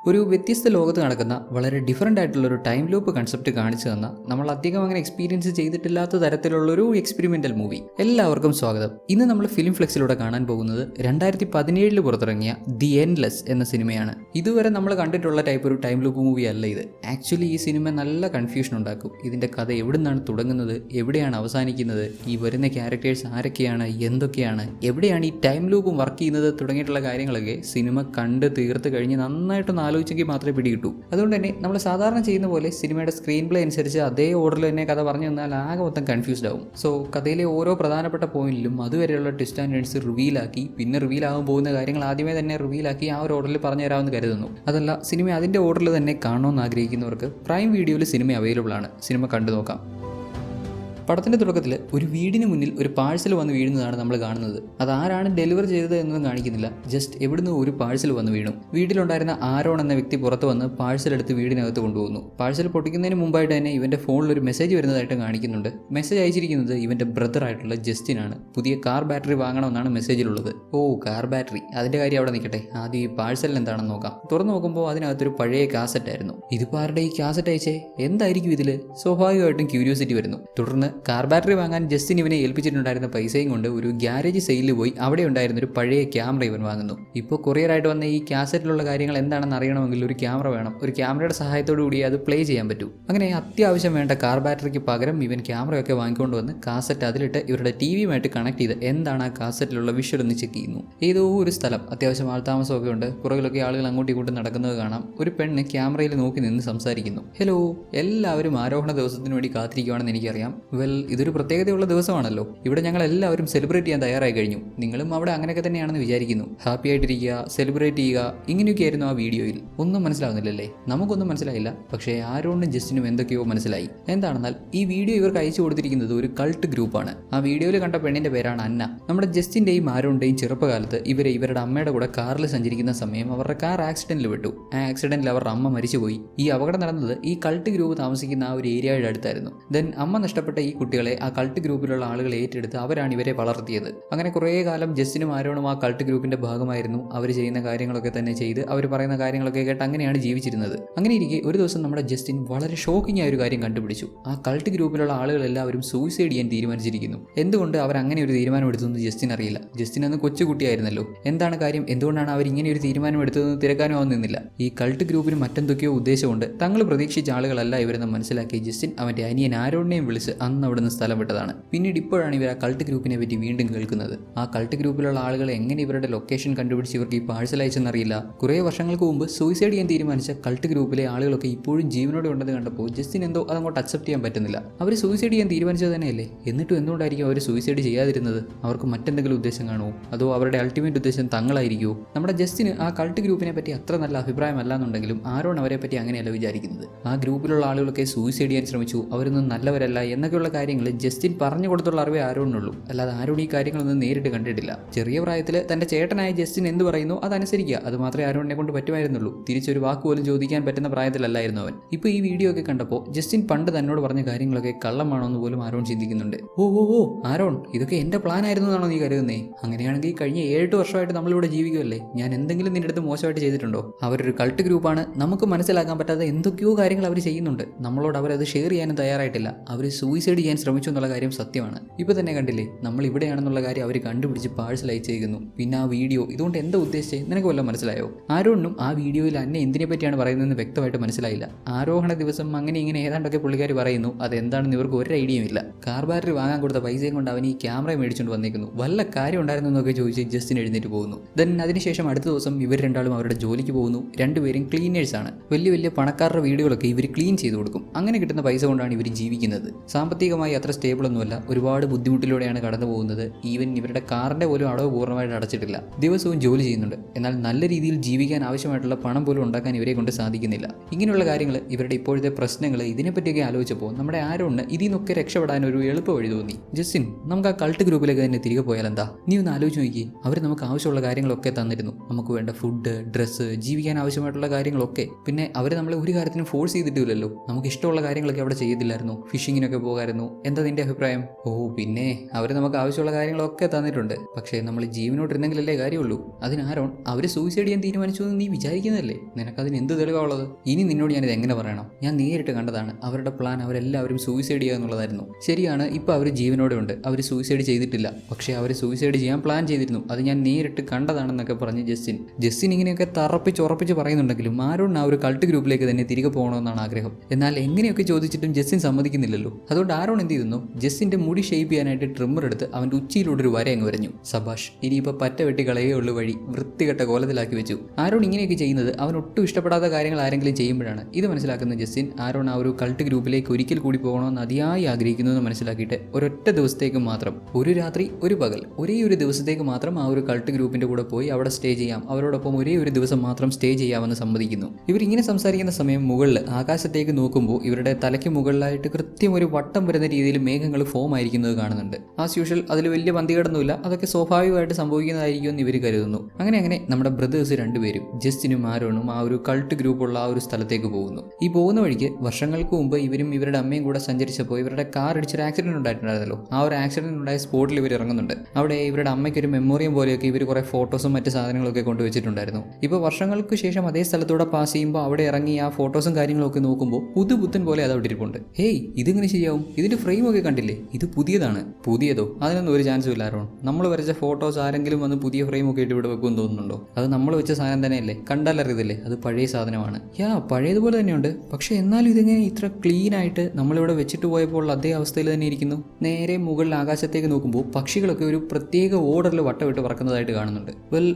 ഒരു വ്യത്യസ്ത ലോകത്ത് നടക്കുന്ന വളരെ ഡിഫറൻ്റ് ആയിട്ടുള്ള ഒരു ടൈം ലൂപ്പ് കൺസെപ്റ്റ് കാണിച്ചു തന്ന നമ്മൾ അധികം അങ്ങനെ എക്സ്പീരിയൻസ് ചെയ്തിട്ടില്ലാത്ത തരത്തിലുള്ള ഒരു എക്സ്പെരിമെന്റൽ മൂവി. എല്ലാവർക്കും സ്വാഗതം. ഇന്ന് നമ്മൾ ഫിലിം ഫ്ലെക്സിലൂടെ കാണാൻ പോകുന്നത് 2017 പുറത്തിറങ്ങിയ ദി എൻഡ്ലെസ് എന്ന സിനിമയാണ്. ഇതുവരെ നമ്മൾ കണ്ടിട്ടുള്ള ടൈപ്പ് ഒരു ടൈം ലൂപ്പ് മൂവി അല്ല ഇത്. ആക്ച്വലി ഈ സിനിമ നല്ല കൺഫ്യൂഷൻ ഉണ്ടാക്കും. ഇതിന്റെ കഥ എവിടെ നിന്നാണ് തുടങ്ങുന്നത്, എവിടെയാണ് അവസാനിക്കുന്നത്, ഈ വരുന്ന ക്യാരക്ടേഴ്സ് ആരൊക്കെയാണ്, എന്തൊക്കെയാണ്, എവിടെയാണ് ഈ ടൈം ലൂപ്പും വർക്ക് ചെയ്യുന്നത് തുടങ്ങിയിട്ടുള്ള കാര്യങ്ങളൊക്കെ സിനിമ കണ്ട് തീർത്ത് കഴിഞ്ഞ് നന്നായിട്ടൊന്ന് ആലോചിച്ചെങ്കിൽ മാത്രമേ പിടികിട്ടൂ. അതുകൊണ്ട് തന്നെ നമ്മൾ സാധാരണ ചെയ്യുന്ന പോലെ സിനിമയുടെ സ്ക്രീൻ പ്ലേ അനുസരിച്ച് അതേ ഓർഡറിൽ തന്നെ കഥ പറഞ്ഞു തന്നാൽ ആകെ മൊത്തം കൺഫ്യൂസ്ഡ് ആവും. സോ കഥയിലെ ഓരോ പ്രധാനപ്പെട്ട പോയിന്റിലും അതുവരെയുള്ള ട്വിസ്റ്റ് ആൻഡ് ടേൺസ് റിവീലാക്കി, പിന്നെ റിവീലാകാൻ പോകുന്ന കാര്യങ്ങൾ ആദ്യമേ തന്നെ റിവീലാക്കി ആ ഒരു ഓർഡറിൽ പറഞ്ഞു തരാമെന്ന് കരുതുന്നു. അതല്ല, സിനിമ അതിൻ്റെ ഓർഡറിൽ തന്നെ കാണണമെന്ന് ആഗ്രഹിക്കുന്നവർക്ക് പ്രൈം വീഡിയോയിൽ സിനിമ അവൈലബിൾ ആണ്. സിനിമ കണ്ടു നോക്കാം. പടത്തിൻ്റെ തുടക്കത്തിൽ ഒരു വീടിന് മുന്നിൽ ഒരു പാഴ്സൽ വന്ന് വീഴുന്നതാണ് നമ്മൾ കാണുന്നത്. അതാരാണ് ഡെലിവർ ചെയ്തത് എന്നൊന്നും കാണിക്കുന്നില്ല. ജസ്റ്റ് എവിടുന്ന് ഒരു പാഴ്സൽ വന്ന് വീണു. വീട്ടിലുണ്ടായിരുന്ന ആരോൺ എന്ന വ്യക്തി പുറത്ത് വന്ന് പാഴ്സൽ എടുത്ത് വീടിനകത്ത് കൊണ്ടുപോകുന്നു. പാഴ്സൽ പൊട്ടിക്കുന്നതിന് മുമ്പായിട്ട് തന്നെ ഇവൻ്റെ ഫോണിൽ ഒരു മെസ്സേജ് വരുന്നതായിട്ട് കാണിക്കുന്നുണ്ട്. മെസ്സേജ് അയച്ചിരിക്കുന്നത് ഇവൻ്റെ ബ്രദർ ആയിട്ടുള്ള ജസ്റ്റിനാണ്. പുതിയ കാർ ബാറ്ററി വാങ്ങണമെന്നാണ് മെസ്സേജിലുള്ളത്. ഓ, കാർ ബാറ്ററി, അതിൻ്റെ കാര്യം അവിടെ നിൽക്കട്ടെ. ആദ്യം ഈ പാഴ്സലിൽ എന്താണെന്ന് നോക്കാം. തുറന്നു നോക്കുമ്പോൾ അതിനകത്തൊരു പഴയ കാസറ്റ് ആയിരുന്നു. ഇതിപ്പോൾ ആരുടെ ഈ കാസറ്റ് അയച്ചേ, എന്തായിരിക്കും ഇതിൽ? സ്വാഭാവികമായിട്ടും ക്യൂരിയോസിറ്റി വരുന്നു. തുടർന്ന് കാർ ബാറ്ററി വാങ്ങാൻ ജസ്റ്റിൻ ഇവനെ ഏൽപ്പിച്ചിട്ടുണ്ടായിരുന്ന പൈസയും കൊണ്ട് ഒരു ഗ്യാരേജ് സെയിലിൽ പോയി അവിടെ ഉണ്ടായിരുന്ന ഒരു പഴയ ക്യാമറ ഇവൻ വാങ്ങുന്നു. ഇപ്പോൾ കൊറിയറായിട്ട് വന്ന ഈ കാസറ്റിലുള്ള കാര്യങ്ങൾ എന്താണെന്ന് അറിയണമെങ്കിൽ ഒരു ക്യാമറ വേണം. ഒരു ക്യാമറയുടെ സഹായത്തോടു കൂടി അത് പ്ലേ ചെയ്യാൻ പറ്റൂ. അങ്ങനെ അത്യാവശ്യം വേണ്ട കാർ ബാറ്ററിക്ക് പകരം ഇവൻ ക്യാമറയൊക്കെ വാങ്ങിക്കൊണ്ട് വന്ന് കാസറ്റ് അതിലിട്ട് ഇവരുടെ ടിവിയുമായിട്ട് കണക്ട് ചെയ്ത് എന്താണ് ആ കാസറ്റിലുള്ള വിഷ്വൽ ഒന്ന് ചെക്ക് ചെയ്യുന്നു. ഏതോ ഒരു സ്ഥലം, അത്യാവശ്യം ആൾതാമസമൊക്കെ ഉണ്ട്. പുറകിലൊക്കെ ആളുകൾ അങ്ങോട്ടും ഇങ്ങോട്ടും നടക്കുന്നത് കാണാം. ഒരു പെണ്ണ് ക്യാമറയിൽ നോക്കി നിന്ന് സംസാരിക്കുന്നു. ഹലോ, എല്ലാവരും ആരോഹണ ദിവസത്തിന് വേണ്ടി കാത്തിരിക്കുകയാണെന്ന് എനിക്കറിയാം. ഇതൊരു പ്രത്യേകതയുള്ള ദിവസമാണല്ലോ. ഇവിടെ ഞങ്ങൾ എല്ലാവരും സെലിബ്രേറ്റ് ചെയ്യാൻ തയ്യാറായി കഴിഞ്ഞു. നിങ്ങളും അവിടെ അങ്ങനെയൊക്കെ തന്നെയാണെന്ന് വിചാരിക്കുന്നു. ഹാപ്പി ആയിട്ടിരിക്കുക, സെലിബ്രേറ്റ് ചെയ്യുക, ഇങ്ങനെയൊക്കെയായിരുന്നു ആ വീഡിയോയിൽ. ഒന്നും മനസ്സിലാവുന്നില്ലല്ലേ? നമുക്കൊന്നും മനസ്സിലായില്ല. പക്ഷേ ആരോണിനും ജസ്റ്റിനും എന്തൊക്കെയോ മനസ്സിലായി. എന്താണെന്നാൽ ഈ വീഡിയോ ഇവർക്ക് അയച്ചു കൊടുത്തിരിക്കുന്നത് ഒരു കൾട്ട് ഗ്രൂപ്പാണ്. ആ വീഡിയോയിൽ കണ്ട പെണ്ണിന്റെ പേരാണ് അന്ന. നമ്മുടെ ജസ്റ്റിന്റെയും ആരോണിന്റെയും ചെറുപ്പകാലത്ത് ഇവരുടെ അമ്മയുടെ കൂടെ കാറിൽ സഞ്ചരിക്കുന്ന സമയം അവരുടെ കാർ ആക്സിഡന്റിൽ വിട്ടു. ആ ആക്സിഡന്റിൽ അവരുടെ അമ്മ മരിച്ചുപോയി. ഈ അപകടം നടന്നത് ഈ കൾട്ട് ഗ്രൂപ്പ് താമസിക്കുന്ന ആ ഒരു ഏരിയയുടെ അടുത്തായിരുന്നു. ദെൻ അമ്മ നഷ്ടപ്പെട്ട ഈ കുട്ടികളെ ആ കൾട്ട് ഗ്രൂപ്പിലുള്ള ആളുകൾ ഏറ്റെടുത്ത് അവരാണ് ഇവരെ വളർത്തിയത്. അങ്ങനെ കുറേ കാലം ജസ്റ്റിനും ആരോണും ആ കൾട്ട് ഗ്രൂപ്പിന്റെ ഭാഗമായിരുന്നു. അവർ ചെയ്യുന്ന കാര്യങ്ങളൊക്കെ തന്നെ ചെയ്ത് അവർ പറയുന്ന കാര്യങ്ങളൊക്കെ കേട്ട് അങ്ങനെയാണ് ജീവിച്ചിരുന്നത്. അങ്ങനെ ഇരിക്കെ ഒരു ദിവസം നമ്മുടെ ജസ്റ്റിൻ വളരെ ഷോക്കിംഗ് ആയ ഒരു കാര്യം കണ്ടുപിടിച്ചു. ആ കൾട്ട് ഗ്രൂപ്പിലുള്ള ആളുകൾ എല്ലാവരും സൂയിസൈഡ് ചെയ്യാൻ തീരുമാനിച്ചിരിക്കുന്നു. എന്തുകൊണ്ട് അവർ അങ്ങനെ ഒരു തീരുമാനം എടുത്തതെന്ന് ജസ്റ്റിൻ അറിയില്ല. ജസ്റ്റിൻ അന്ന് കൊച്ചുകുട്ടിയായിരുന്നല്ലോ. എന്താണ് കാര്യം, എന്തുകൊണ്ടാണ് അവർ ഇങ്ങനെ ഒരു തീരുമാനം എടുത്തതെന്ന് തിരക്കാനും ആവും നിന്നില്ല. ഈ കൾട്ട് ഗ്രൂപ്പിന് മറ്റെന്തൊക്കെയോ ഉദ്ദേശമുണ്ട്. തങ്ങൾ പ്രതീക്ഷിച്ച ആളുകളല്ല ഇവരെന്ന് മനസ്സിലാക്കി ജസ്റ്റിൻ അവന്റെ അനിയൻ ആരോണിനെയും വിളിച്ച് അന്ന് അവിടുന്ന് സ്ഥലം വിട്ടതാണ്. പിന്നീട് ഇപ്പോഴാണ് ഇവർ ആ കൾട്ട് ഗ്രൂപ്പിനെ പറ്റി വീണ്ടും കേൾക്കുന്നത്. ആ കൾട്ട് ഗ്രൂപ്പിലുള്ള ആളുകൾ എങ്ങനെ ഇവരുടെ ലൊക്കേഷൻ കണ്ടുപിടിച്ച് ഇവർക്ക് ഈ പാഴ്സൽ അയച്ചെന്നറിയില്ല. കുറേ വർഷങ്ങൾക്ക് മുമ്പ് സൂയിസൈഡ് ചെയ്യാൻ തീരുമാനിച്ച കൾട്ട് ഗ്രൂപ്പിലെ ആളുകളൊക്കെ ഇപ്പോഴും ജീവനോടെ ഉണ്ടെന്ന് കണ്ടപ്പോൾ ജസ്റ്റിൻ എന്തോ അതങ്ങോട്ട് അക്സെപ്റ്റ് ചെയ്യാൻ പറ്റുന്നില്ല. അവർ സൂയിസൈഡ് ചെയ്യാൻ തീരുമാനിച്ചത് തന്നെയല്ലേ? എന്നിട്ടും എന്തുകൊണ്ടായിരിക്കും അവർ സൂയിസൈഡ് ചെയ്യാതിരുന്നത്? അവർക്ക് മറ്റെന്തെങ്കിലും ഉദ്ദേശം കാണുമോ? അതോ അവരുടെ അൾട്ടിമേറ്റ് ഉദ്ദേശം തങ്ങളായിരിക്കുമോ? നമ്മുടെ ജസ്റ്റിന് ആ കൾട്ട് ഗ്രൂപ്പിനെ പറ്റി അത്ര നല്ല അഭിപ്രായമല്ല എന്നുണ്ടെങ്കിലും ആരോൺ അവരെ പറ്റി അങ്ങനെയല്ല വിചാരിക്കുന്നത്. ആ ഗ്രൂപ്പിലുള്ള ആളുകളൊക്കെ സൂയിസൈഡ് ചെയ്യാൻ ശ്രമിച്ചു, അവരൊന്നും നല്ലവരല്ല എന്നൊക്കെയുള്ള കാര്യങ്ങൾ ജസ്റ്റിൻ പറഞ്ഞു കൊടുത്തുള്ള അറിവേ ആരോണിനുള്ളൂ. അല്ലാതെ ആരോൺ ഈ കാര്യങ്ങളൊന്നും നേരിട്ട് കണ്ടിട്ടില്ല. ചെറിയ പ്രായത്തിൽ തന്റെ ചേട്ടനായ ജസ്റ്റിൻ എന്ത് പറയുന്നു അതനുസരിക്കുക, അത് മാത്രമേ ആരോണിനെ കൊണ്ട് പറ്റുമായിരുന്നുള്ളൂ. തിരിച്ചൊരു വാക്ക് പോലും ചോദിക്കാൻ പറ്റുന്ന പ്രായത്തിലല്ലായിരുന്നു അവൻ. ഇപ്പോൾ ഈ വീഡിയോ ഒക്കെ കണ്ടപ്പോൾ ജസ്റ്റിൻ പണ്ട് തന്നോട് പറഞ്ഞ കാര്യങ്ങളൊക്കെ കള്ളമാണോ എന്ന് പോലും ആരോൺ ചിന്തിക്കുന്നുണ്ട്. ഓ ആരോൺ, ഇതൊക്കെ എന്റെ പ്ലാൻ ആയിരുന്നു എന്നാണോ നീ കരുതുന്നേ? അങ്ങനെയാണെങ്കിൽ കഴിഞ്ഞ 7 വർഷമായിട്ട് നമ്മളിവിടെ ജീവിക്കുമല്ലേ? ഞാൻ എന്തെങ്കിലും നിന്റെ അടുത്ത് മോശമായിട്ട് ചെയ്തിട്ടുണ്ടോ? അവരൊരു കൾട്ട് ഗ്രൂപ്പാണ്. നമുക്ക് മനസ്സിലാക്കാൻ പറ്റാത്ത എന്തൊക്കെയോ കാര്യങ്ങൾ അവർ ചെയ്യുന്നുണ്ട്. നമ്മളോട് അവരത് ഷെയർ ചെയ്യാനും തയ്യാറായിട്ടില്ല. അവർ സൂയിസൈഡ് ചെയ്യാൻ ശ്രമിച്ചു എന്നുള്ള കാര്യം സത്യമാണ്. ഇപ്പൊ തന്നെ കണ്ടില്ലേ, നമ്മൾ ഇവിടെയാണെന്നുള്ള കാര്യം അവർ കണ്ടുപിടിച്ച് പാഴ്സൽ അയച്ചേക്കുന്നു. പിന്നെ ആ വീഡിയോ ഇതുകൊണ്ട് എന്താ ഉദ്ദേശിച്ചേ? നിനക്ക് വല്ലതും മനസ്സിലായോ? ആരോണിനും ആ വീഡിയോയിൽ അന്നെ എന്തിനെ പറ്റിയാണ് പറയുന്നതെന്ന് വ്യക്തമായിട്ട് മനസ്സിലായില്ല. ആരോഹണ ദിവസം അങ്ങനെ ഇങ്ങനെ ഏതാണ്ടൊക്കെ പുള്ളിക്കാർ പറയുന്നു. അതെന്താണെന്ന് ഇവർക്ക് ഒരു ഐഡിയയും ഇല്ല. കാർ ബാറ്ററി വാങ്ങാൻ കൊടുത്ത പൈസയും കൊണ്ട് അവൻ ഈ ക്യാമറ മേടിച്ചുകൊണ്ട് വന്നേക്കുന്നു. വല്ല കാര്യം ഉണ്ടായിരുന്നു എന്നൊക്കെ ചോദിച്ച് ജസ്റ്റിൻ എഴുന്നേറ്റ് പോകുന്നു. ദെൻ അതിനുശേഷം അടുത്ത ദിവസം ഇവർ രണ്ടാളും അവരുടെ ജോലിക്ക് പോകുന്നു. രണ്ടുപേരും ക്ലീനേഴ്സാണ്. വലിയ വലിയ പണക്കാരുടെ വീടുകളൊക്കെ ഇവർ ക്ലീൻ ചെയ്ത് കൊടുക്കും. അങ്ങനെ കിട്ടുന്ന പൈസ കൊണ്ടാണ് ഇവർ ജീവിക്കുന്നത്. സാമ്പത്തികമായി അത്ര സ്റ്റേബിൾ ഒന്നുമല്ല. ഒരുപാട് ബുദ്ധിമുട്ടിലൂടെയാണ് കടന്നു പോകുന്നത്. ഈവൻ ഇവരുടെ കാറിന്റെ പോലും അടവ് പൂർണ്ണമായിട്ട് അടച്ചിട്ടില്ല. ദിവസവും ജോലി ചെയ്യുന്നുണ്ട്. എന്നാൽ നല്ല രീതിയിൽ ജീവിക്കാൻ ആവശ്യമായിട്ടുള്ള പണം പോലും ഉണ്ടാക്കാൻ ഇവരെ കൊണ്ട് സാധിക്കുന്നില്ല. ഇങ്ങനെയുള്ള കാര്യങ്ങൾ, ഇവരുടെ ഇപ്പോഴത്തെ പ്രശ്നങ്ങൾ, ഇതിനെപ്പറ്റിയൊക്കെ ആലോചിച്ചപ്പോൾ നമ്മുടെ ആരോണിന് ഇതിൽ നിന്നൊക്കെ രക്ഷപ്പെടാൻ ഒരു എളുപ്പ വഴി തോന്നി. ജസ്റ്റിൻ, നമുക്ക് ആ കൾട്ട് ഗ്രൂപ്പിലേക്ക് തന്നെ തിരികെ പോയാൽ എന്താ? നീ ഒന്ന് ആലോചിച്ച് നോക്കി. അവർ നമുക്ക് ആവശ്യമുള്ള കാര്യങ്ങളൊക്കെ തന്നിരുന്നു. നമുക്ക് വേണ്ട ഫുഡ്, ഡ്രസ്സ്, ജീവിക്കാൻ ആവശ്യമായിട്ടുള്ള കാര്യങ്ങളൊക്കെ. പിന്നെ അവർ നമ്മളെ ഒരു കാര്യത്തിനും ഫോഴ്സ് ചെയ്തിട്ടില്ലല്ലോ. നമുക്ക് ഇഷ്ടമുള്ള കാര്യങ്ങളൊക്കെ അവിടെ ചെയ്തില്ലായിരുന്നു. ഫിഷിങ്ങിനൊക്കെ പോകാമായിരുന്നു, പറയുന്നു, എന്താ നിന്റെ അഭിപ്രായം? ഓ പിന്നെ അവർ നമുക്ക് ആവശ്യമുള്ള കാര്യങ്ങളൊക്കെ തന്നിട്ടുണ്ട്, പക്ഷേ നമ്മൾ ജീവനോട്ടിരുന്നെങ്കിലല്ലേ കാര്യമുള്ളൂ. അതിന് ആരോൺ അവർ സൂയിസൈഡ് ചെയ്യാൻ തീരുമാനിച്ചു എന്ന് നീ വിചാരിക്കുന്നതല്ലേ? നിനക്കതിന് എന്ത് തെളിവാണുള്ളത്? ഇനി നിന്നോട് ഞാനിത് എങ്ങനെ പറയണം? ഞാൻ നേരിട്ട് കണ്ടതാണ്. അവരുടെ പ്ലാൻ അവരെല്ലാവരും സൂയിസൈഡ് ചെയ്യുക എന്നുള്ളതായിരുന്നു. ശരിയാണ്, ഇപ്പോൾ അവർ ജീവനോടെ ഉണ്ട്, അവർ സൂയിസൈഡ് ചെയ്തിട്ടില്ല, പക്ഷേ അവർ സൂയിസൈഡ് ചെയ്യാൻ പ്ലാൻ ചെയ്തിരുന്നു. അത് ഞാൻ നേരിട്ട് കണ്ടതാണെന്നൊക്കെ പറഞ്ഞ് ജസ്റ്റിൻ ഇങ്ങനെയൊക്കെ ഉറപ്പിച്ച് പറയുന്നുണ്ടെങ്കിലും ആരോൺ ആ ഒരു കൾട്ട് ഗ്രൂപ്പിലേക്ക് തന്നെ തിരികെ പോകണമെന്നാണ് ആഗ്രഹം. എന്നാൽ എങ്ങനെയൊക്കെ ചോദിച്ചിട്ടും ജസ്റ്റിൻ സമ്മതിക്കുന്നില്ലല്ലോ. അതുകൊണ്ട് ആരോൺ എന്ത് ചെയ്യുന്നു, ജസ്റ്റിന്റെ മുടി ഷേപ്പ് ചെയ്യാനായിട്ട് ട്രിമ്മർ എടുത്ത് അവന്റെ ഉച്ചിയിലൂടെ ഒരു വര അങ്ങ് വരഞ്ഞു. സബാഷ്, ഇനിയിപ്പോൾ പറ്റ വെട്ടി കളയേ ഉള്ളു വഴി, വൃത്തികെട്ട കോലത്തിലാക്കി വെച്ചു. ആരോൺ ഇങ്ങനെയൊക്കെ ചെയ്യുന്നത് അവൻ ഒട്ടും ഇഷ്ടപ്പെടാത്ത കാര്യങ്ങൾ ആരെങ്കിലും ചെയ്യുമ്പോഴാണ്. ഇത് മനസ്സിലാക്കുന്ന ജസ്റ്റിൻ ആരോൺ ആ ഒരു കൾട്ട് ഗ്രൂപ്പിലേക്ക് ഒരിക്കൽ കൂടി പോകണമെന്ന് അതിയായി ആഗ്രഹിക്കുന്നു എന്ന് മനസ്സിലാക്കിയിട്ട് ഒരൊറ്റ ദിവസത്തേക്ക് മാത്രം, ഒരു രാത്രി ഒരു പകൽ, ഒരേ ഒരു ദിവസത്തേക്ക് മാത്രം ആ ഒരു കൾട്ട് ഗ്രൂപ്പിന്റെ കൂടെ പോയി അവിടെ സ്റ്റേ ചെയ്യാം, അവരോടൊപ്പം ഒരേ ഒരു ദിവസം മാത്രം സ്റ്റേ ചെയ്യാമെന്ന് സമ്മതിക്കുന്നു. ഇവരിങ്ങനെ സംസാരിക്കുന്ന സമയം മുകളിൽ ആകാശത്തേക്ക് നോക്കുമ്പോൾ ഇവരുടെ തലയ്ക്ക് മുകളിലായിട്ട് കൃത്യം ഒരു വട്ടം വരുന്ന രീതിയിൽ മേഘങ്ങൾ ഫോം ആയിരിക്കുന്നത് കാണുന്നുണ്ട്. ആസ് യൂഷ്വൽ അതിൽ വലിയ പന്തികേടൊന്നുമില്ല, അതൊക്കെ സ്വാഭാവികമായിട്ട് സംഭവിക്കുന്നതായിരിക്കും എന്ന് ഇവർ കരുതുന്നു. അങ്ങനെ നമ്മുടെ ബ്രദേഴ്സ് രണ്ടുപേരും ജസ്റ്റിനും ആരോണും ആ ഒരു കൾട്ട് ഗ്രൂപ്പുള്ള ആ ഒരു സ്ഥലത്തേക്ക് പോകുന്നു. ഈ പോകുന്ന വഴിക്ക് വർഷങ്ങൾക്ക് മുമ്പ് ഇവരും ഇവരുടെ അമ്മയും കൂടെ സഞ്ചരിച്ചപ്പോൾ ഇവരുടെ കാർ ഇടിച്ചൊരു ആക്സിഡന്റ് ഉണ്ടായിട്ടുണ്ടായിരുന്നല്ലോ. ആ ഒരു ആക്സിഡന്റ് ഉണ്ടായ സ്പോട്ടിൽ ഇവർ ഇറങ്ങുന്നുണ്ട്. അവിടെ ഇവരുടെ അമ്മയ്ക്ക് ഒരു മെമ്മോറിയം പോലെയൊക്കെ ഇവർ കുറെ ഫോട്ടോസും മറ്റ് സാധനങ്ങളൊക്കെ കൊണ്ടുവച്ചിട്ടുണ്ടായിരുന്നു. ഇപ്പോൾ വർഷങ്ങൾക്ക് ശേഷം അതേ സ്ഥലത്തൂടെ പാസ് ചെയ്യുമ്പോൾ അവിടെ ഇറങ്ങി ആ ഫോട്ടോസും കാര്യങ്ങളൊക്കെ നോക്കുമ്പോൾ പുതുപുത്തൻ പോലെ അത് അവിടെ ഇരിപ്പുണ്ട്. ഹേയ്, ഇതിങ്ങനെ ശരിയാവും? ഇതിന്റെ ഫ്രെയിം ഒക്കെ കണ്ടില്ലേ? ഇത് പുതിയതാണ്. പുതിയതോ? അതിനൊന്നും ഒരു ചാൻസും ഇല്ല ആരോൺ. നമ്മൾ വരച്ച ഫോട്ടോസ് ആരെങ്കിലും വന്ന് പുതിയ ഫ്രെയിം ഒക്കെ ഇട്ട് ഇവിടെ വെക്കുമെന്ന് തോന്നുന്നുണ്ടോ? അത് നമ്മൾ വെച്ച സാധനം തന്നെയല്ലേ? കണ്ടാലറിയതില്ലേ അത് പഴയ സാധനമാണ്. പഴയതുപോലെ തന്നെയുണ്ട്, പക്ഷെ എന്നാലും ഇതിങ്ങനെ ഇത്ര ക്ലീൻ ആയിട്ട് നമ്മളിവിടെ വെച്ചിട്ട് പോയപ്പോൾ അതേ അവസ്ഥയിൽ തന്നെ ഇരിക്കുന്നു. നേരെ മുകളിൽ ആകാശത്തേക്ക് നോക്കുമ്പോൾ പക്ഷികളൊക്കെ ഒരു പ്രത്യേക ഓർഡറിൽ വട്ടമിട്ട് പറക്കുന്നതായിട്ട് കാണുന്നുണ്ട്.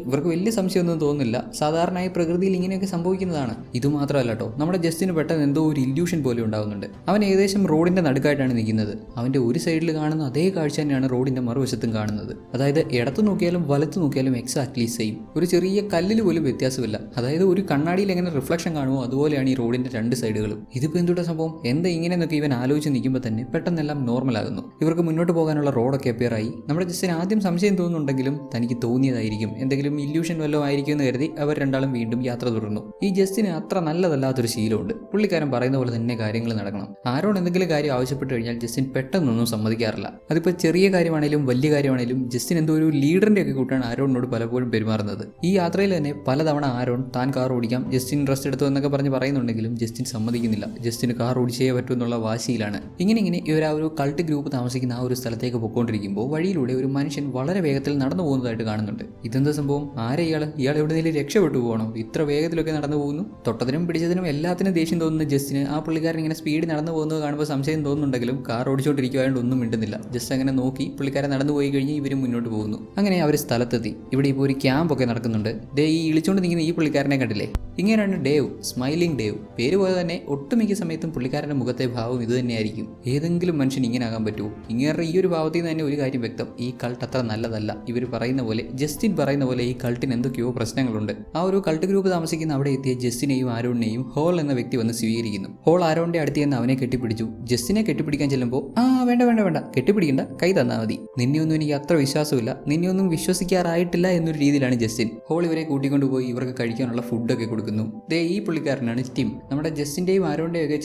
ഇവർക്ക് വലിയ സംശയമൊന്നും തോന്നുന്നില്ല. സാധാരണയായി പ്രകൃതിയിൽ ഇങ്ങനെയൊക്കെ സംഭവിക്കുന്നതാണ്. ഇതുമാത്രമല്ല കേട്ടോ, നമ്മുടെ ജസ്റ്റിന് പെട്ടെന്ന് എന്തോ ഒരു ഇല്യൂഷൻ പോലെ ഉണ്ടാകുന്നുണ്ട്. അവൻ ഏകദേശം റോഡിന്റെ നടുക്കായിട്ടാണ് നിൽക്കുന്നത്. അവന്റെ ഒരു സൈഡിൽ കാണുന്ന അതേ കാഴ്ച തന്നെയാണ് റോഡിന്റെ മറുവശത്തും കാണുന്നത്. അതായത് ഇടത്ത് നോക്കിയാലും വലത്ത് നോക്കിയാലും എക്സാക്ട്ലി സെയിം. ഒരു ചെറിയ കല്ലിൽ പോലും വ്യത്യാസമില്ല. അതായത് ഒരു കണ്ണാടിയിൽ എങ്ങനെ റിഫ്ലക്ഷൻ കാണുമോ അതുപോലെയാണ് ഈ റോഡിന്റെ രണ്ട് സൈഡുകളും. ഇതിപ്പോൾ എന്തുട്ടാ സംഭവം? എന്താ ഇങ്ങനെയെന്നൊക്കെ ഇവൻ ആലോചിച്ച് നിൽക്കുമ്പോൾ തന്നെ പെട്ടെന്നെല്ലാം നോർമൽ ആകുന്നു. ഇവർക്ക് മുന്നോട്ട് പോകാനുള്ള റോഡൊക്കെ അപ്പിയർ ആയി. നമ്മുടെ ജസ്റ്റിന് ആദ്യം സംശയം തോന്നുന്നുണ്ടെങ്കിലും തനിക്ക് തോന്നിയതായിരിക്കും, എന്തെങ്കിലും ഇല്യൂഷൻ വല്ലതും ആയിരിക്കും എന്ന് കരുതി അവർ രണ്ടാളും വീണ്ടും യാത്ര തുടർന്നു. ഈ ജസ്റ്റിന് അത്ര നല്ലതല്ലാത്തൊരു ശീലമുണ്ട്. പുള്ളിക്കാരൻ പറയുന്ന പോലെ തന്നെ കാര്യങ്ങൾ നടക്കണം. ആരോട് എന്തെങ്കിലും കാര്യം ആവശ്യപ്പെട്ട് കഴിഞ്ഞാൽ ജസ്റ്റിൻ പെട്ടെന്നൊന്നും സമ്മതിക്കാറില്ല. അതിപ്പോൾ ചെറിയ കാര്യമാണെങ്കിലും വലിയ കാര്യമാണെങ്കിലും ജസ്റ്റിൻ എന്തോ ഒരു ലീഡറിന്റെ ഒക്കെ കൂട്ടാണ് ആരോണിനോട് പലപ്പോഴും പെരുമാറുന്നത്. ഈ യാത്രയിൽ തന്നെ പലതവണ ആരോൺ താൻ കാർ ഓടിക്കാം, ജസ്റ്റിൻ റെസ്റ്റ് എടുത്തു എന്നൊക്കെ പറഞ്ഞ് പറയുന്നുണ്ടെങ്കിലും ജസ്റ്റിൻ സമ്മതിക്കുന്നില്ല. ജസ്റ്റിന് കാർ ഓടിച്ചേ പറ്റൂ എന്നുള്ള വാശിയിലാണ്. ഇങ്ങനെ ഇവർ ആ ഒരു കൾട്ട് ഗ്രൂപ്പ് താമസിക്കുന്ന ആ ഒരു സ്ഥലത്തേക്ക് പോയിക്കൊണ്ടിരിക്കുമ്പോൾ വഴിയിലൂടെ ഒരു മനുഷ്യൻ വളരെ വേഗത്തിൽ നടന്നു പോകുന്നതായിട്ട് കാണുന്നുണ്ട്. ഇതെന്താ സംഭവം? ആരെ ഇയാൾ എവിടെയെങ്കിലും രക്ഷപ്പെട്ടു പോകണോ? ഇത്ര വേഗത്തിലൊക്കെ നടന്നു പോകുന്നു. തൊട്ടതിനും പിടിച്ചതിനും എല്ലാത്തിനും ദേഷ്യം തോന്നുന്ന ജസ്റ്റിന് ആ പുള്ളിക്കാരൻ ഇങ്ങനെ സ്പീഡിൽ നടന്നു പോകുന്നത് കാണുമ്പോൾ സംശയം തോന്നുന്നുണ്ടെങ്കിലും കാർ ഓടിച്ചുകൊണ്ടിരിക്കുവായതുകൊണ്ട് ഒന്നും മിണ്ടുന്നില്ല. ജസ്റ്റ് അങ്ങനെ നോക്കി പുള്ളിക്കാരൻ നടന്നു പോയി കഴിഞ്ഞ് ഇവരും മുന്നോട്ട് പോകുന്നു. അങ്ങനെ അവർ സ്ഥലത്തെത്തി. ഇവിടെ ഇപ്പോൾ ഒരു ക്യാമ്പ് ഒക്കെ നടക്കുന്നുണ്ട്. ഈ ഇളിച്ചുകൊണ്ട് നിൽക്കുന്ന ഈ പുള്ളിക്കാരനെ കണ്ടില്ലേ? ഇങ്ങനെയാണ് ഡേവ്, സ്മൈലിംഗ് ഡേവ്. പേര് പോലെ തന്നെ ഒട്ടുമിക്ക സമയത്തും പുള്ളിക്കാരൻ്റെ മുഖത്തെ ഭാവം ഇത് തന്നെയായിരിക്കും. ഏതെങ്കിലും മനുഷ്യൻ ഇങ്ങനെ ആകാൻ പറ്റുമോ? ഇങ്ങനെ ഈ ഒരു ഭാവത്തിൽ നിന്ന് തന്നെ ഒരു കാര്യം വ്യക്തം, ഈ കൾട്ട് അത്ര നല്ലതല്ല. ഇവർ പറയുന്ന പോലെ, ജസ്റ്റിൻ പറയുന്ന പോലെ ഈ കൾട്ടിന് എന്തൊക്കെയോ പ്രശ്നങ്ങളുണ്ട്. ആ ഒരു കൾട്ട് ഗ്രൂപ്പ് താമസിക്കുന്ന അവിടെ എത്തിയ ജസ്റ്റിനെയും ആരോണിനെയും ഹോൾ എന്ന വ്യക്തി വന്ന് സ്വീകരിക്കുന്നു. ഹോൾ ആരോണിന്റെ അടുത്ത് നിന്ന് അവനെ കെട്ടിപ്പിടിച്ചു. ജസ്റ്റിനെ കെട്ടിപ്പിടിക്കാൻ ചെല്ലുമ്പോൾ വേണ്ട കെട്ടിപ്പിടിക്കണ്ട, കൈ തന്നാൽ മതി. നിന്നെയൊന്നും എനിക്ക് അത്ര വിശ്വാസമില്ല, നിന്നെയൊന്നും വിശ്വസിക്കാറായിട്ടില്ല എന്നൊരു രീതിയിലാണ് ജസ്റ്റിൻ. ഹോൾ ഇവരെ കൂട്ടിക്കൊണ്ടുപോയി ഇവർക്ക് കഴിക്കാനുള്ള ഫുഡൊക്കെ കൊടുക്കുന്നു. ഈ പുള്ളിക്കാരനാണ് ടിം. നമ്മുടെ ജസ്റ്റിന്റെയും ആരോണിന്റെയും ഒക്കെ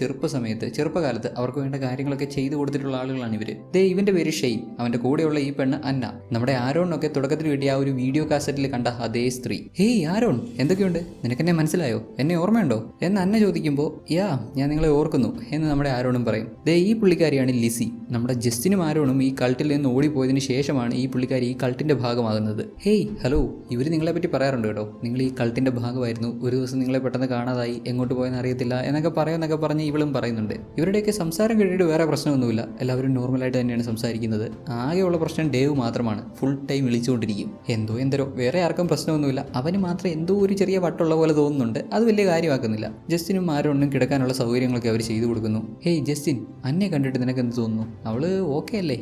ചെറുപ്പകാലത്ത് അവർക്ക് വേണ്ട കാര്യങ്ങളൊക്കെ ചെയ്തു കൊടുത്തിട്ടുള്ള ആളുകളാണ് ഇവര്. ഇവന്റെ പേര് ഷെയ്ൻ. അവന്റെ കൂടെയുള്ള ഈ പെണ്ണ് അന്ന. നമ്മുടെ ആരോണിനൊക്കെ തുടക്കത്തിൽ കിട്ടിയ ആ ഒരു വീഡിയോ കാസറ്റിൽ കണ്ട അതേ സ്ത്രീ. ഹേയ് ആരോൺ, എന്തൊക്കെയുണ്ട്? നിനക്കെന്നെ മനസ്സിലായോ? എന്നെ ഓർമ്മയുണ്ടോ എന്ന് അന്ന ചോദിക്കുമ്പോൾ ഞാൻ നിങ്ങളെ ഓർക്കുന്നു എന്ന് നമ്മുടെ ആരോണും പറയും. ഈ പുള്ളിക്കാരിയാണ് ലിസി. നമ്മുടെ ജസ്റ്റിനും ആരോണും ഈ കൾട്ടിൽ നിന്ന് ഓടിപ്പോയതിനു ശേഷമാണ് ഈ പുള്ളിക്കാരി ഈ കൾട്ടിന്റെ ഭാഗമാകുന്നത്. ഹേയ് ഹലോ, ഇവർ നിങ്ങളെ പറ്റി പറയാറുണ്ട് കേട്ടോ, നിങ്ങൾ ഈ കൾട്ടിന്റെ ഭാഗമായിരുന്നു, ഒരു ദിവസം നിങ്ങളെ പെട്ടെന്ന് കാണാതായി, എങ്ങോട്ട് പോയെന്ന് അറിയത്തില്ല എന്നൊക്കെ പറഞ്ഞ് ഇവളും പറയുന്നുണ്ട്. ഇവരുടെയൊക്കെ സംസാരം കേട്ടിട്ട് വേറെ പ്രശ്നമൊന്നുമില്ല, എല്ലാവരും നോർമലായിട്ട് തന്നെയാണ് സംസാരിക്കുന്നത്. ആകെയുള്ള പ്രശ്നം ഡേവ് മാത്രമാണ്. ഫുൾ ടൈം വിളിച്ചുകൊണ്ടിരിക്കും. എന്തോ വേറെ ആർക്കും പ്രശ്നമൊന്നുമില്ല, അവന് മാത്രം എന്തോ ഒരു ചെറിയ വട്ടുള്ള പോലെ തോന്നുന്നുണ്ട്. അത് വലിയ കാര്യമാക്കുന്നില്ല. ജസ്റ്റിനും ആരോണിനും കിടക്കാനുള്ള സൗകര്യങ്ങളൊക്കെ അവർ ചെയ്തു കൊടുക്കുന്നു. ഹേയ് ജസ്റ്റിൻ, അന്നെ കണ്ടിട്ട് നിനക്ക് എന്ത് തോന്നുന്നു? അവള് ഓക്കെ അല്ലേ?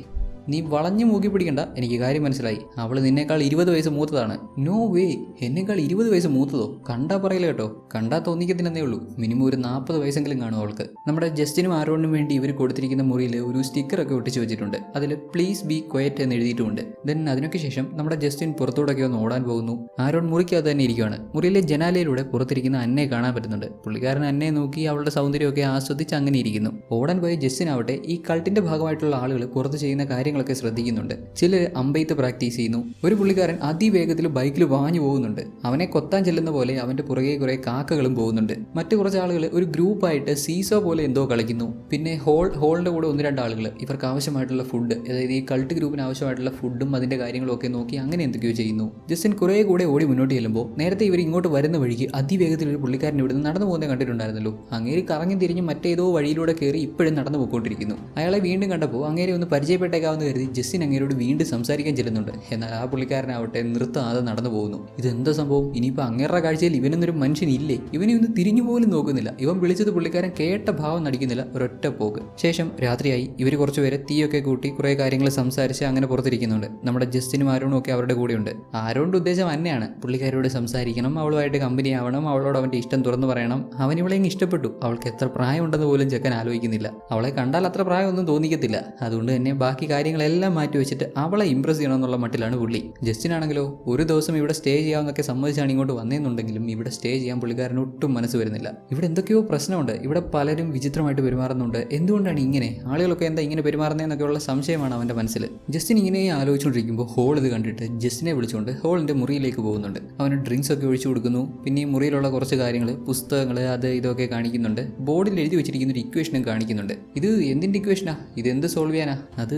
നീ വളഞ്ഞു മൂക്കി പിടിക്കണ്ട, എനിക്ക് കാര്യം മനസ്സിലായി. അവൾ നിന്നേക്കാൾ 20 വയസ്സ് മൂത്തതാണ്. നോ വേ, എന്നേക്കാൾ 20 വയസ്സ് മൂത്തതോ? കണ്ടാ പറയില്ല കേട്ടോ, കണ്ടാ തോന്നിക്കത്തില്ലെന്നേ ഉള്ളൂ. മിനിമം ഒരു 40 വയസ്സെങ്കിലും കാണും അവൾക്ക്. നമ്മുടെ ജസ്റ്റിനും ആരോണിനും വേണ്ടി ഇവർ കൊടുത്തിരിക്കുന്ന മുറിയിൽ ഒരു സ്റ്റിക്കറൊക്കെ ഒട്ടിച്ച് വെച്ചിട്ടുണ്ട്. അതിൽ പ്ലീസ് ബി ക്വയറ്റ് എന്ന് എഴുതിയിട്ടുമുണ്ട്. ദെൻ അതിനൊക്കെ ശേഷം നമ്മുടെ ജസ്റ്റിൻ പുറത്തോടൊക്കെ ഒന്ന് ഓടാൻ പോകുന്നു. ആരോൺ മുറിക്കകത്ത് തന്നെ ഇരിക്കുകയാണ്. മുറിയിലെ ജനാലയിലൂടെ പുറത്തിരിക്കുന്ന അന്നയെ കാണാൻ പറ്റുന്നുണ്ട്. പുള്ളിക്കാരൻ അന്നയെ നോക്കി അവളുടെ സൗന്ദര്യമൊക്കെ ആസ്വദിച്ച് അങ്ങനെ ഇരിക്കുന്നു. ഓടാൻ പോയ ജസ്റ്റിനാവട്ടെ ഈ കൾട്ടിന്റെ ഭാഗമായിട്ടുള്ള ആളുകൾ പുറത്ത് ചെയ്യുന്ന കാര്യങ്ങളൊക്കെ ശ്രദ്ധിക്കുന്നുണ്ട്. ചിലർ അമ്പെയ്ത്ത് പ്രാക്ടീസ് ചെയ്യുന്നു. ഒരു പുള്ളിക്കാരൻ അതിവേഗത്തിൽ ബൈക്കിൽ വാഞ്ഞു പോകുന്നുണ്ട്. അവനെ കൊത്താൻ ചെല്ലുന്ന പോലെ അവന്റെ പുറകെ കുറെ കാക്കകളും പോകുന്നുണ്ട്. മറ്റു കുറച്ച് ആളുകൾ ഒരു ഗ്രൂപ്പായിട്ട് സീസോ പോലെ എന്തോ കളിക്കുന്നു. പിന്നെ ഹോളിന്റെ കൂടെ 1-2 ആളുകൾ ഇവർക്ക് ആവശ്യമായിട്ടുള്ള ഫുഡ്, അതായത് ഈ കൾട്ട് ഗ്രൂപ്പിന് ആവശ്യമായിട്ടുള്ള ഫുഡും അതിന്റെ കാര്യങ്ങളും ഒക്കെ നോക്കി അങ്ങനെ എന്തൊക്കെയോ ചെയ്യുന്നു. ജസ്റ്റിൻ കുറെ കൂടെ ഓടി മുന്നോട്ട് ചെല്ലുമ്പോൾ നേരത്തെ ഇവർ ഇങ്ങോട്ട് വരുന്ന വഴിക്ക് അതിവേഗത്തിൽ ഒരു പുള്ളിക്കാരൻ ഇവിടുന്ന് നടന്നു പോകുന്നത് കണ്ടിട്ടുണ്ടായിരുന്നല്ലോ. അങ്ങേര് കറങ്ങി തിരിഞ്ഞ് മറ്റേതോ വഴിയിലൂടെ കയറി ഇപ്പോഴും നടന്നു പോയിക്കൊണ്ടിരിക്കുന്നു. അയാളെ വീണ്ടും കണ്ടപ്പോൾ അങ്ങേരെ ഒന്ന് പരിചയപ്പെട്ടേക്കാവുന്ന കരുതി ജസ്റ്റിൻ അങ്ങേരോട് വീണ്ടും സംസാരിക്കാൻ ചെല്ലുന്നുണ്ട്. എന്നാൽ ആ പുള്ളിക്കാരനാവട്ടെ നിർത്താതെ നടന്നു പോകുന്നു. ഇതെന്താ സംഭവം? ഇനിയിപ്പോൾ അങ്ങേരുടെ കാഴ്ചയിൽ ഇവനൊന്നൊരു മനുഷ്യനില്ലേ? ഇവനെ ഒന്ന് തിരിഞ്ഞു പോലും നോക്കുന്നില്ല. ഇവൻ വിളിച്ചത് പുള്ളിക്കാരൻ കേട്ട ഭാവം നടിക്കുന്നില്ല, ഒരൊറ്റ പോക്ക്. ശേഷം രാത്രിയായി. ഇവർ കുറച്ചുപേരെ തീയൊക്കെ കൂട്ടി കുറെ കാര്യങ്ങൾ സംസാരിച്ച് അങ്ങനെ പുറത്തിരിക്കുന്നുണ്ട്. നമ്മുടെ ജസ്റ്റിനും ആരോണും ഒക്കെ അവരുടെ കൂടെയുണ്ട്. ആരോണിന്റെ ഉദ്ദേശം തന്നെയാണ് പുള്ളിക്കാരോട് സംസാരിക്കണം, അവളുമായിട്ട് കമ്പനി ആവണം, അവളോട് അവന്റെ ഇഷ്ടം തുറന്നു പറയണം. അവൻ ഇവളെ ഇഷ്ടപ്പെട്ടു. അവൾക്ക് എത്ര പ്രായമുണ്ടെന്ന് പോലും ചെക്കൻ ആലോചിക്കുന്നില്ല. അവളെ കണ്ടാൽ അത്ര പ്രായമൊന്നും തോന്നിക്കത്തില്ല. അതുകൊണ്ട് തന്നെ ബാക്കി കാര്യങ്ങളെല്ലാം മാറ്റി വെച്ചിട്ട് അവളെ ഇംപ്രസ് ചെയ്യണമെന്നുള്ള മട്ടിലാണ് പുള്ളി. ജസ്റ്റിനാണെങ്കിലോ ഒരു ദിവസം ഇവിടെ സ്റ്റേ ചെയ്യാമെന്നൊക്കെ സമ്മതിച്ചാണ് ഇങ്ങോട്ട് വന്നേന്നുണ്ടെങ്കിലും ഇവിടെ സ്റ്റേ ചെയ്യാൻ പുള്ളിക്കാരന് ഒട്ടും മനസ്സ് വരുന്നില്ല. ഇവിടെ എന്തൊക്കെയോ പ്രശ്നമുണ്ട്. ഇവിടെ പലരും വിചിത്രമായിട്ട് പെരുമാറുന്നുണ്ട്. എന്തുകൊണ്ടാണ് ഇങ്ങനെ? ആളുകളൊക്കെ എന്താ ഇങ്ങനെ പെരുമാറുന്നതെന്നൊക്കെയുള്ള സംശയമാണ് അവന്റെ മനസ്സിൽ. ജസ്റ്റിൻ ഇങ്ങനെ ആലോചിച്ചുകൊണ്ടിരിക്കുമ്പോൾ ഹോൾ ഇത് കണ്ടിട്ട് ജസ്റ്റിനെ വിളിച്ചുകൊണ്ട് ഹോളിന്റെ മുറിയിലേക്ക് പോകുന്നുണ്ട്. അവന് ഡ്രിങ്ക്സ് ഒക്കെ ഒഴിച്ചു കൊടുക്കുന്നു. പിന്നെ ഈ മുറിയിലുള്ള കുറച്ച് കാര്യങ്ങൾ, പുസ്തകങ്ങൾ, അത് ഇതൊക്കെ കാണിക്കുന്നുണ്ട്. ബോർഡിൽ എഴുതി വെച്ചിരിക്കുന്ന ഒരു ഇക്വേഷനും കാണിക്കുന്നുണ്ട്. ഇത് എന്തിന്റെ ഇക്വേഷനാ? ഇത് എന്ത് സോൾവ് ചെയ്യാനാ? അത്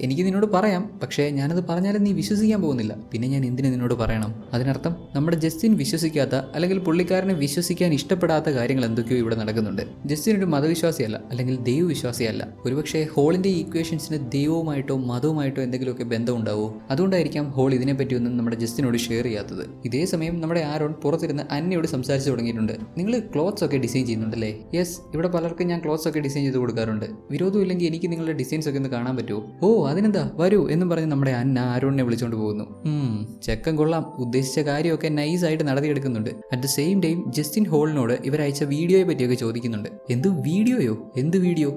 എനിക്ക് നിന്നോട് പറയാം, പക്ഷേ ഞാനത് പറഞ്ഞാലും നീ വിശ്വസിക്കാൻ പോകുന്നില്ല. പിന്നെ ഞാൻ എന്തിനു നിന്നോട് പറയണം? അതിനർത്ഥം നമ്മുടെ ജസ്റ്റിൻ വിശ്വസിക്കാത്ത, അല്ലെങ്കിൽ പുള്ളിക്കാരനെ വിശ്വസിക്കാൻ ഇഷ്ടപ്പെടാത്ത കാര്യങ്ങൾ എന്തൊക്കെയോ ഇവിടെ നടക്കുന്നുണ്ട്. ജസ്റ്റിൻ ഒരു മതവിശ്വാസിയല്ല, അല്ലെങ്കിൽ ദൈവവിശ്വാസിയല്ല. ഒരുപക്ഷെ ഹോളിന്റെ ഈ ഇക്വേഷൻസിന് ദൈവവുമായിട്ടോ മതവുമായിട്ടോ എന്തെങ്കിലുമൊക്കെ ബന്ധം ഉണ്ടാവോ? അതുകൊണ്ടായിരിക്കാം ഹോൾ ഇതിനെപ്പറ്റിയൊന്നും നമ്മുടെ ജസ്റ്റിനോട് ഷെയർ ചെയ്യാത്തത്. ഇതേ സമയം നമ്മുടെ ആരോൺ പുറത്തിരുന്ന് അന്നയോട് സംസാരിച്ചു തുടങ്ങിയിട്ടുണ്ട്. നിങ്ങൾ ക്ലോത്ത്സ് ഒക്കെ ഡിസൈൻ ചെയ്യുന്നുണ്ടല്ലേ? യെസ്, ഇവിടെ പലർക്കും ഞാൻ ക്ലോത്ത്സ് ഒക്കെ ഡിസൈൻ ചെയ്ത് കൊടുക്കാറുണ്ട്. വിരോധം ഇല്ലെങ്കിൽ എനിക്ക് നിങ്ങളുടെ ഡിസൈൻസ് ഒക്കെ ഒന്ന് കാണാൻ പറ്റുമോ? ഓ അതിനെന്താ, വരൂ എന്നും പറഞ്ഞ് നമ്മുടെ അന്ന ആരോണിനെ വിളിച്ചുകൊണ്ട് പോകുന്നു. ചെക്കൻ കൊള്ളാം, ഉദ്ദേശിച്ച കാര്യമൊക്കെ നൈസായിട്ട് നടത്തിയെടുക്കുന്നുണ്ട്. At the same time Justin ഹോളിനോട് ഇവരയച്ച വീഡിയോയെ പറ്റിയൊക്കെ ചോദിക്കുന്നുണ്ട്. എന്ത് വീഡിയോയോ? എന്ത് വീഡിയോ?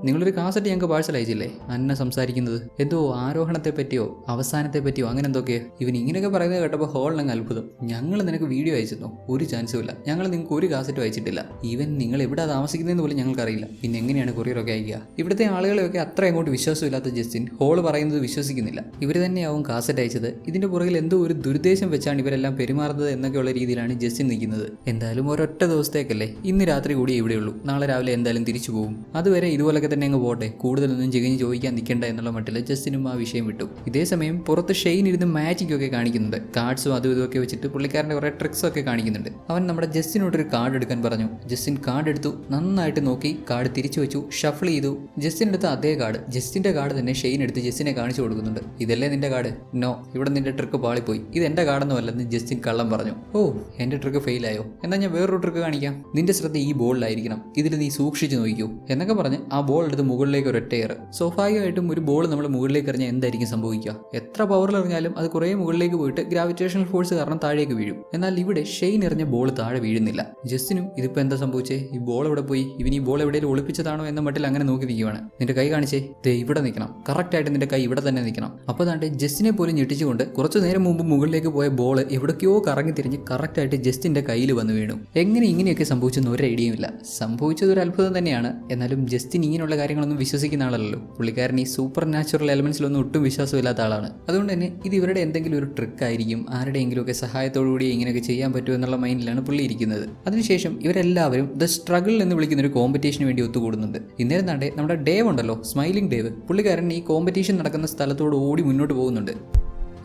നിങ്ങളൊരു കാസറ്റ് ഞങ്ങൾക്ക് പാഴ്സൽ അയച്ചില്ലേ? അന്ന സംസാരിക്കുന്നത് എന്തോ ആരോഹണത്തെ പറ്റിയോ അവസാനത്തെ പറ്റിയോ അങ്ങനെ എന്തൊക്കെയോ. ഇവൻ ഇങ്ങനെയൊക്കെ പറയുന്നത് കേട്ടപ്പോൾ ഹോളിനങ്ങ് അത്ഭുതം. ഞങ്ങൾ നിനക്ക് വീഡിയോ അയച്ചിരുന്നോ? ഒരു ചാൻസും ഇല്ല. ഞങ്ങൾ നിങ്ങൾക്ക് ഒരു കാസറ്റും അയച്ചിട്ടില്ല. ഈവൻ നിങ്ങൾ എവിടെ താമസിക്കുന്നതെന്ന് പോലും ഞങ്ങൾക്കറിയില്ല. പിന്നെ എങ്ങനെയാണ് കൊറിയറൊക്കെ അയക്കുക? ഇവിടുത്തെ ആളുകളെയൊക്കെ അത്ര അങ്ങോട്ട് വിശ്വാസമില്ലാത്ത ജസ്റ്റിൻ ഹോൾ പറയുന്നത് വിശ്വസിക്കുന്നില്ല. ഇവർ തന്നെയാവും കാസറ്റ് അയച്ചത്. ഇതിന്റെ പുറകിൽ എന്തോ ഒരു ദുരുദ്ദേശം വെച്ചാണ് ഇവരെല്ലാം പെരുമാറുന്നത് എന്നൊക്കെയുള്ള രീതിയിലാണ് ജസ്റ്റിൻ നിൽക്കുന്നത്. എന്തായാലും ഒരൊറ്റ ദിവസത്തേക്കല്ലേ, ഇന്ന് രാത്രി കൂടി ഇവിടെയുള്ളൂ. നാളെ രാവിലെ എന്തായാലും തിരിച്ചു പോകും. അതുവരെ ഇതുപോലൊക്കെ തന്നെ അങ്ങ് പോട്ടെ, കൂടുതലൊന്നും ചികഞ്ഞ് ചോദിക്കാൻ നിൽക്കേണ്ട എന്നുള്ള മട്ടിൽ ജസ്റ്റിനും ആ വിഷയം വിട്ടു. ഇതേ സമയം പുറത്ത് ഷെയ്ൻ ഇരുന്ന് മാജിക് ഒക്കെ കാണിക്കുന്നുണ്ട്. കാർഡ്സും അതും ഇതൊക്കെ വെച്ചിട്ട് പുള്ളിക്കാരൻ്റെ കുറെ ട്രിക്സ് ഒക്കെ കാണിക്കുന്നുണ്ട്. അവൻ നമ്മുടെ ജസ്റ്റിനോട് ഒരു കാർഡ് എടുക്കാൻ പറഞ്ഞു. ജസ്റ്റിൻ കാർഡ് എടുത്തു, നന്നായിട്ട് നോക്കി, കാർഡ് തിരിച്ചു വെച്ചു, ഷഫിൾ ചെയ്തു. ജസ്റ്റിൻ എടുത്ത അതേ കാർഡ്, ജസ്റ്റിന്റെ കാർഡ് തന്നെ ഷെയ്ൻ എടുത്ത് ജസ്റ്റിനെ കാണിച്ചു കൊടുക്കുന്നുണ്ട്. ഇതല്ലേ നിന്റെ കാർഡ്? നോ, ഇവിടെ നിന്റെ ട്രിക്ക് പാളിപ്പോയി. ഇത് എന്റെ കാർഡൊന്നും അല്ലെന്ന് ജസ്റ്റിൻ കള്ളം പറഞ്ഞു. ഓ, എന്റെ ട്രിക്ക് ഫെയിലായോ? എന്നാൽ ഞാൻ വേറൊരു ട്രിക്ക് കാണിക്കാം. നിന്റെ ശ്രദ്ധ ഈ ബോളിലായിരിക്കണം, ഇതിൽ നീ സൂക്ഷിച്ചു നോക്കൂ എന്നൊക്കെ പറഞ്ഞ് ആ ബോൾ എടുത്ത് മുകളിലേക്ക് ഒരൊറ്റ എയർ. സ്വാഭാവികമായിട്ടും ഒരു ബോൾ നമ്മൾ മുകളിലേക്ക് എറിഞ്ഞാൽ എന്തായിരിക്കും സംഭവിക്കുക? എത്ര പവറിൽ എറിഞ്ഞാലും അത് കുറേ മുകളിലേക്ക് പോയിട്ട് ഗ്രാവിറ്റേഷണൽ ഫോഴ്സ് കാരണം താഴേക്ക് വീഴും. എന്നാൽ ഇവിടെ ഷെയ്ൻ എറിഞ്ഞ ബോൾ താഴെ വീഴുന്നില്ല. ജസ്റ്റിനും ഇതിപ്പോൾ എന്താ സംഭവിച്ചേ? ഈ ബോൾ എവിടെ പോയി? ഇവൻ ഈ ബോൾ എവിടെയും ഒളിപ്പിച്ചതാണോ എന്ന മട്ടിൽ അങ്ങനെ നോക്കി നിൽക്കുവാണ്. നിന്റെ കൈ കാണിച്ചേ, ദേ ഇവിടെ നിൽക്കണം, കറക്റ്റ് ആയിട്ട് നിന്റെ കൈ ഇവിടെ തന്നെ നിൽക്കണം. അപ്പോൾ താണ്ടെ ജസ്റ്റിനെ പോലും ഞെട്ടിച്ചുകൊണ്ട് കുറച്ചു നേരം മുമ്പ് മുകളിലേക്ക് പോയ ബോൾ എവിടേക്കോ കറങ്ങി തിരിഞ്ഞ് കറക്റ്റ് ആയിട്ട് ജസ്റ്റിന്റെ കയ്യിൽ വന്ന് വീണു. എങ്ങനെ ഇങ്ങനെയൊക്കെ സംഭവിച്ചെന്ന് ഒരു ഐഡിയയും ഇല്ല. സംഭവിച്ചത് ഒരു അത്ഭുതം തന്നെയാണ്. എന്നാലും ജസ്റ്റിൻ ഇങ്ങനെയുള്ള കാര്യങ്ങളൊന്നും വിശ്വസിക്കുന്ന ആളല്ലോ. പുള്ളിക്കാരൻ ഈ സൂപ്പർ നാച്ചുറൽ എലമെന്റ്സിലൊന്നും ഒട്ടും വിശ്വാസമില്ലാത്ത ആളാണ്. അതുകൊണ്ട് തന്നെ ഇത് ഇവരുടെ എന്തെങ്കിലും ഒരു ട്രിക്ക് ആയിരിക്കും, ആരുടെയെങ്കിലുമൊക്കെ സഹായത്തോടുകൂടി ഇങ്ങനെയൊക്കെ ചെയ്യാൻ പറ്റുമോ എന്നുള്ള മൈൻഡിലാണ് പുള്ളി ഇരിക്കുന്നത്. അതിനുശേഷം ഇവരെല്ലാവരും ദ സ്ട്രഗിൾ എന്ന് വിളിക്കുന്ന ഒരു കോമ്പറ്റീഷന് വേണ്ടി ഒത്തുകൂടുന്നുണ്ട്. ഇന്നേരം താണ്ടെ നമ്മുടെ ഡേവ് ഉണ്ടല്ലോ, സ്മൈലിംഗ് ഡേവ്, പുള്ളിക്കാരൻ ഈ കോമ്പറ്റീഷൻ നടക്കുന്ന സ്ഥലത്തോട് ഓടി മുന്നോട്ട് പോകുന്നുണ്ട്.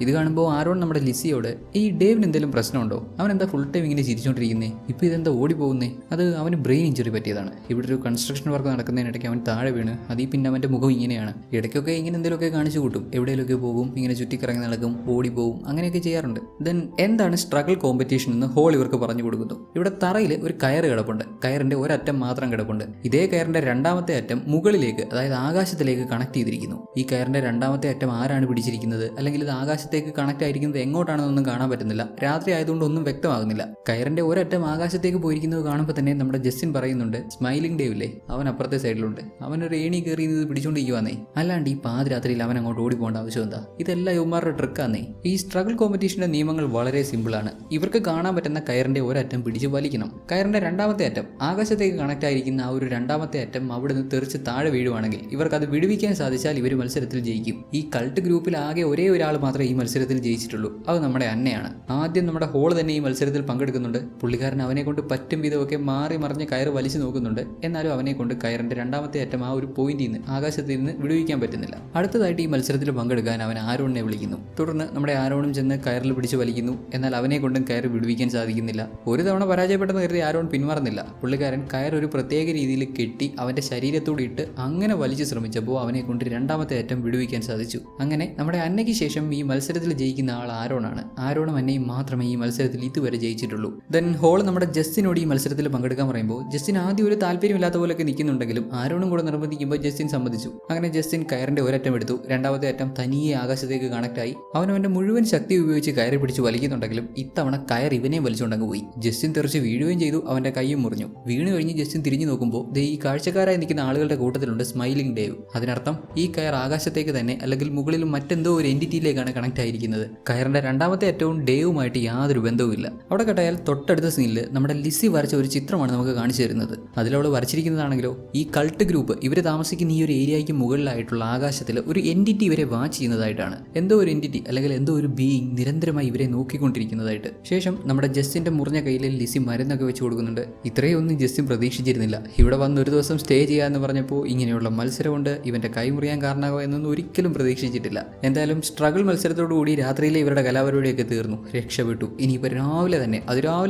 ഇത് കാണുമ്പോൾ ആരോൺ നമ്മുടെ ലിസിയോട് ഈ ഡേവിന് എന്തെങ്കിലും പ്രശ്നമുണ്ടോ, അവൻ എന്താ ഫുൾ ടൈം ഇങ്ങനെ ചിരിച്ചോണ്ടിരിക്കുന്നേ, ഇപ്പോൾ ഇതെന്താ ഓടി പോകുന്നേ, അത് അവന് ബ്രെയിൻ ഇഞ്ചുറി പറ്റിയതാണ്, ഇവിടെ ഒരു കൺസ്ട്രക്ഷൻ വർക്ക് നടക്കുന്നതിനിടയ്ക്ക് അവൻ താഴെ വീണ്, അതീ പിന്നെ അവൻ്റെ മുഖം ഇങ്ങനെയാണ്, ഇടയ്ക്കൊക്കെ ഇങ്ങനെ എന്തെങ്കിലുമൊക്കെ കാണിച്ചു കൂട്ടും, എവിടെയെങ്കിലുമൊക്കെ പോകും, ഇങ്ങനെ ചുറ്റിക്കറങ്ങി നടക്കും, ഓടി പോകും, അങ്ങനെയൊക്കെ ചെയ്യാറുണ്ട്. ദെൻ എന്താണ് സ്ട്രഗിൾ കോമ്പറ്റീഷൻ എന്ന് ഹോൾ ഇവർക്ക് പറഞ്ഞു കൊടുക്കുന്നു. ഇവിടെ തറയിൽ ഒരു കയറ് കിടപ്പുണ്ട്, കയറിന്റെ ഒരറ്റം മാത്രം കിടപ്പുണ്ട്. ഇതേ കയറിന്റെ രണ്ടാമത്തെ അറ്റം മുകളിലേക്ക്, അതായത് ആകാശത്തിലേക്ക് കണക്ട് ചെയ്തിരിക്കുന്നു. ഈ കയറിന്റെ രണ്ടാമത്തെ അറ്റം ആരാണ് പിടിച്ചിരിക്കുന്നത്, അല്ലെങ്കിൽ ഇത് ആകാശത്തേക്ക് കണക്ട് ആയിരിക്കുന്നത് എങ്ങോട്ടാണെന്നൊന്നും കാണാൻ പറ്റുന്നില്ല, രാത്രി ആയതുകൊണ്ട് ഒന്നും വ്യക്തമാകുന്നില്ല. കയറിന്റെ ഒരറ്റം ആകാശത്തേക്ക് പോയിരിക്കുന്നത് കാണുമ്പോൾ തന്നെ നമ്മുടെ ജസ്റ്റിൻ പറയുന്നുണ്ട്, സ്മൈലിംഗ് ഡേവ് ഇല്ലേ, അവൻ അപ്പുറത്തെ സൈഡിലുണ്ട്, അവനൊരു ഏണി കയറി പിടിച്ചോണ്ടിരിക്കുവാന്നേ, അല്ലാണ്ട് ഈ പാതിരാത്രിയിൽ അവൻ അങ്ങോട്ട് ഓടി പോകേണ്ട ആവശ്യം എന്താ, ഇതെല്ലാം യുവമാരുടെ ട്രിക്കാന്നേ. ഈ സ്ട്രഗിൾ കോമ്പറ്റീഷന്റെ നിയമങ്ങൾ വളരെ സിമ്പിളാണ്. ഇവർക്ക് കാണാൻ പറ്റുന്ന കയറിന്റെ ഒരറ്റം പിടിച്ച് വലിക്കണം. കയറിന്റെ രണ്ടാമത്തെ അറ്റം ആകാശത്തേക്ക് കണക്ട് ആയിരിക്കുന്ന ആ ഒരു രണ്ടാമത്തെ അറ്റം അവിടെ നിന്ന് തെറിച്ച് താഴെ വീഴുവാണെങ്കിൽ ഇവർക്ക് അത് വിടുവിക്കാൻ സാധിച്ചാൽ ഇവർ മത്സരത്തിൽ ജയിക്കും. ഈ കൾട്ട് ഗ്രൂപ്പിൽ ആകെ ഒരേ ഒരാൾ മാത്രമേ ഈ മത്സരത്തിൽ ജയിച്ചിട്ടുള്ളൂ, അത് നമ്മുടെ അന്നയാണ്. ആദ്യം നമ്മുടെ ഹോൾ തന്നെ ഈ മത്സരത്തിൽ പങ്കെടുക്കുന്നുണ്ട്. പുള്ളിക്കാരൻ അവനെ കൊണ്ട് പറ്റും വിധമൊക്കെ മാറി മറിഞ്ഞ് കയറ് വലിച്ചു നോക്കുന്നുണ്ട്. എന്നാലും അവനെ കൊണ്ട് കയറിന്റെ രണ്ടാമത്തെ അറ്റം ആ ഒരു പോയിന്റിൽ നിന്ന്, ആകാശത്തിൽ നിന്ന് വിടുവിക്കാൻ പറ്റുന്നില്ല. അടുത്തതായിട്ട് ഈ മത്സരത്തിൽ പങ്കെടുക്കാൻ അവൻ ആരോണിനെ വിളിക്കുന്നു. തുടർന്ന് നമ്മുടെ ആരോണും ചെന്ന് കയറിൽ പിടിച്ച് വലിക്കുന്നു. എന്നാൽ അവനെ കൊണ്ടും കയറ് വിടുവിക്കാൻ സാധിക്കുന്നില്ല. ഒരു തവണ പരാജയപ്പെട്ടെന്ന് കരുതി ആരോൺ പിന്മാറുന്നില്ല. പുള്ളിക്കാരൻ കയർ ഒരു പ്രത്യേക രീതിയിൽ കെട്ടി അവന്റെ ശരീരത്തോട് ഇട്ട് അങ്ങനെ വലിച്ചു ശ്രമിച്ചപ്പോൾ അവനെ കൊണ്ട് രണ്ടാമത്തെ അറ്റം വിടുവിക്കാൻ സാധിച്ചു. അങ്ങനെ നമ്മുടെ അന്നയ്ക്ക് ശേഷം ഈ മത്സരത്തിൽ ജയിക്കുന്ന ആൾ ആരോണാണ്. ആരോണും അന്നയും മാത്രമേ ഈ മത്സരത്തിൽ ഇതുവരെ ജയിച്ചിട്ടുള്ളൂ. ദെൻ ഹോൾ നമ്മുടെ ജസ്റ്റിനോട് ഈ മത്സരത്തിൽ പങ്കെടുക്കാൻ പറയുമ്പോൾ ജസ്റ്റിൻ ആദ്യം ഒരു താല്പര്യമില്ലാത്ത പോലെയൊക്കെ നിൽക്കുന്നുണ്ടെങ്കിലും ആരോണും കൂടെ നിർബന്ധിക്കുമ്പോൾ ജസ്റ്റിൻ സമ്മതിച്ചു. അങ്ങനെ ജസ്റ്റിൻ കയറിന്റെ ഒരറ്റം എടുത്തു. രണ്ടാമത്തെ അറ്റം തനിയെ ആകാശത്തേക്ക് കണക്റ്റായി. അവനവന്റെ മുഴുവൻ ശക്തി ഉപയോഗിച്ച് കയറി പിടിച്ച് വലിക്കുന്നുണ്ടെങ്കിലും ഇത്തവണ കയർ ഇവനെ വലിച്ചുകൊണ്ടങ്ങ് പോയി. ജസ്റ്റിൻ തെറിച്ച് വീഴുകയും ചെയ്തു. അവന്റെ കൈയും മുറിഞ്ഞു. വീണ് കഴിഞ്ഞ് ജസ്റ്റിൻ തിരിഞ്ഞു നോക്കുമ്പോൾ ഈ കാഴ്ചക്കാരായി നിൽക്കുന്ന ആളുകളുടെ കൂട്ടത്തിലുണ്ട് സ്മൈലിംഗ് ഡേവ്. അതിനർത്ഥം ഈ കയർ ആകാശത്തേക്ക് തന്നെ അല്ലെങ്കിൽ മുകളിലും മറ്റെന്തോ ഒരു എൻറ്റിറ്റിയിലേക്കാണ് കണക്ട് ആയിരിക്കുന്നത്. കയറിന്റെ രണ്ടാമത്തെ അറ്റവും ഡേവുമായിട്ട് യാതൊരു ബന്ധവുമില്ല. അവിടെ കണ്ടാൽ തൊട്ടടുത്ത സീനിൽ നമ്മുടെ ലിസി വരച്ച ഒരു ചിത്രമാണ് നമുക്ക് കാണിച്ചു തരുന്നത്. അതിലവൾ വരച്ചിരിക്കുന്നതാണെങ്കിലോ ഈ കൾട്ട് ഗ്രൂപ്പ് ഇവർ താമസിക്കുന്ന ഈ ഒരു ഏരിയയ്ക്ക് മുകളിലായിട്ടുള്ള ആകാശത്തിൽ ഒരു എൻറ്റിറ്റി ഇവരെ വാച്ച് ചെയ്യുന്നതായിട്ടാണ്. എന്തോ ഒരു എൻറ്റിറ്റി അല്ലെങ്കിൽ എന്തോ ഒരു ബീയിങ് നിരന്തരമായി ഇവരെ നോക്കിക്കൊണ്ടിരിക്കുന്നതായിട്ട്. ശേഷം നമ്മുടെ ജസ്റ്റിന്റെ മുറിഞ്ഞ കയ്യിൽ ലിസി മരുന്നൊക്കെ വെച്ച് കൊടുക്കുന്നുണ്ട്. ഇത്രയൊന്നും ജസ്റ്റിൻ പ്രതീക്ഷിച്ചിരുന്നില്ല. ഇവിടെ വന്ന് ഒരു ദിവസം സ്റ്റേ ചെയ്യാന്ന് പറഞ്ഞപ്പോൾ ഇങ്ങനെയുള്ള മത്സരമുണ്ട്, ഇവന്റെ കൈ മുറിയാൻ കാരണമാകുമോ എന്നൊന്നും ഒരിക്കലും പ്രതീക്ഷിച്ചിട്ടില്ല. എന്തായാലും സ്ട്രഗിൾ മത്സരത്തോടുകൂടി രാത്രിയിലെ ഇവരുടെ കലാപരിപാടിയൊക്കെ തീർന്നു, രക്ഷപ്പെട്ടു. ഇനിയിപ്പോൾ രാവിലെ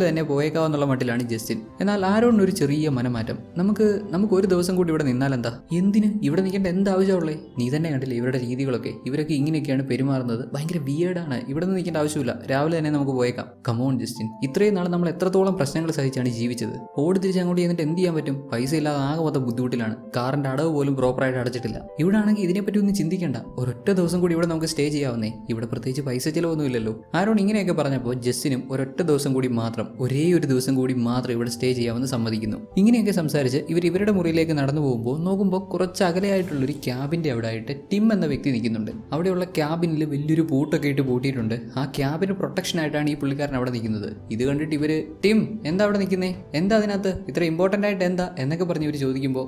തന്നെ പോയേക്കാവെന്നുള്ള മട്ടിലാണ് ജസ്റ്റിൻ. എന്നാൽ ആരോണിന് ഒരു ചെറിയ മനമാറ്റം. നമുക്ക് ഒരു ദിവസം കൂടി ഇവിടെ നിന്നാലെന്താ? എന്തിന് ഇവിടെ നിൽക്കേണ്ട എന്താവശ്യമുള്ളേ? നീ തന്നെ കണ്ടില്ലേ ഇവരുടെ രീതികളൊക്കെ, ഇവരൊക്കെ ഇങ്ങനെയൊക്കെയാണ് പെരുമാറുന്നത്, ഭയങ്കര വിയേർഡാണ്. ഇവിടെ നിന്ന് നിൽക്കേണ്ട ആവശ്യമില്ല, രാവിലെ തന്നെ നമുക്ക് പോയേക്കാം. കമോൺ ജസ്റ്റിൻ, ഇത്രയും നാൾ നമ്മൾ എത്രത്തോളം പ്രശ്നങ്ങൾ സഹിച്ചാണ് ജീവിച്ചത്. ഓടി തിരിച്ച് അങ്ങോട്ട് ചെന്നിട്ട് എന്ത് ചെയ്യാൻ പറ്റും? പൈസ ഇല്ലാതെ ആകെ മൊത്തം ബുദ്ധിമുട്ടിലാണ്. കാറിന്റെ അടവ് പോലും പ്രോപ്പറായിട്ട് അടച്ചിട്ടില്ല. ഇവിടെ ആണെങ്കിൽ ഇതിനെപ്പറ്റി ഒന്നും ചിന്തിക്കേണ്ട, ഒരൊറ്റ ദിവസം കൂടി ഇവിടെ നമുക്ക് സ്റ്റേ ചെയ്യാവുന്നേ, ഇവിടെ പ്രത്യേകിച്ച് പൈസ ചിലവൊന്നും ഇല്ലല്ലോ. ആരോൺ ഇങ്ങനെയൊക്കെ പറഞ്ഞപ്പോൾ ജസ്റ്റിനും ഒരൊറ്റ ദിവസം കൂടി മാത്രം, ഒരേ ഒരു ദിവസം കൂടി മാത്രം ഇവിടെ സ്റ്റേ ചെയ്യാമെന്ന് സമ്മതിക്കുന്നു. ഇങ്ങനെയൊക്കെ സംസാരിച്ച് ഇവരുടെ മുറിയിലേക്ക് നടന്നു പോകുമ്പോൾ നോക്കുമ്പോൾ കുറച്ച് അകലെയായിട്ടുള്ളൊരു ക്യാബിന്റെ അവിടെ ആയിട്ട് ടിം എന്ന വ്യക്തി നിൽക്കുന്നുണ്ട്. അവിടെയുള്ള ക്യാബിനിൽ വലിയൊരു പൂട്ടൊക്കെ ഇട്ട് പൂട്ടിയിട്ടുണ്ട്. ആ ക്യാബിന് പ്രൊട്ടക്ഷൻ ആയിട്ടാണ് ഈ പുള്ളിക്കാരൻ അവിടെ നിൽക്കുന്നത്. ഇത് കണ്ടിട്ട് ഇവര് ടിം എന്താ അവിടെ നിൽക്കുന്നേ, എന്താ അതിനകത്ത് ഇത്ര ഇമ്പോർട്ടൻ്റ് ആയിട്ട് എന്താ എന്നൊക്കെ പറഞ്ഞ് ഇവർ ചോദിക്കുമ്പോൾ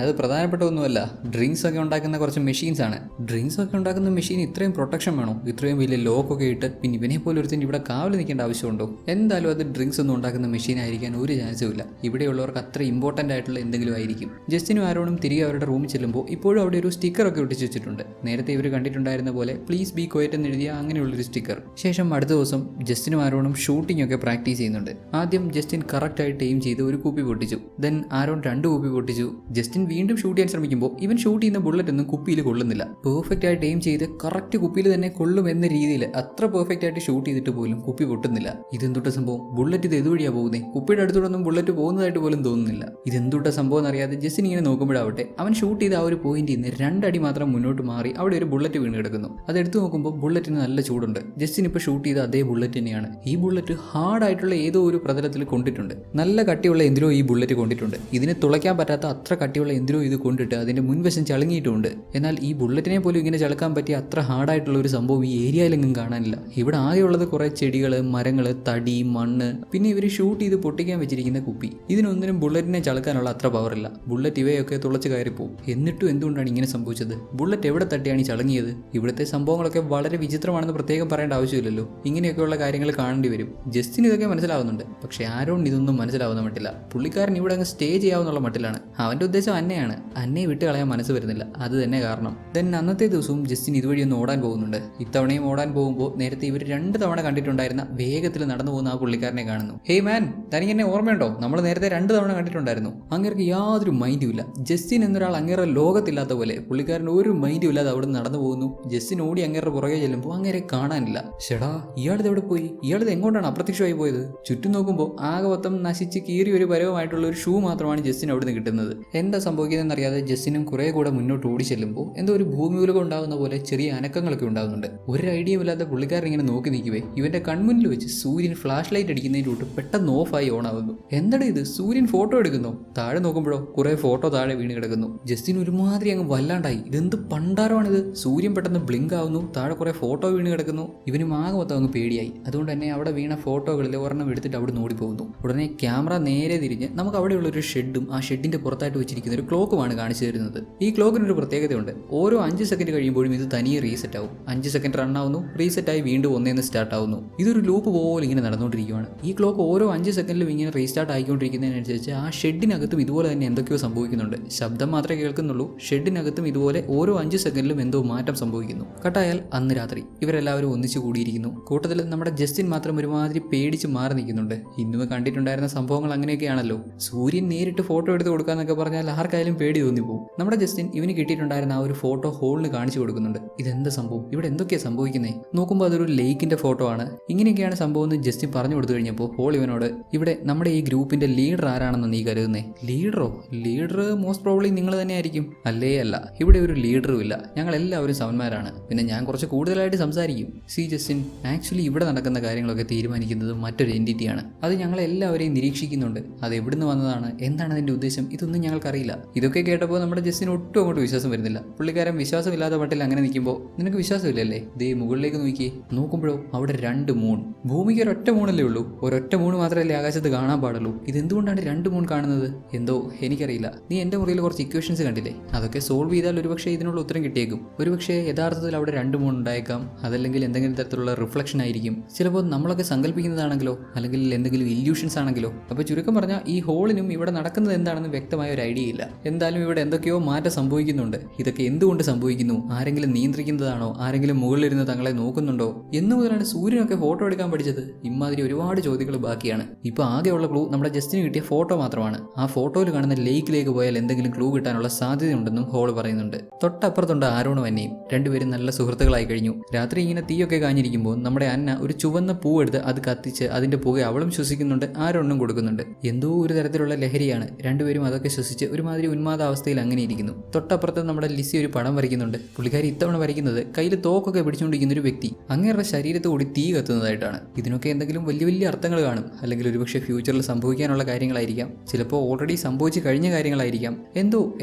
അത് പ്രധാനപ്പെട്ട ഒന്നുമല്ല, ഡ്രിങ്ക്സ് ഒക്കെ ഉണ്ടാക്കുന്ന കുറച്ച് മെഷീൻസ് ആണ്. ഡ്രിങ്ക്സ് ഒക്കെ ഉണ്ടാക്കുന്ന മെഷീൻ ഇത്രയും പ്രൊട്ടക്ഷൻ വേണോ? ഇത്രയും വലിയ ലോക്കൊക്കെ ഇട്ട് പിന്നെ ഇവനെ പോലെ ഒരുത്തിന് ഇവിടെ കാവൽ നിൽക്കേണ്ട ആവശ്യമുണ്ടോ? എന്തായാലും അത് ഡ്രിങ്ക്സ് ഒന്നും ഉണ്ടാക്കുന്ന മെഷീൻ ആയിരിക്കാൻ ഒരു ചാൻസും ഇല്ല. ഇവിടെയുള്ളവർക്ക് അത്ര ഇമ്പോർട്ടൻ്റ് ആയിട്ടുള്ള എന്തെങ്കിലും ആയിരിക്കും. ജസ്റ്റിനും ആരോണും തിരികെ അവരുടെ റൂമിൽ ചെല്ലുമ്പോൾ ഇപ്പോഴും അവിടെ ഒരു സ്റ്റിക്കറൊക്കെ ഒട്ടിച്ച് വെച്ചിട്ടുണ്ട്. നേരത്തെ ഇവർ കണ്ടിട്ടുണ്ടായിരുന്ന പോലെ പ്ലീസ് ബി ക്വയറ്റ് എന്ന് എഴുതിയ അങ്ങനെയുള്ളൊരു സ്റ്റിക്കർ. ശേഷം അടുത്ത ദിവസം ജസ്റ്റിനും ആരോണും ഷൂട്ടിംഗ് ഒക്കെ പ്രാക്ടീസ് ചെയ്യുന്നുണ്ട്. ആദ്യം ജസ്റ്റിൻ കറക്റ്റായിട്ട് എയിം ചെയ്ത് ഒരു കുപ്പി പൊട്ടിച്ചു. ദെൻ ആരോൺ 2 കുപ്പി പൊട്ടിച്ചു. ജസ്റ്റിൻ വീണ്ടും ഷൂട്ട് ചെയ്യാൻ ശ്രമിക്കുമ്പോൾ ഇവൻ ഷൂട്ട് ചെയ്യുന്ന ബുള്ളറ്റ് ഒന്നും കുപ്പിയിൽ കൊള്ളുന്നില്ല. പെർഫെക്റ്റ് ആയിട്ട് എയിം ചെയ്ത് കറക്റ്റ് കുപ്പിയിൽ തന്നെ കൊള്ളും എന്ന രീതിയിൽ അത്ര പെർഫെക്റ്റ് ആയിട്ട് ഷൂട്ട് ചെയ്തിട്ട് പോലും കുപ്പി പൊട്ടുന്നില്ല. ഇതെന്തുട്ട സംഭവം? ബുള്ളറ്റ് ഇത് ഏതുവഴിയാ പോകുന്നത്? കുപ്പിയുടെ അടുത്തോടൊന്നും ബുള്ളറ്റ് പോകുന്നതായിട്ട് പോലും തോന്നുന്നില്ല. ഇതെന്തുട്ട സംഭവം എന്നറിയാതെ ജസ്റ്റിൻ ഇങ്ങനെ നോക്കുമ്പോഴാവട്ടെ അവൻ ഷൂട്ട് ചെയ്ത ആ ഒരു പോയിന്റിൽ നിന്ന് 2 അടി മാത്രം മുന്നോട്ട് മാറി അവിടെ ഒരു ബുള്ളറ്റ് വീണ് കിടക്കുന്നു. അതെടുത്ത് നോക്കുമ്പോൾ ബുള്ളറ്റിന് നല്ല ചൂടുണ്ട്. ജസ്റ്റിൻ ഇപ്പോൾ ഷൂട്ട് ചെയ്ത അതേ ബുള്ളറ്റ് തന്നെയാണ്. ഈ ബുള്ളറ്റ് ഹാർഡായിട്ടുള്ള ഏതോ ഒരു പ്രതലത്തിൽ കൊണ്ടിട്ടുണ്ട്. നല്ല കട്ടിയുള്ള എന്തിനോ ഈ ബുള്ളറ്റ് കൊണ്ടിട്ടുണ്ട്. ഇതിനെ തുളയ്ക്കാൻ പറ്റാത്ത അത്ര കട്ടിയുള്ള എന്തിനോ ഇത് കൊണ്ടിട്ട് അതിന്റെ മുൻവശം ചളുങ്ങിയിട്ടുമുണ്ട്. എന്നാൽ ഈ ബുള്ളറ്റിനെ പോലും ഇങ്ങനെ ചളുക്കാൻ പറ്റിയ അത്ര ഹാർഡായിട്ടുള്ള ഒരു സംഭവം ഈ ഏരിയയിലെങ്ങും കാണാനില്ല. ഇവിടെ ആകെയുള്ളത് കുറെ ചെടികൾ, മരങ്ങൾ, തടി, മണ്ണ്, പിന്നെ ഇവർ ഷൂട്ട് ചെയ്ത് പൊട്ടിക്കാൻ വെച്ചിരിക്കുന്ന കുപ്പി. ഇതിനൊന്നിനും ബുള്ളറ്റിനെ ചളുക്കാനുള്ള അത്ര പവറില്ല. ബുള്ളറ്റ് ഇവയൊക്കെ തുളച്ച് കയറിപ്പോവും. എന്നിട്ടും എന്തുകൊണ്ടാണ് ഇങ്ങനെ സംഭവിച്ചത്? ബുള്ളറ്റ് എവിടെ തട്ടിയാണ് ഈ ചളുങ്ങിയത്? ഇവിടുത്തെ സംഭവങ്ങളൊക്കെ വളരെ വിചിത്രമാണെന്ന് പ്രത്യേകം പറയേണ്ട ആവശ്യമില്ലല്ലോ. ഇങ്ങനെയൊക്കെയുള്ള കാര്യങ്ങൾ കാണേണ്ടി വരും. ജസ്റ്റിന് ഇതൊക്കെ മനസ്സിലാവുന്നുണ്ട്. പക്ഷേ ആരോൺ ഇതൊന്നും മനസ്സിലാവുന്ന മട്ടില്ല. പുള്ളിക്കാരൻ ഇവിടെ അങ്ങ് സ്റ്റേ ചെയ്യാവുന്നുള്ള മട്ടിലാണ്. അവന്റെ ഉദ്ദേശം അന്നയാണ്. അന്നയെ വിട്ട് കളയാൻ മനസ്സ് വരുന്നില്ല. അത് തന്നെ കാരണം. ദെൻ അന്നത്തെ ദിവസവും ജസ്റ്റിൻ ഇതുവഴി ഒന്ന് ഓടാൻ പോകുന്നുണ്ട്. ഇത്തവണയും ഓടാൻ പോകുമ്പോൾ നേരത്തെ ഇവർ 2 തവണ കണ്ടിട്ടുണ്ടായിരുന്ന വേഗത്തിൽ നടന്നു പോകുന്ന ആ പുള്ളിക്കാരനെ കാണുന്നു. ഹേയ് മാൻ, തനിക്ക് എന്നെ ഓർമ്മയുണ്ടോ? നമ്മൾ നേരത്തെ 2 തവണ കണ്ടിട്ടുണ്ടായിരുന്നു. അങ്ങേർക്ക് യാതൊരു മൈൻഡും ഇല്ല. ജസ്റ്റിൻ എന്നൊരാൾ അങ്ങേറെ ലോകത്തില്ലാത്ത പോലെ പുള്ളിക്കാരൻ ഒരു മൈൻഡും ഇല്ലാതെ അവിടെ നടന്നു പോകുന്നു. ജസ്റ്റിൻ ഓടി അങ്ങേരുടെ പുറകെ ചെല്ലുമ്പോൾ അങ്ങേരെ കാണാനില്ല. ഷെടാ, ഇയാളിത് എവിടെ പോയി? ഇയാളിത് എങ്ങോട്ടാണ് അപ്രത്യക്ഷമായി പോയത്? ചുറ്റും നോക്കുമ്പോൾ ആകെ മൊത്തം നശിച്ച് കീറി ഒരു പരവുമായിട്ടുള്ള ഒരു ഷൂ മാത്രമാണ് ജസ്റ്റിൻ അവിടുന്ന് കിട്ടുന്നത്. എന്താ സംഭവിക്കുന്നതെന്നറിയാതെ ജസ്റ്റിനും കുറെ കൂടെ മുന്നോട്ട് ഓടി ചെല്ലുമ്പോൾ എന്തോ ഒരു ഭൂമികുലുക്കം ഉണ്ടാകുന്ന പോലെ ചെറിയ അനക്കങ്ങളൊക്കെ ഉണ്ടാകുന്നുണ്ട്. ഒരു ഐഡിയ ഇല്ലാത്ത പുള്ളിക്കാരൻ ഇങ്ങനെ നോക്കി നിൽക്കുവേ ഇവന്റെ കൺമുന്നിൽ വെച്ച് സൂര്യൻ ഫ്ലാഷ് ലൈറ്റ് അടിക്കുന്നതിൻ്റെ കൂട്ട് പെട്ടെന്ന് ഓഫായി ഓൺ ആകുന്നു. എന്താണ് ഇത്? സൂര്യൻ ഫോട്ടോ എടുക്കുന്നു. താഴെ നോക്കുമ്പോഴോ കുറെ ഫോട്ടോ താഴെ വീണ് കിടക്കുന്നു. ജസ്റ്റിൻ ഒരുമാതിരി അങ്ങ് വല്ലാണ്ടായി. ഇതെന്ത് പണ്ടാരമാണിത്? സൂര്യൻ പെട്ടെന്ന് ബ്ലിങ്ക് ആവുന്നു, താഴെ കുറെ ഫോട്ടോ വീണ് കിടക്കുന്നു. ഇവനും ആകെ മൊത്തം അങ്ങ് പേടിയായി. അതുകൊണ്ട് തന്നെ അവിടെ വീണ ഫോട്ടോകളിൽ ഒരെണ്ണം എടുത്തിട്ട് അവിടെ ഓടി പോകുന്നു. ഉടനെ ക്യാമറ നേരെ തിരിഞ്ഞ് നമുക്ക് അവിടെയുള്ള ഒരു ഷെഡും ആ ഷെഡിന്റെ പുറത്തായിട്ട് വെച്ചിരിക്കുന്ന ഒരു ക്ലോക്കുമാണ് കാണിച്ചു തരുന്നത്. ഈ ക്ലോക്കിനൊരു പ്രത്യേകതയുണ്ട്. ഓരോ 5 സെക്കൻഡ് കഴിയുമ്പോഴും ഇത് തനിയെ റീസെറ്റ് ആവും. 5 സെക്കൻഡ് റൺ ആവുന്നു, റീസെറ്റ് ആയി വീണ്ടും ഒന്നേന്ന് സ്റ്റാർട്ട് ആവുന്നു. ഇതൊരു ലൂപ്പ് പോലെ ഇങ്ങനെ നടന്നുകൊണ്ടിരിക്കുകയാണ്. ഈ ക്ലോക്ക് ഓരോ 5 സെക്കൻഡിലും ഇങ്ങനെ റീസ്റ്റാർട്ട് ആയിക്കൊണ്ടിരിക്കുന്നതിനനുസരിച്ച് ആ ഷെഡിനകത്തും ഇതുപോലെ തന്നെ എന്തൊക്കെയോ സംഭവിക്കുന്നുണ്ട്. ശബ്ദം മാത്രമേ കേൾക്കുന്നുള്ളൂ. ഷെഡിനകത്തും ഇതുപോലെ ഓരോ 5 സെക്കൻഡിലും എന്തോ മാറ്റം സംഭവിക്കുന്നു. കട്ടായാൽ അന്ന് രാത്രി ഇവരെല്ലാവരും ഒന്നിച്ചു കൂടിയിരിക്കുന്നു. കൂട്ടത്തിൽ നമ്മുടെ ജസ്റ്റിൻ മാത്രം ഒരുമാതിരി പേടിച്ച് മാറി നിൽക്കുന്നുണ്ട്. ഇന്നുമേ കണ്ടിട്ടുണ്ടായിരുന്ന സംഭവങ്ങൾ അങ്ങനെയൊക്കെയാണല്ലോ. സൂര്യൻ നേരിട്ട് ഫോട്ടോ എടുത്ത് കൊടുക്കാന്നൊക്കെ പറഞ്ഞാൽ ആർക്കായാലും പേടി തോന്നിപ്പോവും. നമ്മുടെ ജസ്റ്റിൻ ഇവന് കിട്ടിയിട്ടുണ്ടായിരുന്ന ആ ഒരു ഫോട്ടോ ഹോളിന് കാണിച്ചു കൊടുക്കുന്നുണ്ട്. ഇതെന്താ സംഭവം? ഇവിടെ എന്തൊക്കെയാ സംഭവിക്കുന്നത്? നോക്കുമ്പോൾ അതൊരു ലേക്കിന്റെ ഫോട്ടോ ആണ്. ഇങ്ങനെയൊക്കെയാണ് സംഭവം എന്ന് ജസ്റ്റിൻ പറഞ്ഞു കൊടുത്തു കഴിഞ്ഞപ്പോൾ ഹോൾ ഇവനോട്, ഇവിടെ നമ്മുടെ ഈ ഗ്രൂപ്പിന്റെ ലീഡർ ആരാണെന്ന് നീ കരുതുന്നേ? ലീഡറോ? ലീഡർ മോസ്റ്റ് പ്രോബ്ലി നിങ്ങൾ തന്നെ ആയിരിക്കും. അല്ലേ അല്ല, ഇവിടെ ഒരു ലീഡറും ഇല്ല. ഞങ്ങൾ എല്ലാവരും സമന്മാരാണ്. പിന്നെ ഞാൻ കുറച്ച് കൂടുതലായിട്ട് സംസാരിക്കും. സി ജസ്റ്റിൻ, ആക്ച്വലി ഇവിടെ നടക്കുന്ന കാര്യങ്ങളൊക്കെ തീരുമാനിക്കുന്നത് മറ്റൊരു എൻറ്റിറ്റിയാണ്. അത് ഞങ്ങളെല്ലാവരെയും നിരീക്ഷിക്കുന്നുണ്ട്. അത് എവിടുന്ന് വന്നതാണ്, എന്താണ് അതിന്റെ ഉദ്ദേശം, ഇതൊന്നും ഞങ്ങൾക്കറിയില്ല. ഇതൊക്കെ കേട്ടപ്പോൾ നമ്മുടെ ജസ്റ്റിന് ഒട്ടും അങ്ങോട്ട് വിശ്വാസം വരുന്നില്ല. പുള്ളിക്കാരൻ വിശ്വാസമില്ലാത്ത മട്ടിൽ അങ്ങനെ നിൽക്കുമ്പോൾ, നിനക്ക് വിശ്വാസമില്ലല്ലേ? ദേ മുകളിലേക്ക് നോക്കിയേ. നോക്കുമ്പോഴോ അവിടെ 2 മൂൺ. ഭൂമിക്ക് ഒരൊറ്റ മൂണല്ലേ ഉള്ളൂ. ഒരൊറ്റ മൂൺ മാത്രമല്ലേ ആകാശത്ത് കാണാൻ പാടുള്ളൂ. ഇതെന്തുകൊണ്ടാണ് 2 മൂൺ കാണുന്നത്? എന്തോ എനിക്കറിയില്ല. നീ എന്റെ മുറിയിൽ കുറച്ച് ഇക്വേഷൻസ് കണ്ടില്ലേ? അതൊക്കെ സോൾവ് ചെയ്താൽ ഒരുപക്ഷെ ഇതിനുള്ള ഉത്തരം കിട്ടിയേക്കും. ഒരുപക്ഷെ യഥാർത്ഥത്തിൽ അവിടെ 2 മൂൺ ഉണ്ടായേക്കാം. അതല്ലെങ്കിൽ എന്തെങ്കിലും തരത്തിലുള്ള റിഫ്ലക്ഷൻ ആയിരിക്കും. ചിലപ്പോൾ നമ്മളൊക്കെ സങ്കല്പിക്കുന്നതാണെങ്കിലോ അല്ലെങ്കിൽ എന്തെങ്കിലും ഇല്യൂഷൻസ് ആണെങ്കിലോ. അപ്പോൾ ചുരുക്കം പറഞ്ഞാൽ ഈ ഹോളിനും ഇവിടെ നടക്കുന്നത് എന്താണെന്ന് വ്യക്തമായ ഒരു ഐഡിയ ഇല്ല. എന്തായാലും ഇവിടെ എന്തൊക്കെയോ മാറ്റം സംഭവിക്കുന്നുണ്ട്. ഇതൊക്കെ എന്തുകൊണ്ട് സംഭവിക്കുന്നു? ആരെങ്കിലും നിയന്ത്രിക്കുന്നതാണോ? ആരെങ്കിലും മുകളിലിരുന്ന് തങ്ങളെ നോക്കുന്നുണ്ടോ? എന്നു മുതലാണ് സൂര്യനൊക്കെ ഫോട്ടോ എടുക്കാൻ പഠിച്ചത്? ഇമാതിരി ഒരുപാട് ചോദ്യങ്ങൾ ബാക്കിയാണ്. ഇപ്പോൾ ആകെയുള്ള ക്ലൂ നമ്മുടെ ജസ്റ്റിന് കിട്ടിയ ഫോട്ടോ മാത്രമാണ്. ആ ഫോട്ടോയിൽ കാണുന്ന ലേക്കിലേക്ക് പോയാൽ എന്തെങ്കിലും ക്ലൂ കിട്ടാനുള്ള സാധ്യതയുണ്ടെന്നും ഹോൾ പറയുന്നുണ്ട്. തൊട്ടപ്പുറത്തുണ്ട് ആരോണും അന്നയും. രണ്ടുപേരും നല്ല സുഹൃത്തുക്കളായി കഴിഞ്ഞു. രാത്രി ഇങ്ങനെ തീയൊക്കെ കാഞ്ഞിരിക്കുമ്പോൾ നമ്മുടെ അന്ന ഒരു ചുവന്ന പൂവെടുത്ത് അത് കത്തിച്ച് അതിന്റെ പുക അവളും ശ്വസിക്കുന്നുണ്ട്, ആരോണും കൊടുക്കുന്നുണ്ട്. എന്തോ ഒരു തരത്തിലുള്ള ലഹരിയാണ്. രണ്ടുപേരും അതൊക്കെ ശ്വസിച്ച് ഒരുമാതിരി ഉന്മാദാവസ്ഥയിൽ അങ്ങനെ ഇരിക്കുന്നു. തൊട്ടപ്പുറത്ത് നമ്മുടെ ലിസി ഒരു പടം വരയ്ക്കുന്നുണ്ട്. പുള്ളിക്കാരി ഇത്തവണ വരയ്ക്കുന്നത് കയ്യിൽ തോക്കൊക്കെ പിടിച്ചുകൊണ്ടിരിക്കുന്ന ഒരു വ്യക്തി അങ്ങേരുടെ ശരീരത്ത് കൂടി തീ കത്തുന്നതായിട്ടാണ്. ഇതിനൊക്കെ എന്തെങ്കിലും വലിയ വലിയ അർത്ഥങ്ങൾ കാണും. അല്ലെങ്കിൽ ഒരുപക്ഷെ ഫ്യൂച്ചറിൽ സംഭവിക്കാനുള്ള കാര്യങ്ങളായിരിക്കാം. ചിലപ്പോൾ ഓൾറെഡി സംഭവിച്ച് കഴിഞ്ഞ കാര്യങ്ങളായിരിക്കാം.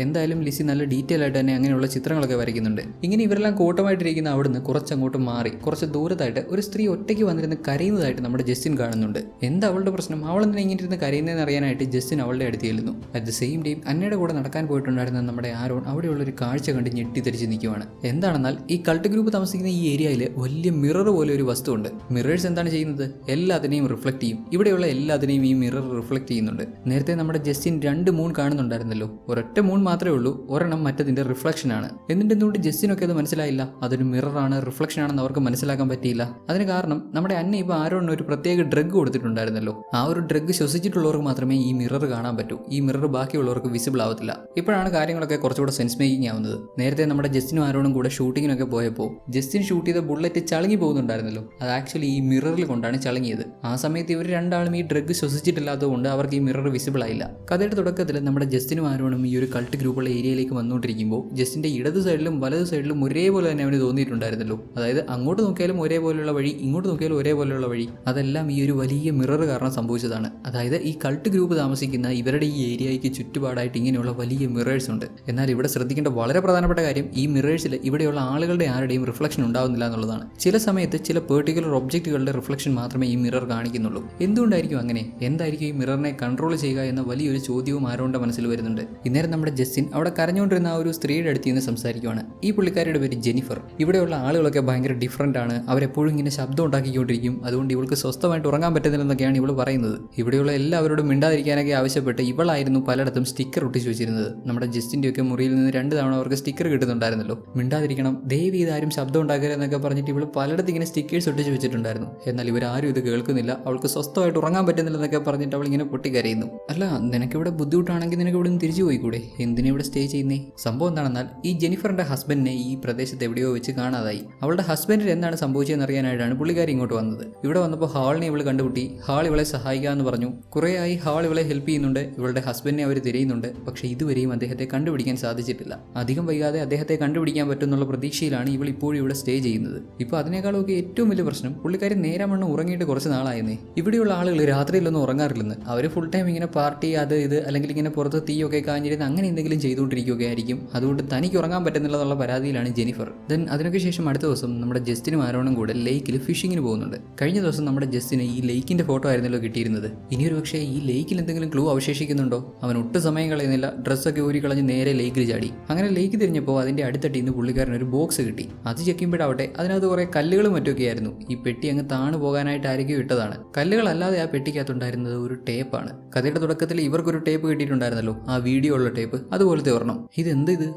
എന്തായാലും ലിസി നല്ല ഡീറ്റെയിൽ ആയിട്ട് തന്നെ അങ്ങനെയുള്ള ചിത്രങ്ങളൊക്കെ വരയ്ക്കുന്നുണ്ട്. ഇങ്ങനെ ഇവരെല്ലാം കൂട്ടമായിട്ടിരിക്കുന്ന അവിടുന്ന് കുറച്ചങ്ങോട്ട് മാറി കുറച്ച് ദൂരത്തായിട്ട് ഒരു സ്ത്രീ ഒറ്റയ്ക്ക് വന്നിരുന്ന് കരയുന്നതായിട്ട് നമ്മുടെ ജസ്റ്റിൻ കാണുന്നുണ്ട്. എന്താ അവളുടെ പ്രശ്നം? അവൾ എന്തിനാ ഇങ്ങനെ ഇരുന്ന് കരയുന്നതെന്ന് അറിയാനായിട്ട് ജസ്റ്റിൻ അവളുടെ അടുത്ത് ചെല്ലുന്നു. അറ്റ് ദ സെയിം ടൈം അന്നയുടെ കൂടെ നടക്കാൻ പോയിട്ടുണ്ടായിരുന്ന നമ്മുടെ ആരോൺ അവിടെയുള്ള ഒരു കാഴ്ച കണ്ട് ഞെട്ടിത്തെറിച്ച് നിൽക്കുവാണ്. എന്താണെന്നാൽ ഈ കൾട്ട് ഗ്രൂപ്പ് താമസിക്കുന്ന ഈ ഏരിയയിൽ വലിയ മിറർ പോലെ ഒരു വസ്തുണ്ട്. മിറേഴ്സ് എന്താണ് ചെയ്യുന്നത്? എല്ലാത്തിനെയും റിഫ്ലക്ട് ചെയ്യും. ഇവിടെയുള്ള എല്ലാത്തിനെയും ഈ മിറർ റിഫ്ലക്ട് ചെയ്യുന്നുണ്ട്. നേരത്തെ നമ്മുടെ ജസ്റ്റിൻ 2 മൂൺ കാണുന്നുണ്ടായിരുന്നല്ലോ. ഒരൊറ്റ മൂൺ മാത്രമേ ഉള്ളൂ. ഒരെണ്ണം മറ്റതിന്റെ റിഫ്ലക്ഷൻ ആണ്. എന്നിട്ട് എന്തുകൊണ്ട് ജസ്റ്റിനൊക്കെ അത് മനസ്സിലായില്ല? അതൊരു മിററാണ്, റിഫ്ലക്ഷൻ ആണെന്ന് അവർക്ക് മനസ്സിലാക്കാൻ പറ്റിയില്ല. അതിന് കാരണം നമ്മുടെ അന്ന ഇപ്പോൾ ആരോണിന് ഒരു പ്രത്യേക ഡ്രഗ് കൊടുത്തിട്ടുണ്ടായിരുന്നല്ലോ. ആ ഒരു ഡ്രഗ് ശ്വസിച്ചിട്ടുള്ളവർക്ക് മാത്രമേ ഈ മിറർ കാണാൻ പറ്റൂ. ഈ മിറർ ബാക്കിയുള്ളവർക്ക് വിസിബിൾ ആവത്തില്ല. ഇപ്പോഴാണ് കാര്യങ്ങളൊക്കെ കുറച്ചുകൂടെ സെൻസ് മേക്കിംഗ് ആവുന്നത്. നേരത്തെ നമ്മുടെ ജസ്റ്റിനും ആരോണും കൂടെ ഷൂട്ടിങ്ങിനൊക്കെ പോയപ്പോൾ ജസ്റ്റിൻ ഷൂട്ട് ചെയ്ത ബുള്ളറ്റ് ചളങ്ങി പോകുന്നുണ്ടായിരുന്നല്ലോ. അത് ആക്ച്വലി ഈ മിററിൽ കൊണ്ടാണ് ചളങ്ങിയത്. ആ സമയത്ത് ഇവർ രണ്ടാളും ഈ ഡ്രഗ് ശ്വസിച്ചിട്ടില്ലാത്തതുകൊണ്ട് അവർക്ക് ഈ മിറർ വിസിബിൾ ആയില്ല. കഥയുടെ തുടക്കത്തിൽ നമ്മുടെ ജസ്റ്റിനും ആരോണും ഈ ഒരു കൾട്ട് ഗ്രൂപ്പുള്ള ഏരിയയിലേക്ക് വന്നുകൊണ്ടിരിക്കുമ്പോൾ ജസ്റ്റിന്റെ ഇടത് സൈഡിലും വലത് സൈഡിലും ഒരേപോലെ തന്നെ അവന് തോന്നിയിട്ടുണ്ടായിരുന്നല്ലോ. അതായത് അങ്ങോട്ട് നോക്കിയാലും ഒരേപോലെയുള്ള വഴി, ഇങ്ങോട്ട് നോക്കിയാലും ഒരേപോലെയുള്ള വഴി. അതെല്ലാം ഈ ഒരു വലിയ മിറർ കാരണം സംഭവിച്ചതാണ്. അതായത് ഈ കൾട്ട് ഗ്രൂപ്പ് താമസിക്കുന്ന ഇവരുടെ ഈ ഏരിയയ്ക്ക് ചുറ്റുപാടായിട്ട് ഇങ്ങനെയുള്ള വലിയ മിറേഴ്സ് ഉണ്ട്. എന്നാൽ ഇവിടെ ശ്രദ്ധിക്കേണ്ട വളരെ പ്രധാനപ്പെട്ട കാര്യം, ഈ മിറേഴ്സിൽ ഇവിടെയുള്ള ആളുകളുടെ ആരുടെയും റിഫ്ലക്ഷൻ ഉണ്ടാവുന്നില്ല എന്നുള്ളതാണ്. ചില സമയത്ത് ചില പെർട്ടിക്കുലർ ഒബ്ജക്റ്റുകളുടെ റിഫ്ലക്ഷൻ മാത്രമേ ഈ മിറർ കാണിക്കുന്നുള്ളൂ. എന്തുകൊണ്ടായിരിക്കും അങ്ങനെ? എന്തായിരിക്കും ഈ മിററിനെ കൺട്രോൾ ചെയ്യുക എന്ന വലിയൊരു ചോദ്യവും ആരോണിന്റെ മനസ്സിൽ വരുന്നുണ്ട്. ഇന്നേരം നമ്മുടെ ജസ്റ്റിൻ അവിടെ കരഞ്ഞുകൊണ്ടിരുന്ന ആ ഒരു സ്ത്രീയുടെ അടുത്ത് നിന്ന് സംസാരിക്കുവാണ്. ഈ പുള്ളിക്കാരിയുടെ പേര് ജെനിഫർ. ഇവിടെയുള്ള ആളുകളൊക്കെ ഭയങ്കര ഡിഫറൻ്റ് ആണ്. അവരെപ്പോഴും ഇങ്ങനെ ശബ്ദം ഉണ്ടാക്കിക്കൊണ്ടിരിക്കും. അതുകൊണ്ട് ഇവൾക്ക് സ്വസ്ഥമായിട്ട് ഉറങ്ങാൻ പറ്റുന്നില്ലെന്നൊക്കെയാണ് ഇവൾ പറയുന്നത്. ഇവിടെയുള്ള എല്ലാവരോടും മിണ്ടാതിരിക്കാനൊക്കെ ആവശ്യപ്പെട്ട് ഇവളായിരുന്നു പലയിടത്തും സ്റ്റിക്കർ ഒട്ടിച്ചു വെച്ചിരുന്നത്. നമ്മുടെ ജസ്റ്റിൻ്റെയൊക്കെ മുറിയിൽ നിന്ന് 2 തവണ അവർക്ക് സ്റ്റിക്കർ കിട്ടുന്നുണ്ടായിരുന്നല്ലോ. മിണ്ടാതിരിക്കണം, ദയവ് ചെയ്ത് ആരും ശബ്ദം ഉണ്ടാക്കരുത് എന്നൊക്കെ പറഞ്ഞിട്ട് ഇവൾ പലയിടത്ത് ഇങ്ങനെ സ്റ്റിക്കേഴ്സ് ഒട്ടിച്ച് വെച്ചിട്ടുണ്ടായിരുന്നു. എന്നാൽ ഇവരാരും ഇത് കേൾക്കുന്നില്ല. അവൾക്ക് സ്വസ്ഥമായിട്ട് ഉറങ്ങാൻ പറ്റുന്നില്ല എന്നൊക്കെ പറഞ്ഞിട്ട് അവൾ ഇങ്ങനെ പൊട്ടിക്കരയുന്നു. അല്ല, നിനക്കിവിടെ ബുദ്ധിമുട്ടാണെങ്കിൽ നിനക്ക് ഇവിടെ നിന്ന് തിരിച്ചു പോയിക്കൂടെ? എന്തിനാ ഇവിടെ സ്റ്റേ ചെയ്യുന്നേ? സംഭവം എന്താണെന്നാൽ ഈ ജെനിഫറിന്റെ ഹസ്ബൻഡിനെ ഈ പ്രദേശത്ത് എവിടെയോ വെച്ച് കാണാതായി. അവളുടെ ഹസ്ബൻഡിന് എന്താണ് സംഭവിച്ചതെന്ന് അറിയാനായിട്ടാണ് പുള്ളിക്കാരി ഇങ്ങോട്ട് വന്നത്. ഇവിടെ വന്നപ്പോൾ ഹാളിനെ ഇവൾ കണ്ടുപിട്ടി. ഹാൾ ഇവളെ സഹായിക്കാമെന്ന് പറഞ്ഞു. കുറേയായി ഹാൾ ഇവളെ ഹെൽപ്പ് ചെയ്യുന്നുണ്ട്. ഇവളുടെ ഹസ്ബൻഡിനെ അവർ തിരയുന്നുണ്ട്. പക്ഷേ ഇതുവരെയും അദ്ദേഹത്തെ കണ്ടുപിടിക്കാൻ സാധിച്ചിട്ടില്ല. അധികം വൈകാതെ അദ്ദേഹത്തെ കണ്ടുപിടിക്കാൻ പറ്റുമെന്നുള്ള പ്രതീക്ഷയിലാണ് ഇവൾ ഇപ്പോഴും ഇവിടെ സ്റ്റേ ചെയ്യുന്നത്. ഇപ്പോൾ അതിനേക്കാളൊക്കെ ഏറ്റവും വലിയ പ്രശ്നം പുള്ളിക്കാരി നേരമണ്ണം ഉറങ്ങിയിട്ട് കുറച്ച് നാളായിരുന്നേ. ഇവിടെയുള്ള ആളുകൾ രാത്രിയിലൊന്നും ഉറങ്ങാറില്ലെന്ന്. അവർ ഫുൾ ടൈം ഇങ്ങനെ പാർട്ടി അത് ഇത് അല്ലെങ്കിൽ ഇങ്ങനെ പുറത്ത് തീയൊക്കെ കാഞ്ഞിരുന്ന് അങ്ങനെ എന്തെങ്കിലും ചെയ്തുകൊണ്ടിരിക്കുകയായിരിക്കും. അതുകൊണ്ട് തനിക്ക് ഉറങ്ങാൻ പറ്റുന്നില്ലെന്നുള്ള പരാതിയിലാണ് ജെനിഫർ. ദെൻ അതിനൊക്കെ ശേഷം അടുത്ത ദിവസം നമ്മുടെ ജസ്റ്റിനും ആരോണും കൂടെ ലേക്കിൽ ഫിഷിങ്ങിന് പോകുന്നുണ്ട്. കഴിഞ്ഞ ദിവസം നമ്മുടെ ജസ്റ്റിന് ഈ ലേക്കിന്റെ ഫോട്ടോ ആയിരുന്നല്ലോ കിട്ടിയിരുന്നത്. ഇനിയൊരു പക്ഷേ ഈ ലേക്കിൽ എന്തെങ്കിലും ക്ലൂ അവശേഷിക്കുന്നുണ്ടോ? അവൻ ഒട്ടും സമയം കളയുന്നില്ല. ഡ്രസ്സൊക്കെ ഊരിക്കളഞ്ഞ് നേരെ ലേക്കിൽ ചാടി. അങ്ങനെ ലേക്ക് തിരിഞ്ഞപ്പോൾ അതിന്റെ അടുത്തട്ടി ഇന്ന് പുള്ളിക്കാരൻ ഒരു ബോക്സ് കിട്ടി. അത് ചെക്കുമ്പോഴാവട്ടെ അതിനകത്ത് കുറെ കല്ലുകളും മറ്റൊക്കെ ആയിരുന്നു. ഈ പെട്ടി അങ്ങ് താണു പോകാനായിട്ട് ആയിരിക്കും ഇട്ടതാണ്. കല്ലുകളല്ലാതെ ആ പെട്ടിക്കകത്തുണ്ടായിരുന്നത് ഒരു ടേപ്പാണ്. കഥയുടെ തുടക്കത്തിൽ ഇവർക്കൊരു ടേപ്പ് കിട്ടിയിട്ടുണ്ടായിരുന്നല്ലോ, ആ വീഡിയോ ഉള്ള ടേപ്പ്, അതുപോലത്തെ ഒരെണ്ണം. ഇത്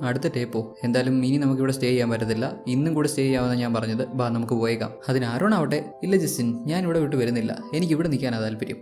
അടുത്ത ടേപ്പോ? എന്തായാലും ഇനി നമുക്ക് ഇവിടെ സ്റ്റേ ചെയ്യാൻ പറ്റത്തില്ല. ഇന്നും കൂടെ സ്റ്റേ ചെയ്യാമെന്ന് ഞാൻ പറഞ്ഞത്. ബാ, നമുക്ക് പോയേക്കാം. അതിനാരോണാവട്ടെ, ഇല്ല ജസ്റ്റിൻ, ഞാൻ ഇവിടെ വിട്ട് വരുന്നില്ല. എനിക്ക് ഇവിടെ നിൽക്കാനാ താല്പര്യം.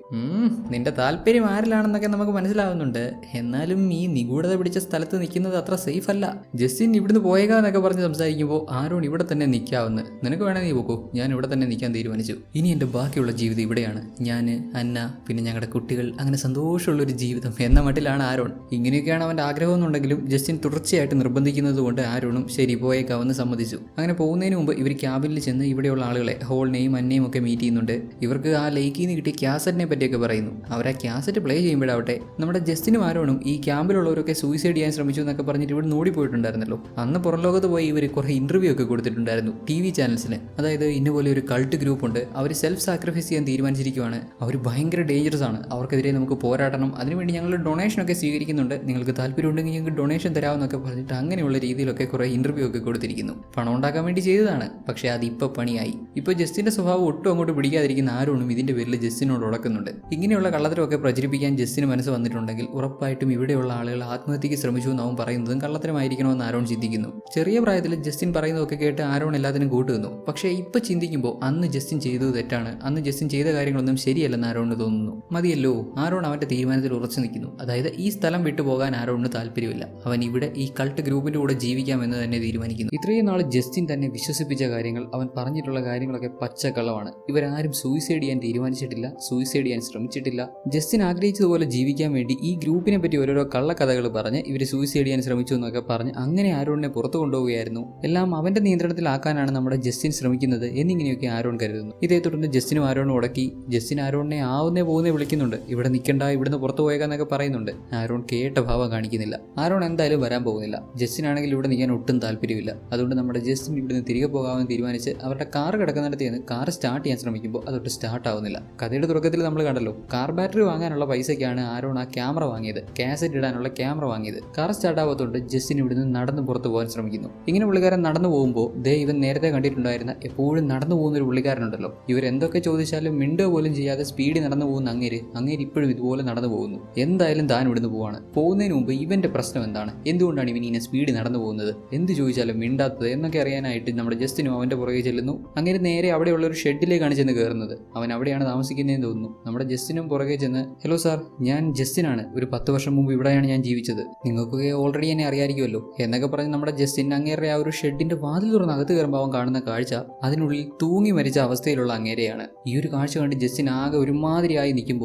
നിന്റെ താല്പര്യം ആരിലാണെന്നൊക്കെ നമുക്ക് മനസ്സിലാവുന്നുണ്ട്. എന്നാലും ഈ നിഗൂഢത പിടിച്ച സ്ഥലത്ത് നിൽക്കുന്നത് അത്ര സേഫ് അല്ല. ജസ്റ്റിൻ ഇവിടുന്ന് പോയേക്കാന്നൊക്കെ പറഞ്ഞ് സംസാരിക്കുമ്പോൾ ആരോൺ ഇവിടെ തന്നെ നിൽക്കാവുന്ന. നിനക്ക് വേണേ നീ പോക്കോ, ഞാൻ ഇവിടെ തന്നെ നിൽക്കാൻ തീരുമാനിച്ചു. ഇനി എൻ്റെ ബാക്കിയുള്ള ജീവിതം ഇവിടെയാണ്. ഞാൻ, അന്ന, പിന്നെ ഞങ്ങളുടെ കുട്ടികൾ, അങ്ങനെ സന്തോഷമുള്ളൊരു ജീവിതം എന്ന മട്ടിലാണ് ആരോൺ. ഇങ്ങനെയൊക്കെയാണ് അവൻ്റെ ആഗ്രഹം എന്നുണ്ടെങ്കിലും ജസ്റ്റിൻ തുടർച്ചയായിട്ട് നിർബന്ധിക്കുന്നത് കൊണ്ട് ആരോണും ശരി പോയേക്കാവെന്ന് സമ്മതിച്ചു. അങ്ങനെ പോകുന്നതിന് മുമ്പ് ഇവർ ക്യാബിനിൽ ചെന്ന് ഇവിടെയുള്ള ആളുകളെ, ഹോളിനെയും അന്നയും ഒക്കെ മീറ്റ് ചെയ്യുന്നുണ്ട്. ഇവർക്ക് ആ ലേക്കിൽ നിന്ന് കിട്ടിയ ക്യാസറ്റിനെ പറ്റിയൊക്കെ പറയുന്നു. അവർ ആ ക്യാസറ്റ് പ്ലേ ചെയ്യുമ്പോഴാവട്ടെ നമ്മുടെ ജസ്റ്റിനും ആരോണും ഈ ക്യാമ്പിലുള്ളവരൊക്കെ സൂയിസൈഡ് ചെയ്യാൻ ശ്രമിച്ചു എന്നൊക്കെ പറഞ്ഞിട്ട് ഇവിടെ ഓടിപ്പോയിട്ടുണ്ടായിരുന്നല്ലോ. അന്ന് പുറം ലോകത്ത് പോയി ഇവർ കുറേ ഇന്റർവ്യൂ ഒക്കെ കൊടുത്തിട്ടുണ്ടായിരുന്നു TV ചാനൽസിന്. അതായത് ഇന്നുപോലെ ഒരു കൾട്ട് ഗ്രൂപ്പ് ഉണ്ട്, അവർ സെൽഫ് സാക്രിഫൈസ് ചെയ്യാൻ തീരുമാനിച്ചിരിക്കുകയാണ്. അവർ ഭയങ്കര ഡേഞ്ചറസ് ആണ്, അവർക്കെതിരെ നമുക്ക് പോരാടണം, അതിനുവേണ്ടി ഞങ്ങൾ ഡൊണേഷൻ ഒക്കെ സ്വീകരിക്കുന്നുണ്ട്, നിങ്ങൾക്ക് താല്പര്യം ഉണ്ടെങ്കിൽ ഞങ്ങൾക്ക് ഡൊണേഷൻ തരാമെന്നൊക്കെ പറഞ്ഞിട്ട് അങ്ങനെയുള്ള രീതിയിലൊക്കെ കുറേ ഇന്റർവ്യൂ ഒക്കെ കൊടുത്തിരിക്കുന്നു. പണം ഉണ്ടാക്കാൻ വേണ്ടി ചെയ്തതാണ്, പക്ഷേ അതിപ്പോൾ പണിയായി. ഇപ്പോൾ ജസ്റ്റിന്റെ സ്വഭാവം ഒട്ടും അങ്ങോട്ട് പിടിക്കാതിരിക്കുന്ന ആരോണും ഇതിന്റെ പേരിൽ ജസ്റ്റിനോട് ഉടക്കുന്നുണ്ട്. ഇങ്ങനെയുള്ള കള്ളത്തരമൊക്കെ പ്രചരിപ്പിക്കാൻ ജസ്റ്റിന് മനസ്സ് വന്നിട്ടുണ്ടെങ്കിൽ ഉറപ്പായിട്ടും ഇവിടെയുള്ള ആളുകൾ ആത്മഹത്യക്ക് ശ്രമിച്ചു എന്നാവും പറയുന്നതും കള്ളത്തരമായിരിക്കണമെന്ന് ആരോൺ ചിന്തിക്കുന്നു. ചെറിയ പ്രായത്തിൽ ജസ്റ്റിൻ പറയുന്നതൊക്കെ കേട്ട് ആരോൺ എല്ലാത്തിനും കൂട്ടുന്നു. പക്ഷേ ഇപ്പൊ ചിന്തിക്കുമ്പോൾ അന്ന് ജസ്റ്റിൻ ചെയ്തത് തെറ്റാണ്, അന്ന് ജസ്റ്റിൻ ചെയ്ത കാര്യങ്ങളൊന്നും ശരിയല്ലെന്ന് ആരോണിന് തോന്നുന്നു. മതിയല്ലോ, ആരോൺ അവന്റെ തീരുമാനത്തിൽ ഉറച്ചു നിൽക്കുന്നു. അതായത് ഈ സ്ഥലം വിട്ടുപോകാൻ ആരോണിന് താല്പര്യമില്ല. അവൻ ഇവിടെ ഈ കൾട്ട് ഗ്രൂപ്പിന്റെ കൂടെ ജീവിക്കാമെന്ന് തന്നെ തീരുമാനിക്കുന്നു. ഇത്രയും നാൾ ജസ്റ്റിൻ തന്നെ വിശ്വസിപ്പിച്ച കാര്യങ്ങൾ, അവൻ പറഞ്ഞിട്ടുള്ള കാര്യങ്ങളൊക്കെ പച്ചക്കള്ളമാണ്. ഇവരാരും സൂയിസൈഡ് ചെയ്യാൻ തീരുമാനിച്ചിട്ടില്ല, സൂയിസൈഡ് ചെയ്യാൻ ശ്രമിച്ചിട്ടില്ല. ജസ്റ്റിൻ ആഗ്രഹിച്ചതുപോലെ ജീവിക്കാൻ വേണ്ടി ഈ ഗ്രൂപ്പിനെ പറ്റി ഓരോരോ കള്ളക്കഥകൾ പറഞ്ഞ് ഇവർ സൂയിസൈഡ് ചെയ്യാൻ ശ്രമിച്ചു എന്നൊക്കെ പറഞ്ഞ് അങ്ങനെ ആരോണിനെ പുറത്തു കൊണ്ടുപോവുകയായിരുന്നു. എല്ലാം അവന്റെ നിയന്ത്രണത്തിലാക്കാനാണ് നമ്മുടെ ജസ്റ്റിൻ ശ്രമിക്കുന്നത് എന്നിങ്ങനെയൊക്കെ ആരോൺ കരുതുന്നു. ഇതേ തുടർന്ന് ജസ്റ്റിനും ആരോണും ഉടക്കി. ജസ്റ്റിൻ ആരോണിനെ ആവുന്നേ പോകുന്നേ വിളിക്കുന്നുണ്ട്. ഇവിടെ നിൽക്കണ്ട, ഇവിടുന്ന് പുറത്തു പോയേക്കാന്നൊക്കെ പറയുന്നുണ്ട്. ആരോൺ കേട്ട ഭാവം കാണിക്കുന്നില്ല. ആരോൺ എന്തായാലും വരാൻ പോകുന്നില്ല. ജസ്റ്റിൻ ആണെങ്കിൽ ഇവിടെ നിൽക്കാൻ ഒട്ടും താല്പര്യമില്ല. അതുകൊണ്ട് നമ്മുടെ ജസ്റ്റിൻ ഇവിടുന്ന് തിരികെ പോകാമെന്ന് തീരുമാനിച്ച് അവരുടെ കാർ കിടക്കുന്നിടത്ത് നിന്ന് കാർ സ്റ്റാർട്ട് ചെയ്യാൻ ശ്രമിക്കുമ്പോൾ അതൊട്ട് സ്റ്റാർട്ട് ആവുന്നില്ല. കഥയുടെ തുടക്കത്തിൽ നമ്മൾ കണ്ടല്ലോ, കാർ ബാറ്ററി വാങ്ങാനുള്ള പൈസയ്ക്കാണ് ആരോൺ ആ ക്യാമറ വാങ്ങിയത്, കാസറ്റ് ഇടാനുള്ള ക്യാമറ വാങ്ങിയത്. കാർ സ്റ്റാർട്ട് ആവാത്തതുകൊണ്ട് ജസ്റ്റിൻ ഇവിടുന്ന് നടന്ന് പുറത്ത് പോകാൻ ശ്രമിക്കുന്നു. ഇങ്ങനെ പുള്ളിക്കാരൻ നടന്നു പോകുമ്പോൾ ഇവൻ നേരത്തെ കണ്ടിട്ടുണ്ടായിരുന്ന എപ്പോഴും നടന്നു പോകുന്ന ഒരു പുള്ളിക്കാരനുണ്ടല്ലോ, ഇവരെന്തൊക്കെ ചോദിച്ചാലും മിണ്ടുക പോലും ചെയ്യാതെ സ്പീഡിൽ നടന്നു പോകുന്ന അങ്ങേര് ഇപ്പോഴും ഇതുപോലെ നടന്നു പോകുന്നു. എന്തായാലും താൻ ഇവിടുന്ന് പോവാണ്. പോകുന്നതിന് മുമ്പ് ഇവന്റെ പ്രശ്നം എന്താണ്, എന്തുകൊണ്ടാണ് ഇവൻ ഇങ്ങനെ സ്പീഡിൽ നടന്നു പോകുന്നത്, എന്ത് ചോദിച്ചാലും മിണ്ടാത്തത് എന്നൊക്കെ അറിയാനായിട്ട് നമ്മുടെ ജസ്റ്റിനും അവന്റെ പുറകെ ചെല്ലുന്നു. അങ്ങനെ നേരെ അവിടെയുള്ള ഒരു ഷെഡിലേക്കാണ് ചെന്ന് കയറുന്നത്. അവൻ അവിടെയാണ് താമസിക്കുന്നതെന്ന് തോന്നുന്നു. നമ്മുടെ ജസ്റ്റിനും പുറകെ ചെന്ന്, ഹലോ സാർ, ഞാൻ ജസ്റ്റിനാണ്, ഒരു 10 വർഷം മുമ്പ് ഇവിടെയാണ് ഞാൻ ജീവിച്ചത്, നിങ്ങൾക്ക് ഓൾറെഡി എന്നെ അറിയാമായിരിക്കുമല്ലോ എന്നൊക്കെ പറഞ്ഞ് നമ്മുടെ ജസ്റ്റിൻ അങ്ങേറെ ആ ഒരു ഷെഡിന്റെ വാതിൽ തുറന്ന് അകത്ത് കയറുമ്പോൾ അവൻ കാണുന്ന കാഴ്ച അതിനുള്ളിൽ തൂങ്ങി മരിച്ച അവസ്ഥയിലുള്ള അങ്ങേരെയാണ്. ഈ ഒരു കാഴ്ച കണ്ട് ജസ്റ്റിൻ ആകെ ഒരുമാതിരിയായി നിൽക്കുമ്പോൾ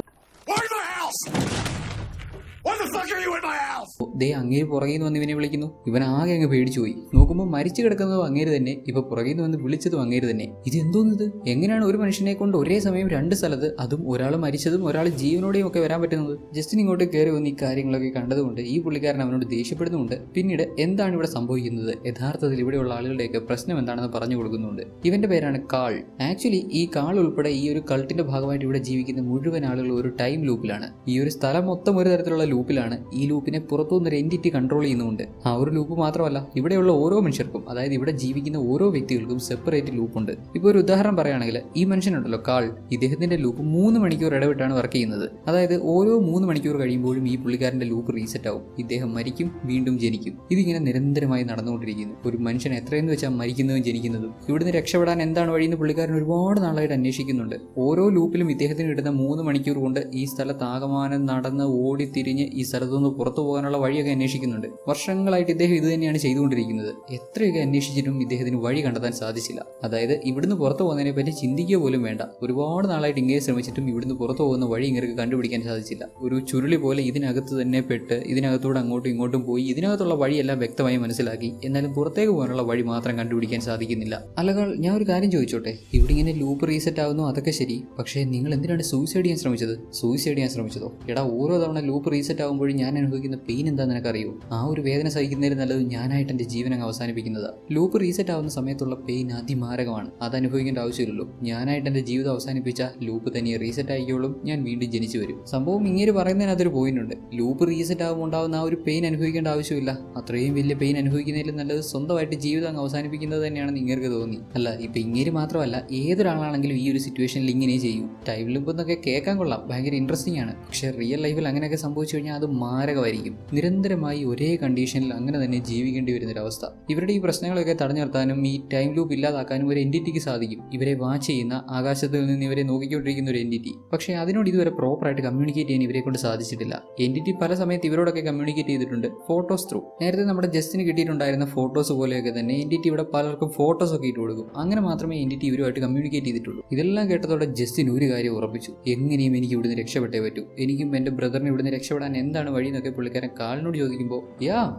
അങ്ങേര് പുറകിൽ നിന്ന് വന്ന് ഇവനെ വിളിക്കുന്നു. ഇവൻ ആകെ അങ്ങ് പേടിച്ചു പോയി. നോക്കുമ്പോൾ മരിച്ചു കിടക്കുന്നതും അങ്ങേര് തന്നെ, ഇപ്പൊ പുറകിൽ നിന്ന് വന്ന് വിളിച്ചതും അങ്ങേര് തന്നെ. ഇത് എന്തോന്നത്, എങ്ങനെയാണ് ഒരു മനുഷ്യനെ കൊണ്ട് ഒരേ സമയം 2 സ്ഥലത്ത്, അതും ഒരാൾ മരിച്ചതും ഒരാൾ ജീവനോടെയും ഒക്കെ വരാൻ പറ്റുന്നത്? ജസ്റ്റിൻ ഇങ്ങോട്ട് കയറി വന്ന് ഈ കാര്യങ്ങളൊക്കെ കണ്ടതുകൊണ്ട് ഈ പുള്ളിക്കാരൻ അവനോട് ദേഷ്യപ്പെടുന്നുണ്ട്. പിന്നീട് എന്താണ് ഇവിടെ സംഭവിക്കുന്നത്, യഥാർത്ഥത്തിൽ ഇവിടെയുള്ള ആളുകളുടെയൊക്കെ പ്രശ്നം എന്താണെന്ന് പറഞ്ഞു കൊടുക്കുന്നുണ്ട്. ഇവന്റെ പേരാണ് കാൾ. ആക്ച്വലി ഈ കാൾ ഉൾപ്പെടെ ഈ ഒരു കൾട്ടിന്റെ ഭാഗമായിട്ട് ഇവിടെ ജീവിക്കുന്ന മുഴുവൻ ആളുകൾ ഒരു ടൈം ലൂപ്പിലാണ്. ഈ ഒരു സ്ഥലം മൊത്തം ഒരു തരത്തിലുള്ള ലൂപ്പിലാണ്. ഈ ലൂപ്പിനെ പുറത്തുനിന്നൊരു എൻറ്റിറ്റി കൺട്രോൾ ചെയ്യുന്നുണ്ട്. ആ ഒരു ലൂപ്പ് മാത്രമല്ല, ഇവിടെയുള്ള ഓരോ മനുഷ്യർക്കും, അതായത് ഇവിടെ ജീവിക്കുന്ന ഓരോ വ്യക്തികൾക്കും സെപ്പറേറ്റ് ലൂപ്പുണ്ട്. ഇപ്പോൾ ഒരു ഉദാഹരണം പറയുകയാണെങ്കിൽ, ഈ മനുഷ്യനുണ്ടല്ലോ കാൾ, ഇദ്ദേഹത്തിന്റെ ലൂപ്പ് 3 മണിക്കൂർ ഇടവിട്ടാണ് വർക്ക് ചെയ്യുന്നത്. അതായത് ഓരോ 3 മണിക്കൂർ കഴിയുമ്പോഴും ഈ പുള്ളിക്കാരന്റെ ലൂപ്പ് റീസെറ്റ് ആവും. ഇദ്ദേഹം മരിക്കും, വീണ്ടും ജനിക്കും. ഇതിങ്ങനെ നിരന്തരമായി നടന്നുകൊണ്ടിരിക്കുന്നു. ഒരു മനുഷ്യൻ എത്രയെന്ന് വെച്ചാൽ മരിക്കുന്നതും ജനിക്കുന്നതും. ഇവിടുന്ന് രക്ഷപ്പെടാൻ എന്താണ് വഴിയെന്ന് പുള്ളിക്കാരൻ ഒരുപാട് നാളായിട്ട് അന്വേഷിക്കുന്നുണ്ട്. ഓരോ ലൂപ്പിലും ഇദ്ദേഹത്തിന് കിട്ടുന്ന 3 മണിക്കൂർ കൊണ്ട് ഈ സ്ഥലത്താകമാനം നടന്ന് ഓടിത്തിരിഞ്ഞ് ഈ സ്ഥലത്തുനിന്ന് പുറത്തു പോകാനുള്ള വഴിയൊക്കെ അന്വേഷിക്കുന്നുണ്ട്. വർഷങ്ങളായിട്ട് ഇദ്ദേഹം ഇത് തന്നെയാണ് ചെയ്തുകൊണ്ടിരിക്കുന്നത്. എത്രയൊക്കെ അന്വേഷിച്ചിട്ടും ഇദ്ദേഹത്തിന് വഴി കണ്ടെത്താൻ സാധിച്ചില്ല. അതായത് ഇവിടുന്ന് പുറത്തു പോകുന്നതിനെ പറ്റി ചിന്തിക്കുക പോലും വേണ്ട. ഒരുപാട് നാളായിട്ട് ഇങ്ങനെ ശ്രമിച്ചിട്ടും ഇവിടുന്ന് പുറത്തു പോകുന്ന വഴി ഇങ്ങനെ കണ്ടുപിടിക്കാൻ സാധിച്ചില്ല. ഒരു ചുരുളി പോലെ ഇതിനകത്ത് തന്നെ പെട്ട് ഇതിനകത്തൂടെ അങ്ങോട്ടും ഇങ്ങോട്ടും പോയി ഇതിനകത്തുള്ള വഴിയെല്ലാം വ്യക്തമായി മനസ്സിലാക്കി, എന്നാലും പുറത്തേക്ക് പോകാനുള്ള വഴി മാത്രം കണ്ടുപിടിക്കാൻ സാധിക്കുന്നില്ല. അല്ലകൾ, ഞാൻ ഒരു കാര്യം ചോദിച്ചോട്ടെ, ഇവിടെ ഇങ്ങനെ ലൂപ്പ് റീസെറ്റ് ആവുന്നു, അതൊക്കെ ശരി. പക്ഷേ നിങ്ങൾ എന്തിനാണ് സൂയിസൈഡ് ചെയ്യാൻ ശ്രമിച്ചത്? സൂയിസൈഡ് ചെയ്യാൻ ശ്രമിച്ചതോ? എടാ, ഓരോ തവണ ലൂപ്പ് റീസെറ്റ് ആകുമ്പോഴും ഞാൻ അനുഭവിക്കുന്ന പെയിൻ എന്താണെന്ന് നിനക്കറിയോ? ആ ഒരു വേദന സഹിക്കുന്നതിന് നല്ലത് ഞാനായിട്ട് എൻ്റെ ജീവൻ അങ്ങ് അവസാനിപ്പിക്കുന്നതാണ്. ലൂപ്പ് റീസെറ്റ് ആവുന്ന സമയത്തുള്ള പെയിൻ അതിമാരകമാണ്. അത് അനുഭവിക്കേണ്ട ആവശ്യമില്ലല്ലോ. ഞാനായിട്ട് എൻ്റെ ജീവിതം അവസാനിപ്പിച്ച ലൂപ്പ് തന്നെ റീസെറ്റ് ആയിക്കോളും, ഞാൻ വീണ്ടും ജനിച്ചു വരും. സംഭവം ഇങ്ങനെ പറയുന്നതിന് അതൊരു പോയിന്റ് ഉണ്ട്. ലൂപ്പ് റീസെറ്റ് ആകുമ്പോൾ ഉണ്ടാകുന്ന ആ ഒരു പെയിൻ അനുഭവിക്കേണ്ട ആവശ്യമില്ല. അത്രയും വലിയ പെയിൻ അനുഭവിക്കുന്നതിലും നല്ലത് സ്വന്തമായിട്ട് ജീവിതം അങ്ങ് അവസാനിപ്പിക്കുന്നത് തന്നെയാണ് നിങ്ങൾക്ക് തോന്നി. അല്ല, ഇപ്പൊ ഇങ്ങനെ മാത്രമല്ല, ഏതൊരാളാണെങ്കിലും ഈ ഒരു സിറ്റുവേഷനിൽ ഇങ്ങനെ ചെയ്യും. ടൈം ലൂപ്പ് എന്നൊക്കെ കേൾക്കാൻ കൊള്ളാം, ഭയങ്കര ഇൻട്രസ്റ്റിംഗ് ആണ്. പക്ഷെ റിയൽ ലൈഫിൽ അങ്ങനെയൊക്കെ സംഭവിച്ചു കഴിഞ്ഞാൽ അത് മാരകമായിരിക്കും. നിരന്തരമായി ഒരേ കണ്ടീഷനിൽ അങ്ങനെ തന്നെ ജീവിക്കേണ്ടി വരുന്നൊരവസ്ഥ. ഇവരുടെ ഈ പ്രശ്നങ്ങളൊക്കെ തടഞ്ഞു നിർത്താനും ഈ ടൈം ലൂപ്പ് ഇല്ലാതാക്കാനും ഒരു എൻറ്റിറ്റിക്ക് സാധിക്കും. ഇവരെ വാച്ച് ചെയ്യുന്ന, ആകാശത്തിൽ നിന്ന് ഇവരെ നോക്കിക്കൊണ്ടിരിക്കുന്ന ഒരു എൻറ്റിറ്റി. പക്ഷേ അതിനോട് ഇതുവരെ പ്രോപ്പറായിട്ട് കമ്മ്യൂണിക്കേറ്റ് ചെയ്യാൻ ഇവരെ കൊണ്ട് സാധിച്ചിട്ടില്ല. എൻറ്റിറ്റി പല സമയത്ത് ഇവരോടൊക്കെ കമ്മ്യൂണിക്കേറ്റ് ചെയ്തിട്ടുണ്ട് ഫോട്ടോസ് ത്രൂ. നേരത്തെ നമ്മുടെ ജസ്റ്റിന് കിട്ടിയിട്ടുണ്ടായിരുന്ന ഫോട്ടോസ് പോലെയൊക്കെ തന്നെ എൻറ്റിറ്റി ഇവിടെ പലർക്കും ഫോട്ടോസ് ഒക്കെ ഇട്ട് കൊടുക്കും. അങ്ങനെ മാത്രമേ എൻറ്റിറ്റി ഇവരുമായിട്ട് കമ്മ്യൂണിക്കേറ്റ് ചെയ്തിട്ടുള്ളൂ. ഇതെല്ലാം കേട്ടതോടെ ജസ്റ്റിന് ഒരു കാര്യം ഉറപ്പിച്ചു, എങ്ങനെയും എനിക്ക് ഇവിടുന്ന് രക്ഷപ്പെട്ടേ പറ്റൂ. എനിക്കും എൻ്റെ ബ്രദറിന് ഇവിടുന്ന് രക്ഷപ്പെടാൻ എന്താണ് വഴി എന്നൊക്കെ പുള്ളിക്കാരൻ കാളിനോട് ചോദിക്കുമ്പോൾ,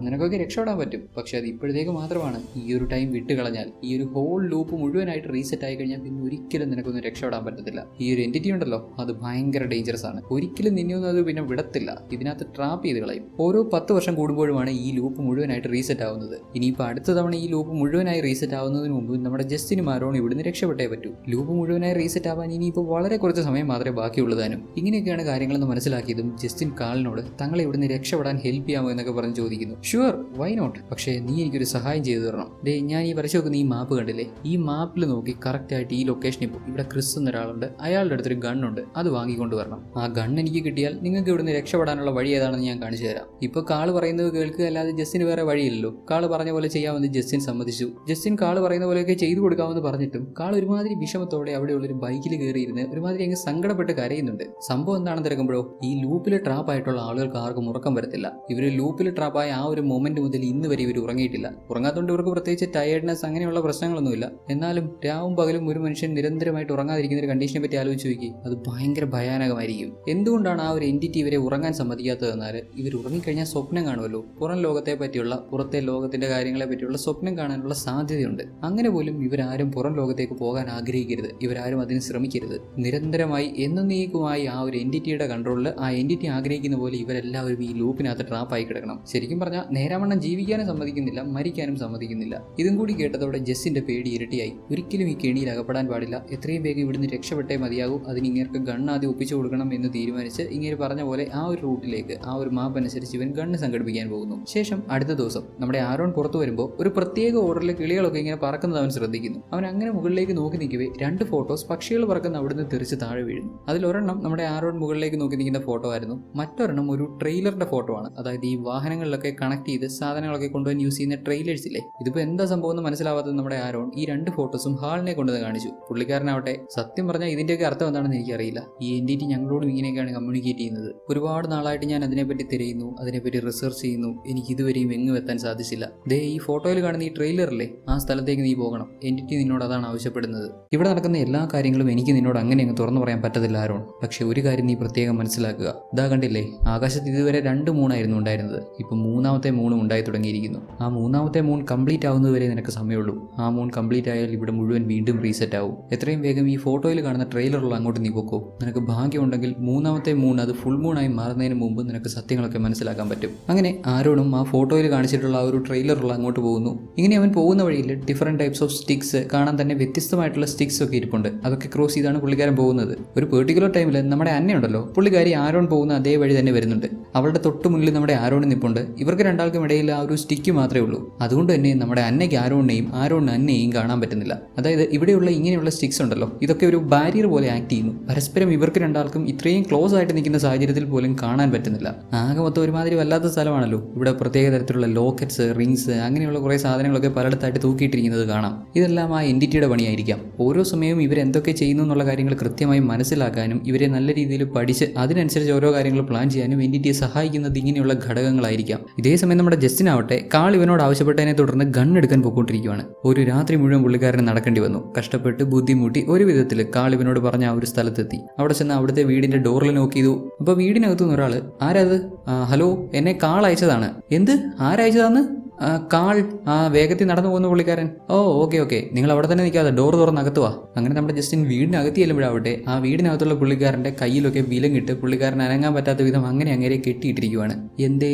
നിനക്കൊക്കെ രക്ഷപ്പെടാൻ പറ്റും, പക്ഷെ അത് ഇപ്പോഴത്തേക്ക് മാത്രമാണ്. ഈ ഒരു ടൈം വിട്ട് കളഞ്ഞാൽ, ഈ ഒരു ഹോൾ ലൂപ്പ് മുഴുവനായിട്ട് റീസെറ്റ് ആയി കഴിഞ്ഞാൽ പിന്നെ ഒരിക്കലും നിനക്കൊന്നും രക്ഷപ്പെടാൻ പറ്റത്തില്ല. ഈ ഒരു എൻറ്റിറ്റി ഉണ്ടല്ലോ, അത് ഭയങ്കര ഡേഞ്ചറസ് ആണ്. ഒരിക്കലും നിന്നെയൊന്നും അത് പിന്നെ വിടത്തില്ല. ഇതിനകത്ത് ട്രാപ്പ് ചെയ്ത് കളയും. ഓരോ 10 വർഷം കൂടുമ്പോഴുമാണ് ഈ ലൂപ്പ് മുഴുവനായിട്ട് റീസെറ്റ് ആവുന്നത്. ഇനിയിപ്പോൾ അടുത്ത തവണ ഈ ലൂപ്പ് മുഴുവനായി റീസെറ്റ് ആവുന്നതിന് മുമ്പ് നമ്മുടെ ജസ്റ്റിന് മാരോൺ ഇവിടുന്ന് രക്ഷപ്പെട്ടേ പറ്റൂ. ലൂപ്പ് മുഴുവനായി റീസെറ്റ് ആവാൻ ഇനിയിപ്പോൾ വളരെ കുറച്ച് സമയം മാത്രമേ ബാക്കിയുള്ളതാനും. ഇങ്ങനെയൊക്കെയാണ് കാര്യങ്ങളെന്ന് മനസ്സിലാക്കിയതും ജസ്റ്റിൻ കാളിനോട് തങ്ങളെ ഇവിടുന്ന് രക്ഷപ്പെടാൻ ഹെൽപ്പ് ചെയ്യാമോ എന്നൊക്കെ പറഞ്ഞ് ചോദിക്കുന്നു. ഷുവർ, വൈ നോട്ട്, പക്ഷേ നീ എനിക്കൊരു സഹായം ചെയ്തു തരണം. ഞാൻ ഈ വരച്ചു നോക്കുന്ന ഈ മാപ്പ് കണ്ടില്ലേ, ഈ മാപ്പിൽ നോക്കി കറക്റ്റ് ആയിട്ട് ഈ ലൊക്കേഷനിൽ പോകും. ഇവിടെ ക്രിസ് എന്നൊരാളുണ്ട്, അയാളുടെ അടുത്തൊരു ഗണ്ണുണ്ട്, അത് വാങ്ങിക്കൊണ്ട് വരണം. ആ ഗണ്ണ് എനിക്ക് കിട്ടിയാൽ നിങ്ങൾക്ക് ഇവിടുന്ന് രക്ഷപ്പെടാനുള്ള വഴി ഏതാണെന്ന് ഞാൻ കാണിച്ചു തരാം. ഇപ്പോൾ കാള് പറയുന്നത് കേൾക്കുക അല്ലാതെ ജസ്റ്റിന് വേറെ വഴിയില്ലല്ലോ. കാള് പറഞ്ഞ പോലെ ചെയ്യാമെന്ന് ജസ്റ്റിൻ സമ്മതിച്ചു. ജസ്റ്റിൻ കാള് പറയുന്ന പോലെയൊക്കെ ചെയ്തു കൊടുക്കാമെന്ന് പറഞ്ഞിട്ടും കാൾ ഒരുമാതിരി വിഷമത്തോടെ അവിടെയുള്ളൊരു ബൈക്കിൽ കയറിയിരുന്ന് ഒരുമാതിരി അങ്ങ് സങ്കടപ്പെട്ട് കരയുന്നുണ്ട്. സംഭവം എന്താണെന്ന് തിരക്കുമ്പോഴോ, ഈ ലൂപ്പിൽ ട്രാപ്പ് ആയിട്ടുള്ള ആളുകൾക്ക് ആർക്കും ഉറക്കം വരത്തില്ല. ഇവർ ലൂപ്പിൽ ട്രാപ്പായ ആ ഒരു മൊമെന്റ് മുതൽ ഇന്ന് വരെ ഇവർ ഉറങ്ങിയിട്ടില്ല. ഉറങ്ങാത്തതുകൊണ്ട് ഇവർക്ക് പ്രത്യേകിച്ച് ടയേർഡ്നെസ് അങ്ങനെയുള്ള പ്രശ്നങ്ങളൊന്നുമില്ല. എന്നാലും രാവും പകലും ഒരു മനുഷ്യൻ നിരന്തരമായിട്ട് ഉറങ്ങാതിരിക്കുന്ന ഒരു കണ്ടീഷനെ പറ്റി ആലോചിച്ച് നോക്കി, അത് ഭയങ്കര ഭയാനകമായിരിക്കും. എന്തുകൊണ്ടാണ് ആ ഒരു എൻറ്റിറ്റി ഇവരെ ഉറങ്ങാൻ സമ്മതിക്കാത്തതെന്നാൽ, ഇവർ ഉറങ്ങിക്കഴിഞ്ഞാൽ സ്വപ്നം കാണുമല്ലോ, പുറം ലോകത്തെ പറ്റിയുള്ള, പുറത്തെ ലോകത്തിന്റെ കാര്യങ്ങളെ പറ്റിയുള്ള സ്വപ്നം കാണാനുള്ള സാധ്യതയുണ്ട്. അങ്ങനെ പോലും ഇവരാരും പുറം ലോകത്തേക്ക് പോകാൻ ആഗ്രഹിക്കരുത്. ഇവരാരും അതിന് ശ്രമിക്കരുത്. നിരന്തരമായി എന്നേക്കുമായി ആ ഒരു എൻറ്റിറ്റിയുടെ കൺട്രോളിൽ ആ എൻറ്റിറ്റി ആഗ്രഹിക്കുന്ന പോലെ ഇവരെല്ലാവരും ഈ ലൂപ്പിനകത്ത് ട്രാപ്പായി കിടക്കണം. ശരിക്കും പറഞ്ഞാൽ നേരാവണ്ണം ജീവിക്കാനും സമ്മതിക്കുന്നില്ല, മരിക്കാനും സമ്മതിക്കുന്നില്ല. ഇതും കൂടി കേട്ടതോടെ ജസ്സിന്റെ പേടി ഇരട്ടിയായി. ഒരിക്കലും ഈ കെണിയിൽ അകപ്പെടാൻ പാടില്ല. എത്രയും വേഗം ഇവിടുന്ന് രക്ഷപ്പെട്ടേ മതിയാകൂ. അതിന് ഇങ്ങേർക്ക് ഗണ്ണ് ആദ്യം ഒപ്പിച്ചു കൊടുക്കണം എന്ന് തീരുമാനിച്ച് ഇങ്ങനെ പറഞ്ഞ പോലെ ആ ഒരു റൂട്ടിലേക്ക്, ആ ഒരു മാപ്പ് അനുസരിച്ച് ഇവൻ ഗണ്ണ് സംഘടിപ്പിക്കാൻ പോകുന്നു. ശേഷം അടുത്ത ദിവസം നമ്മുടെ ആരോൺ പുറത്തു വരുമ്പോൾ ഒരു പ്രത്യേക ഓർഡറിലെ കിളികളൊക്കെ ഇങ്ങനെ പറക്കുന്നത് അവൻ ശ്രദ്ധിക്കുന്നു. അവൻ അങ്ങനെ മുകളിലേക്ക് നോക്കി നിൽക്കവേ 2 ഫോട്ടോസ് പക്ഷികൾ പറക്കുന്ന അവിടുന്ന് തെറിച്ച് താഴെ വീഴുന്നു. അതിലൊരെണ്ണം നമ്മുടെ ആരോൺ മുകളിലേക്ക് നോക്കി നിൽക്കുന്ന ഫോട്ടോ ആയിരുന്നു. മറ്റൊരെണ്ണം ഒരു ട്രെയിലറിന്റെ ഫോട്ടോ ആണ്. അതായത് ഈ വാഹനങ്ങളിലൊക്കെ കണക്ട് ചെയ്ത് സാധനങ്ങളൊക്കെ കൊണ്ടുപോയി യൂസ് ചെയ്യുന്ന ട്രെയിലേഴ്സ് ഇല്ലേ, ഇതിപ്പോൾ എന്താ സംഭവം എന്ന് മനസ്സിലാവാത്തത് നമ്മുടെ ആരോൺ ഈ 2 ഫോട്ടോസും ഹാളിനെ കൊണ്ടുവന്ന് കാണിച്ചു. പുള്ളിക്കാരനാവട്ടെ, സത്യം പറഞ്ഞാൽ ഇതിന്റെയൊക്കെ അർത്ഥം എന്താണെന്ന് എനിക്കറിയില്ല. ഈ എൻറ്റിറ്റി ഞങ്ങളോടും ഇങ്ങനെയൊക്കെയാണ് കമ്മ്യൂണിക്കേറ്റ് ചെയ്യുന്നത്. ഒരുപാട് നാളായിട്ട് ഞാൻ അതിനെപ്പറ്റി തിരയുന്നു, അതിനെപ്പറ്റി റിസർച്ച് ചെയ്യുന്നു. എനിക്ക് ഇതുവരെയും എങ്ങും എത്താൻ സാധിച്ചില്ല. ഈ ഫോട്ടോയിൽ കാണുന്ന ഈ ട്രെയിലറില്ലേ, ആ സ്ഥലത്തേക്ക് നീ പോകണം. എൻറ്റിറ്റി നിന്നോട് അതാണ് ആവശ്യപ്പെടുന്നത്. ഇവിടെ നടക്കുന്ന എല്ലാ കാര്യങ്ങളും എനിക്ക് നിന്നോട് അങ്ങനെ അങ്ങ് തുറന്നു പറയാൻ പറ്റത്തില്ല ആരോൺ. പക്ഷെ ഒരു കാര്യം നീ പ്രത്യേകം മനസ്സിലാക്കുക. ഇതാ കണ്ടില്ലേ, ആകാശത്ത് ഇതുവരെ 2 മൂണായിരുന്നു ഉണ്ടായിരുന്നത്. ഇപ്പം 3ാമത്തെ മൂണും ഉണ്ടായി തുടങ്ങിയിരിക്കുന്നു. ആ 3ാമത്തെ മൂൺ കംപ്ലീറ്റ് ആവുന്നതുവരെ നിനക്ക് സമയമുള്ളൂ. ആ മൂൺ കംപ്ലീറ്റ് ആയാൽ ഇവിടെ മുഴുവൻ വീണ്ടും റീസെറ്റ് ആവും. എത്രയും വേഗം ഈ ഫോട്ടോയിൽ കാണുന്ന ട്രെയിലറുള്ള അങ്ങോട്ട് നീ പൊക്കോ. നിനക്ക് ഭാഗ്യമുണ്ടെങ്കിൽ 3ാമത്തെ മൂൺ അത് ഫുൾ മൂണായി മാറുന്നതിന് മുമ്പ് നിനക്ക് സത്യങ്ങളൊക്കെ മനസ്സിലാക്കാൻ പറ്റും. അങ്ങനെ ആരോടും ആ ഫോട്ടോയിൽ കാണിച്ചിട്ടുള്ള ആ ഒരു ട്രെയിലറുള്ള അങ്ങോട്ട് പോകുന്നു. ഇങ്ങനെ അവൻ പോകുന്ന വഴിയിൽ ഡിഫറെന്റ് ടൈപ്സ് ഓഫ് സ്റ്റിക്സ് കാണാൻ തന്നെ വ്യത്യസ്തമായിട്ടുള്ള സ്റ്റിക്സ് ഒക്കെ ഇരിപ്പുണ്ട്. അതൊക്കെ ക്രോസ് ചെയ്താണ് പുള്ളിക്കാരൻ പോകുന്നത്. ഒരു പെർട്ടിക്കുലർ ടൈമിൽ നമ്മുടെ അന്നയുണ്ടല്ലോ, പുള്ളിക്കാരി ആരോൺ പോകുന്ന അതേ വഴി തന്നെ വരുന്നുണ്ട്. അവളുടെ തൊട്ട് മുന്നിൽ നമ്മുടെ ആരോൺ നിൽപ്പുണ്ട്. ഇവർക്ക് രണ്ടാൾക്കും ഇടയിൽ ആ ഒരു സ്റ്റിക്ക് മാത്രമേ ഉള്ളൂ. അതുകൊണ്ട് തന്നെ നമ്മുടെ അന്നയ്ക്ക് ആരോണിനെയും ആരോണിന് അന്നയെയും കാണാൻ പറ്റുന്നില്ല. അതായത് ഇവിടെയുള്ള ഇങ്ങനെയുള്ള സ്റ്റിക്സ് ഉണ്ടല്ലോ, ഇതൊക്കെ ഒരു ബാരിയർ പോലെ ആക്ട് ചെയ്യുന്നു. പരസ്പരം ഇവർക്ക് രണ്ടാൾക്കും ഇത്രയും ക്ലോസ് ആയിട്ട് നിൽക്കുന്ന സാഹചര്യത്തിൽ പോലും കാണാൻ പറ്റുന്നില്ല. ആകെ മൊത്തം ഒരുമാതിരി വല്ലാത്ത സ്ഥലമാണല്ലോ. ഇവിടെ പ്രത്യേക തരത്തിലുള്ള ലോക്കറ്റ്സ്, റിങ്സ്, അങ്ങനെയുള്ള കുറേ സാധനങ്ങളൊക്കെ പലയിടത്തായിട്ട് തൂക്കിയിട്ടിരിക്കുന്നത് കാണാം. ഇതെല്ലാം ആ എൻറ്റിറ്റിയുടെ പണിയായിരിക്കാം. ഓരോ സമയവും ഇവരെന്തൊക്കെ ചെയ്യുന്നു എന്നുള്ള കാര്യങ്ങൾ കൃത്യമായി മനസ്സിലാക്കാനും ഇവരെ നല്ല രീതിയിൽ പഠിച്ച് അതിനനുസരിച്ച് ഓരോ കാര്യങ്ങൾ പ്ലാൻ ചെയ്യാനും എൻറ്റിറ്റിയെ സഹായിക്കുന്നത് ഇങ്ങനെയുള്ള ഘടകങ്ങളായിരിക്കാം. ഇതേ സമയം നമ്മുടെ ജസ്റ്റിനാവട്ടെ കാൾ ഇവനോട് ആവശ്യപ്പെട്ടതിനെ തുടർന്ന് ഗൺ എടുക്കാൻ പോയിക്കൊണ്ടിരിക്കുകയാണ്. ഒരു രാത്രി മുഴുവൻ പുള്ളിക്കാരന് നടക്കേണ്ടി വന്നു. കഷ്ടപ്പെട്ട് ബുദ്ധിമുട്ടി ഒരു വിധത്തിൽ കാൾ ഇവനോട് പറഞ്ഞ ആ ഒരു സ്ഥലത്തെത്തി. അവിടെ ചെന്ന് അവിടുത്തെ വീടിന്റെ ഡോറിൽ നോക്ക് ചെയ്തു. അപ്പോൾ വീടിനകത്തുനിന്ന് ഒരാൾ, ആരത്? ഹലോ, എന്നെ കാൾ അയച്ചതാണ്. എന്ത്? ആരയച്ചതാന്ന്? കാൾ വേഗത്തിൽ നടന്നു പോകുന്ന പുള്ളിക്കാരൻ. ഓ ഓക്കെ, നിങ്ങൾ അവിടെ തന്നെ നിൽക്കാതെ ഡോർ തുറന്നകത്തുവാ. അങ്ങനെ നമ്മുടെ ജസ്റ്റിൻ വീടിനകത്ത് ചെല്ലുമ്പോഴാവട്ടെ ആ വീടിനകത്തുള്ള പുള്ളിക്കാരൻ്റെ കയ്യിലൊക്കെ വിലങ്ങിട്ട് പുള്ളിക്കാരൻ അനങ്ങാൻ പറ്റാത്ത വിധം അങ്ങനെ കെട്ടിയിട്ടിരിക്കുവാണ്. എന്തേ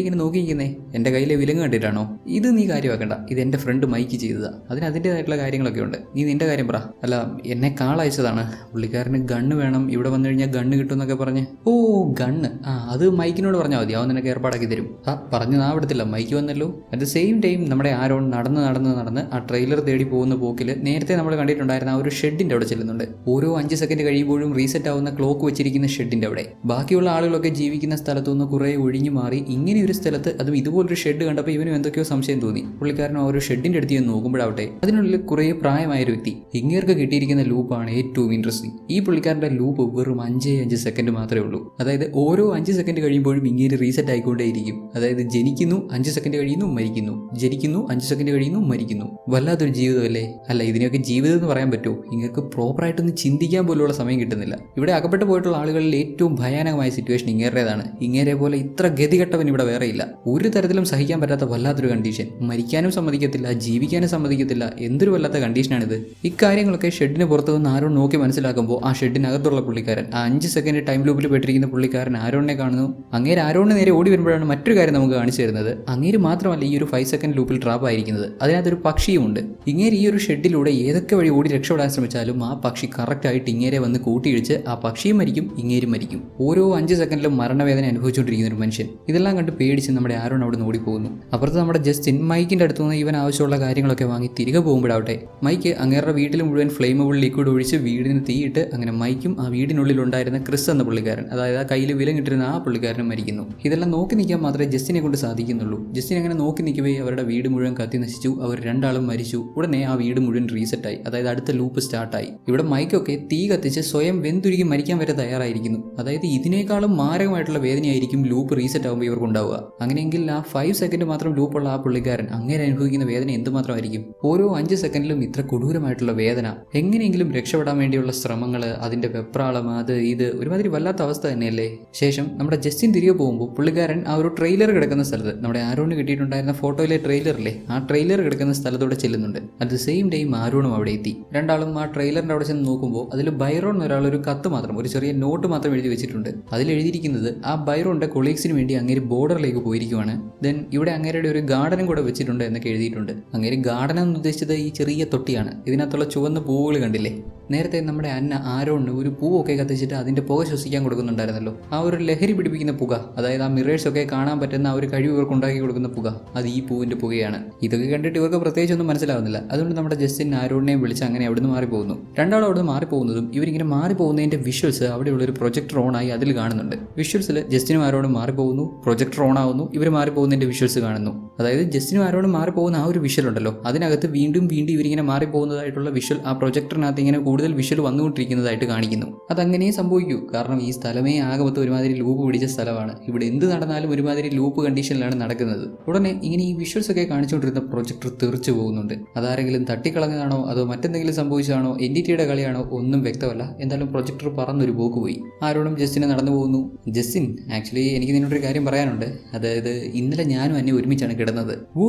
ഇങ്ങനെ നോക്കിയിരിക്കുന്നേ? എൻ്റെ കയ്യിലെ വിലങ്ങ് കണ്ടിട്ടാണോ? ഇത് നീ കാര്യമാക്കണ്ട, ഇത് എൻ്റെ ഫ്രണ്ട് മൈക്ക് ചെയ്തതാ. അതിൻ്റെതായിട്ടുള്ള കാര്യങ്ങളൊക്കെ ഉണ്ട്. നീ നിൻ്റെ കാര്യം പറ. അല്ല, എന്നെ കാൾ അയച്ചതാണ്. പുള്ളിക്കാരന് ഗണ്ണ് വേണം, ഇവിടെ വന്നു കഴിഞ്ഞാൽ ഗണ്ണ് കിട്ടും എന്നൊക്കെ പറഞ്ഞ്. ഓ ഗണ്ണ്, അത് മൈക്കിനോട് പറഞ്ഞാൽ മതി, അവൻ നിനക്ക് ഏർപ്പാടാക്കി തരും. പറഞ്ഞു നാ വിടത്തില്ല, മൈക്ക് വന്നല്ലോ. അറ്റ് ദ സെയിം ടൈം നമ്മുടെ ആരോൺ നടന്ന് ആ ട്രെയിലർ തേടി പോകുന്ന പോക്കിൽ നേരത്തെ നമ്മൾ കണ്ടിട്ടുണ്ടായിരുന്ന ആ ഒരു ഷെഡിൻ്റെ അവിടെ ചെല്ലുന്നുണ്ട്. ഓരോ 5 സെക്കൻഡ് കഴിയുമ്പോഴും റീസെറ്റ് ആവുന്ന ക്ലോക്ക് വെച്ചിരിക്കുന്ന ഷെഡിൻ്റെ അവിടെ. ബാക്കിയുള്ള ആളുകളൊക്കെ ജീവിക്കുന്ന സ്ഥലത്തു നിന്ന് കുറേ ഒഴിഞ്ഞു മാറി ഇങ്ങനെ ഒരു സ്ഥലത്ത്, അതും ഇതുപോലൊരു ഷെഡ് കണ്ടപ്പോൾ ഇവനും എന്തൊക്കെയോ സംശയം തോന്നി. പുള്ളിക്കാരനും ആ ഒരു ഷെഡിൻ്റെ അടുത്ത് നിന്ന് നോക്കുമ്പോഴാവട്ടെ അതിനുള്ളിൽ കുറേ പ്രായമായൊരു വ്യക്തി. ഇങ്ങേർക്ക് കിട്ടിയിരിക്കുന്ന ലൂപ്പാണ് ഏറ്റവും ഇൻട്രസ്റ്റിംഗ്. ഈ പുള്ളിക്കാരൻ്റെ ലൂപ്പ് വെറും 5 സെക്കൻഡ് മാത്രമേ ഉള്ളൂ. അതായത് ഓരോ 5 സെക്കൻഡ് കഴിയുമ്പോഴും ഇങ്ങനെ റീസെറ്റ് ആയിക്കൊണ്ടേയിരിക്കും. അതായത് ജനിക്കുന്നു, 5 സെക്കൻഡ് കഴിയുന്നു, മരിക്കുന്നു, ജനിക്കുന്നു, 5 സെക്കൻഡ് കഴിയുന്നു, മരിക്കുന്നു. വല്ലാത്തൊരു ജീവിതമല്ലേ? അല്ല, ഇതിനെയൊക്കെ ജീവിതം എന്ന് പറയാൻ പറ്റുമോ? ഇങ്ങൾക്ക് പ്രോപ്പറായിട്ടൊന്ന് ചിന്തിക്കാൻ പോലുള്ള സമയം കിട്ടുന്നില്ല. ഇവിടെ അകപ്പെട്ടു പോയിട്ടുള്ള ആളുകളിൽ ഏറ്റവും ഭയാനകമായ സിറ്റുവേഷൻ ഇങ്ങേരുടേതാണ്. ഇങ്ങേരെ പോലെ ഇത്ര ഗതികെട്ടവൻ ഇവിടെ വേറെയില്ല. ഒരു തരത്തിലും സഹിക്കാൻ പറ്റാത്ത വല്ലാത്തൊരു കണ്ടീഷൻ. മരിക്കാനും സമ്മതിക്കത്തില്ല, ജീവിക്കാനും സമ്മതിക്കത്തില്ല. എന്തൊരു വല്ലാത്ത കണ്ടീഷനാണിത്. ഇക്കാര്യങ്ങളൊക്കെ ഷെഡിന് പുറത്തു നിന്ന് ആരോൺ നോക്കി മനസ്സിലാക്കുമ്പോൾ ആ ഷെഡിനകത്തുള്ള പുള്ളിക്കാരൻ, ആ 5 സെക്കൻഡ് ടൈം ലൂപ്പിൽ പെട്ടിരിക്കുന്ന പുള്ളിക്കാരൻ ആരോണിനെ കാണുന്നു. അങ്ങേര് ആരോണിന് നേരെ ഓടി വരുമ്പോഴാണ് മറ്റൊരു കാര്യം നമുക്ക് കാണിച്ചു തരുന്നത്. അങ്ങേര് മാത്രമല്ല ഈ ഒരു 5 സെക്കൻഡ് ലൂപ്പിൽ ട്രാപ്പ് ആയിരിക്കുന്നത്. അതിനകത്തൊരു പക്ഷിയുമുണ്ട്. ഇങ്ങേര് ഈ ഒരു ഷെഡിലൂടെ ഏതൊക്കെ വഴി ഓടി രക്ഷപ്പെടാൻ ശ്രമിച്ചാലും ആ പക്ഷി കറക്റ്റായിട്ട് ഇങ്ങേരെ വന്ന് കൂട്ടിയിടിച്ച് ആ പക്ഷിയും മരിക്കും, ഇങ്ങേരും മരിക്കും. ഓരോ 5 സെക്കൻഡിലും മരണവേദന അനുഭവിച്ചുകൊണ്ടിരിക്കുന്ന ഒരു മനുഷ്യൻ. ഇതെല്ലാം കണ്ട് പേടിച്ച് നമ്മുടെ ആരോൺ അവിടെ നിന്ന് ഓടിപ്പോകുന്നു. അപ്പുറത്ത് നമ്മുടെ ജസ്റ്റിൻ മൈക്കിന്റെ അടുത്ത് നിന്ന് ഇവൻ ആവശ്യമുള്ള കാര്യങ്ങളൊക്കെ വാങ്ങി തിരികെ പോകുമ്പോഴാവട്ടെ മൈക്ക് അങ്ങേരുടെ വീട്ടിൽ മുഴുവൻ ഫ്ലെയിമബിൾ ലിക്വിഡ് ഒഴിച്ച് വീടിന് തീയിട്ട് അങ്ങനെ മൈക്കും ആ വീടിനുള്ളിൽ ഉണ്ടായിരുന്ന ക്രിസ് എന്ന പുള്ളിക്കാരൻ, അതായത് ആ കയ്യിൽ വിലങ്ങിട്ടിരുന്ന ആ പുള്ളിക്കാരനും മരിക്കുന്നു. ഇതെല്ലാം നോക്കി നിൽക്കാൻ മാത്രമേ ജസ്റ്റിനെ കൊണ്ട് സാധിക്കുന്നുള്ളൂ. ജസ്റ്റിൻ അങ്ങനെ നോക്കി നിൽക്കവേ അവരുടെ വീട് മുഴുവൻ കത്തി നശിച്ചു. അവർ രണ്ടാളും മരിച്ചു. ഉടനെ ആ വീട് മുഴുവൻ റീസെറ്റായി. അതായത് അടുത്ത ലൂപ്പ് സ്റ്റാർട്ടായി. ഇവിടെ മൈക്കൊക്കെ തീ കത്തിച്ച് സ്വയം വെന്തുരുകി മരിക്കാൻ വരെ തയ്യാറായിരിക്കുന്നു. അതായത് ഇതിനേക്കാളും മാരകമായിട്ടുള്ള വേദനയായിരിക്കും ലൂപ്പ് റീസെറ്റ് ആകുമ്പോൾ ഇവർക്ക് ഉണ്ടാവുക. അങ്ങനെയെങ്കിൽ ആ 5 സെക്കൻഡ് മാത്രം ലൂപ്പുള്ള ആ പുള്ളിക്കാരൻ അങ്ങനെ അനുഭവിക്കുന്ന വേദന എന്തുമാത്രമായിരിക്കും? ഓരോ 5 സെക്കൻഡിലും ഇത്ര കൊടൂരമായിട്ടുള്ള വേദന. എങ്ങനെയെങ്കിലും രക്ഷപ്പെടാൻ വേണ്ടിയുള്ള ശ്രമങ്ങൾ, അതിന്റെ വെപ്രാളം, അത് ഇത് ഒരുമാതിരി വല്ലാത്ത അവസ്ഥ തന്നെയല്ലേ. ശേഷം നമ്മുടെ ജസ്റ്റിൻ തിരികെ പോകുമ്പോൾ പുള്ളിക്കാരൻ ആ ഒരു ട്രെയിലർ കിടക്കുന്ന സ്ഥലത്ത്, നമ്മുടെ ആരോണ് കിട്ടിയിട്ടുണ്ടായിരുന്ന ഫോട്ടോയിലെ ട്രെയിലറിലെ ആ ട്രെയിലർ കിടക്കുന്ന സ്ഥലത്തൂടെ ചെല്ലുന്നുണ്ട്. അറ്റ് ദ സെയിം ടൈം ആരോണും അവിടെ എത്തി. രണ്ടാളും ആ ട്രെയിലറിന്റെ അവിടെ ചെന്ന് നോക്കുമ്പോൾ അതിൽ ബൈറോൺ ഒരാൾ ഒരു കത്ത് മാത്രം, ഒരു ചെറിയ നോട്ട് മാത്രം എഴുതി വെച്ചിട്ടുണ്ട്. അതിൽ എഴുതിയിരിക്കുന്നത് ആ ബൈറോണിന്റെ കൊളീഗ്സിന് വേണ്ടി അങ്ങേര് ബോർഡറിലേക്ക് പോയിരിക്കുവാണ്. ദെൻ ഇവിടെ അങ്ങേരുടെ ഒരു ഗാർഡനും കൂടെ വെച്ചിട്ടുണ്ട് എന്നൊക്കെ എഴുതിയിട്ടുണ്ട്. അങ്ങേര് ഗാർഡൻ എന്ന് ഉദ്ദേശിച്ചത് ഈ ചെറിയ തൊട്ടിയാണ്. ഇതിനകത്തുള്ള ചുവന്ന പൂവുകൾ കണ്ടില്ലേ? നേരത്തെ നമ്മുടെ അന്ന ആരോണിന് ഒരു പൂവൊക്കെ കത്തിച്ചിട്ട് അതിന്റെ പുക ശ്വസിക്കാൻ കൊടുക്കുന്നുണ്ടായിരുന്നല്ലോ. ആ ഒരു ലഹരി പിടിപ്പിക്കുന്ന പുക, അതായത് ആ മിറേഴ്സ് ഒക്കെ കാണാൻ പറ്റുന്ന ആ ഒരു കഴിവ് ഇവർക്ക് ഉണ്ടാക്കി കൊടുക്കുന്ന പുക, അത് ഈ പൂവിന്റെ പുകയാണ്. ഇതൊക്കെ കണ്ടിട്ട് ഇവർക്ക് പ്രത്യേകിച്ചൊന്നും മനസ്സിലാവുന്നില്ല. അതുകൊണ്ട് നമ്മുടെ ജസ്റ്റിൻ ആരോണിനെയും വിളിച്ച് അങ്ങനെ അവിടുന്ന് മാറിപ്പോകുന്നു. രണ്ടാളും അവിടുന്ന് മാറിപ്പോകുന്നതും ഇവരിങ്ങനെ മാറിപ്പോകുന്നതിന്റെ വിഷ്വൽസ് അവിടെയുള്ള ഒരു പ്രൊജക്ടർ ഓൺ ആയി അതിൽ കാണുന്നുണ്ട്. വിഷ്വൽസിൽ ജസ്റ്റിനും ആരോണും മാറിപ്പോകുന്നു, പ്രൊജക്ടർ ഓൺ ആവുന്നു, ഇവർ മാറിപ്പോകുന്നതിന്റെ വിഷ്വൽസ് കാണുന്നു. അതായത് ജസ്റ്റിനും ആരോണും മാറിപ്പോകുന്ന ആ ഒരു വിഷ്വൽ ഉണ്ടല്ലോ, അതിനകത്ത് വീണ്ടും ഇവരിങ്ങനെ മാറിപ്പോകുന്നതായിട്ടുള്ള വിഷ്വൽ ആ പ്രൊജക്ടറിനകത്ത് ഇങ്ങനെ കൂടുതൽ വിഷ്വൽ വന്നുകൊണ്ടിരിക്കുന്നതായിട്ട് കാണിക്കുന്നു. അതങ്ങനെ സംഭവിക്കൂ, കാരണം ഈ സ്ഥലമേ ആകമൊത്തം ഒരുമാതിരി ലൂപ്പ് പിടിച്ച സ്ഥലമാണ്. ഇവിടെ എന്ത് നടന്നാലും ഒരുമാതിരി ലൂപ്പ് കണ്ടീഷനിലാണ് നടക്കുന്നത്. ഉടനെ ഇങ്ങനെ ഈ വിഷ്വൽസ് ഒക്കെ കാണിച്ചുകൊണ്ടിരുന്ന പ്രൊജക്ടർ തെറിച്ചു പോകുന്നുണ്ട്. അതാരെങ്കിലും തട്ടിക്കളഞ്ഞതാണോ അതോ മറ്റെന്തെങ്കിലും സംഭവിച്ചതാണോ എൻറ്റിറ്റിയുടെ കളിയാണോ ഒന്നും വ്യക്തമല്ല. എന്തായാലും പ്രൊജക്ടർ പറന്നൊരു പോക്ക് പോയി. ആരോടും ജസ്റ്റിനെ നടന്നു പോകുന്നു. ജസ്റ്റിൻ, ആക്ച്വലി എനിക്ക് നിന്നോടൊരു കാര്യം പറയാനുണ്ട്. അതായത് ഇന്നലെ ഞാനും അന്നെ ഒരുമിച്ചാണ് കിടന്നത്. ഓ,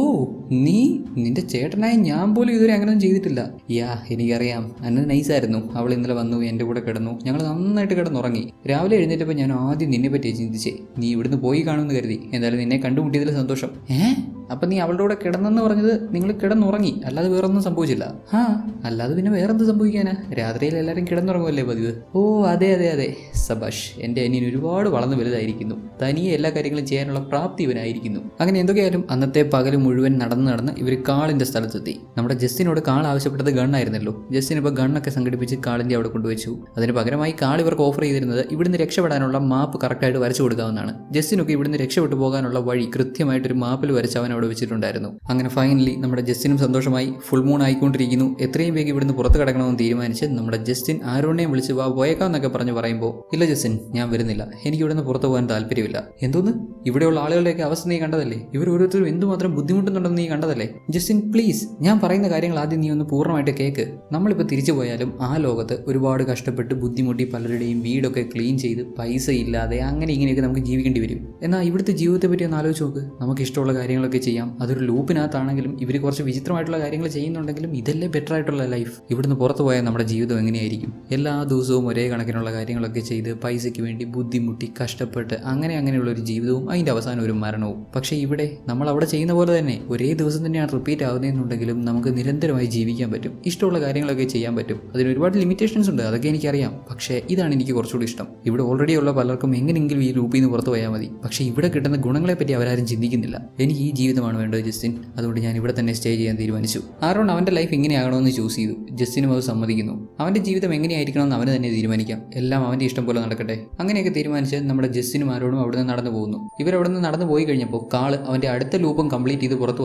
നിന്റെ ചേട്ടനായ ഞാൻ പോലും ഇതുവരെ അങ്ങനെയൊന്നും ചെയ്തിട്ടില്ല. യാ, എനിക്കറിയാം, അന്ന് നൈസായിരുന്നു. അവൾ ഇന്നലെ വന്നു, എൻ്റെ കൂടെ കിടന്നു, ഞങ്ങൾ നന്നായിട്ട് കിടന്നുറങ്ങി. രാവിലെ എഴുന്നേറ്റപ്പോൾ ഞാൻ ആദ്യം നിന്നെ പറ്റി ചിന്തിച്ചേ. നീ ഇവിടുന്ന് പോയി കാണുമെന്ന് കരുതി. എന്തായാലും നിന്നെ കണ്ടുമുട്ടിയതിൽ സന്തോഷം. അപ്പം നീ അവളുടെ കൂടെ കിടന്നെന്ന് പറഞ്ഞത് നിങ്ങൾ കിടന്നുറങ്ങി, അല്ലാതെ വേറൊന്നും സംഭവിച്ചില്ല? ആ, അല്ലാതെ പിന്നെ വേറെന്ത് സംഭവിക്കാനാ? രാത്രിയിൽ എല്ലാവരും കിടന്നുറങ്ങുമല്ലേ പതിവ്? ഓ അതെ അതെ അതെ, സബാഷ്, എൻ്റെ അനിയൻ ഒരുപാട് വളർന്നു വലുതായിരിക്കുന്നു, തനിയെ എല്ലാ കാര്യങ്ങളും ചെയ്യാനുള്ള പ്രാപ്തി ഇവനായിരിക്കുന്നു. അങ്ങനെ എന്തൊക്കെയായാലും അന്നത്തെ പകൽ മുഴുവൻ നടന്ന് ഇവർ കാളിൻ്റെ സ്ഥലത്തെത്തി. നമ്മുടെ ജസ്റ്റിനോട് കാൾ ആവശ്യപ്പെട്ടത് ഗണ്ണായിരുന്നല്ലോ. ജസ്റ്റിൻ ഇപ്പോൾ ഗണ്ണൊക്കെ സംഘടിപ്പിച്ച് കാളിൻ്റെ അവിടെ കൊണ്ടുവച്ചു. അതിന് പകരമായി കാൾ ഇവർക്ക് ഓഫർ ചെയ്തിരുന്നത് ഇവിടുന്ന് രക്ഷപ്പെടാനുള്ള മാപ്പ് കറക്റ്റായിട്ട് വരച്ചു കൊടുക്കാവുന്നതാണ്. ജസ്റ്റിനൊക്കെ ഇവിടുന്ന് രക്ഷപ്പെട്ടു പോകാനുള്ള വഴി കൃത്യമായിട്ടൊരു മാപ്പിൽ വരച്ച് അവൻ അവിടെ വെച്ചിട്ടുണ്ടായിരുന്നു. അങ്ങനെ ഫൈനലി നമ്മുടെ ജസ്റ്റിനും സന്തോഷമായി. ഫുൾ മൂൺ ആയിക്കൊണ്ടിരിക്കുന്നു. എത്രയും വേഗം ഇവിടുന്ന് പുറത്ത് കിടക്കണമെന്ന് തീരുമാനിച്ച് നമ്മുടെ ജസ്റ്റിൻ ആരോണിനെയും വിളിച്ച് വാ പോയേക്കാന്നൊക്കെ പറഞ്ഞ് പറയുമ്പോൾ, ഇല്ല ജസ്റ്റിൻ, ഞാൻ വരുന്നില്ല, എനിക്ക് ഇവിടുന്ന് പുറത്ത് പോകാൻ താല്പര്യമില്ല. എന്തോന്ന്? ഇവിടെയുള്ള ആളുകളുടെയൊക്കെ അവസ്ഥ നീ കണ്ടതല്ലേ? ഇവർ ഓരോരുത്തരും എന്തുമാത്രം ബുദ്ധിമുട്ടുന്നുണ്ടെന്ന് നീ കണ്ടതല്ലേ? ജസ്റ്റിൻ പ്ലീസ്, ഞാൻ പറയുന്ന കാര്യങ്ങൾ ആദ്യം നീ ഒന്ന് പൂർണ്ണമായിട്ട് കേൾക്ക്. നമ്മളിപ്പോൾ തിരിച്ചു പോയാലും ആ ലോകത്ത് ഒരുപാട് കഷ്ടപ്പെട്ട് ബുദ്ധിമുട്ടി പലരുടെയും വീടൊക്കെ ക്ലീൻ ചെയ്ത് പൈസ ഇല്ലാതെ അങ്ങനെ ഇങ്ങനെയൊക്കെ നമുക്ക് ജീവിക്കേണ്ടി വരും. എന്നാൽ ഇവിടുത്തെ ജീവിതത്തെ പറ്റി ഒന്ന് ആലോചിച്ച് നോക്ക്. നമുക്ക് ഇഷ്ടമുള്ള കാര്യങ്ങളൊക്കെ ചെയ്യാം. അതൊരു ലൂപ്പിനകത്താണെങ്കിലും ഇവർ കുറച്ച് വിചിത്രമായിട്ടുള്ള കാര്യങ്ങൾ ചെയ്യുന്നുണ്ടെങ്കിലും ഇതല്ലേ ബെറ്റർ ആയിട്ടുള്ള ലൈഫ്. ഇവിടുന്ന് പുറത്ത് പോയാൽ നമ്മുടെ ജീവിതം എങ്ങനെയായിരിക്കും? എല്ലാ ദിവസവും ഒരേ കണക്കിനുള്ള കാര്യങ്ങളൊക്കെ ചെയ്ത് പൈസയ്ക്ക് വേണ്ടി ബുദ്ധിമുട്ടി കഷ്ടപ്പെട്ട് അങ്ങനെയുള്ള ഒരു ജീവിതവും അതിൻ്റെ അവസാനം ഒരു മരണവും. പക്ഷേ ഇവിടെ നമ്മൾ അവിടെ ചെയ്യുന്ന പോലെ തന്നെ ഒരേ ദിവസം തന്നെയാണ് റിപ്പീറ്റ് ആവുന്നതെന്നുണ്ടെങ്കിലും നമുക്ക് നിരന്തരമായി ജീവിക്കാൻ പറ്റും. ഇഷ്ടമുള്ള കാര്യങ്ങളൊക്കെ ചെയ്യാൻ പറ്റും. അതിന് ഒരുപാട് ലിമിറ്റേഷൻസ് ഉണ്ട്, അതൊക്കെ എനിക്കറിയാം. പക്ഷേ ഇതാണ് എനിക്ക് കുറച്ചുകൂടി ഇഷ്ടം. ഇവിടെ ഓൾറെഡി ഉള്ള പലർക്കും എങ്ങനെയെങ്കിലും ഈ ലൂപ്പിൽ നിന്ന് പുറത്ത് പോയാൽ മതി. പക്ഷേ ഇവിടെ കിട്ടുന്ന ഗുണങ്ങളെ പറ്റി അവരാരും ചിന്തിക്കുന്നില്ല. എനിക്ക് ഈ ജീവിതമാണ് വേണ്ടത് ജസ്റ്റിൻ, അതുകൊണ്ട് ഞാൻ ഇവിടെ തന്നെ സ്റ്റേ ചെയ്യാൻ തീരുമാനിച്ചു. ആരോൺ അവൻ്റെ ലൈഫ് എങ്ങനെയാകണമെന്ന് ചൂസ് ചെയ്തു. ജസ്റ്റിനും അത് സമ്മതിക്കുന്നു. അവൻ്റെ ജീവിതം എങ്ങനെയായിരിക്കണമെന്ന് അവന് തന്നെ തീരുമാനിക്കാം. എല്ലാം അവൻ്റെ ഇഷ്ടം പോലെ നടക്കട്ടെ. അങ്ങനെയൊക്കെ തീരുമാനിച്ച് നമ്മുടെ ജസ്റ്റിനും ആരോണും അവിടുന്ന് നടന്നു പോകുന്നു. ഇവരവിടെ നിന്ന് നടന്നു പോയി കഴിഞ്ഞപ്പോൾ കാള് അവൻ്റെ അടുത്ത ലൂപ്പും കംപ്ലീറ്റ് ചെയ്ത് പുറത്ത്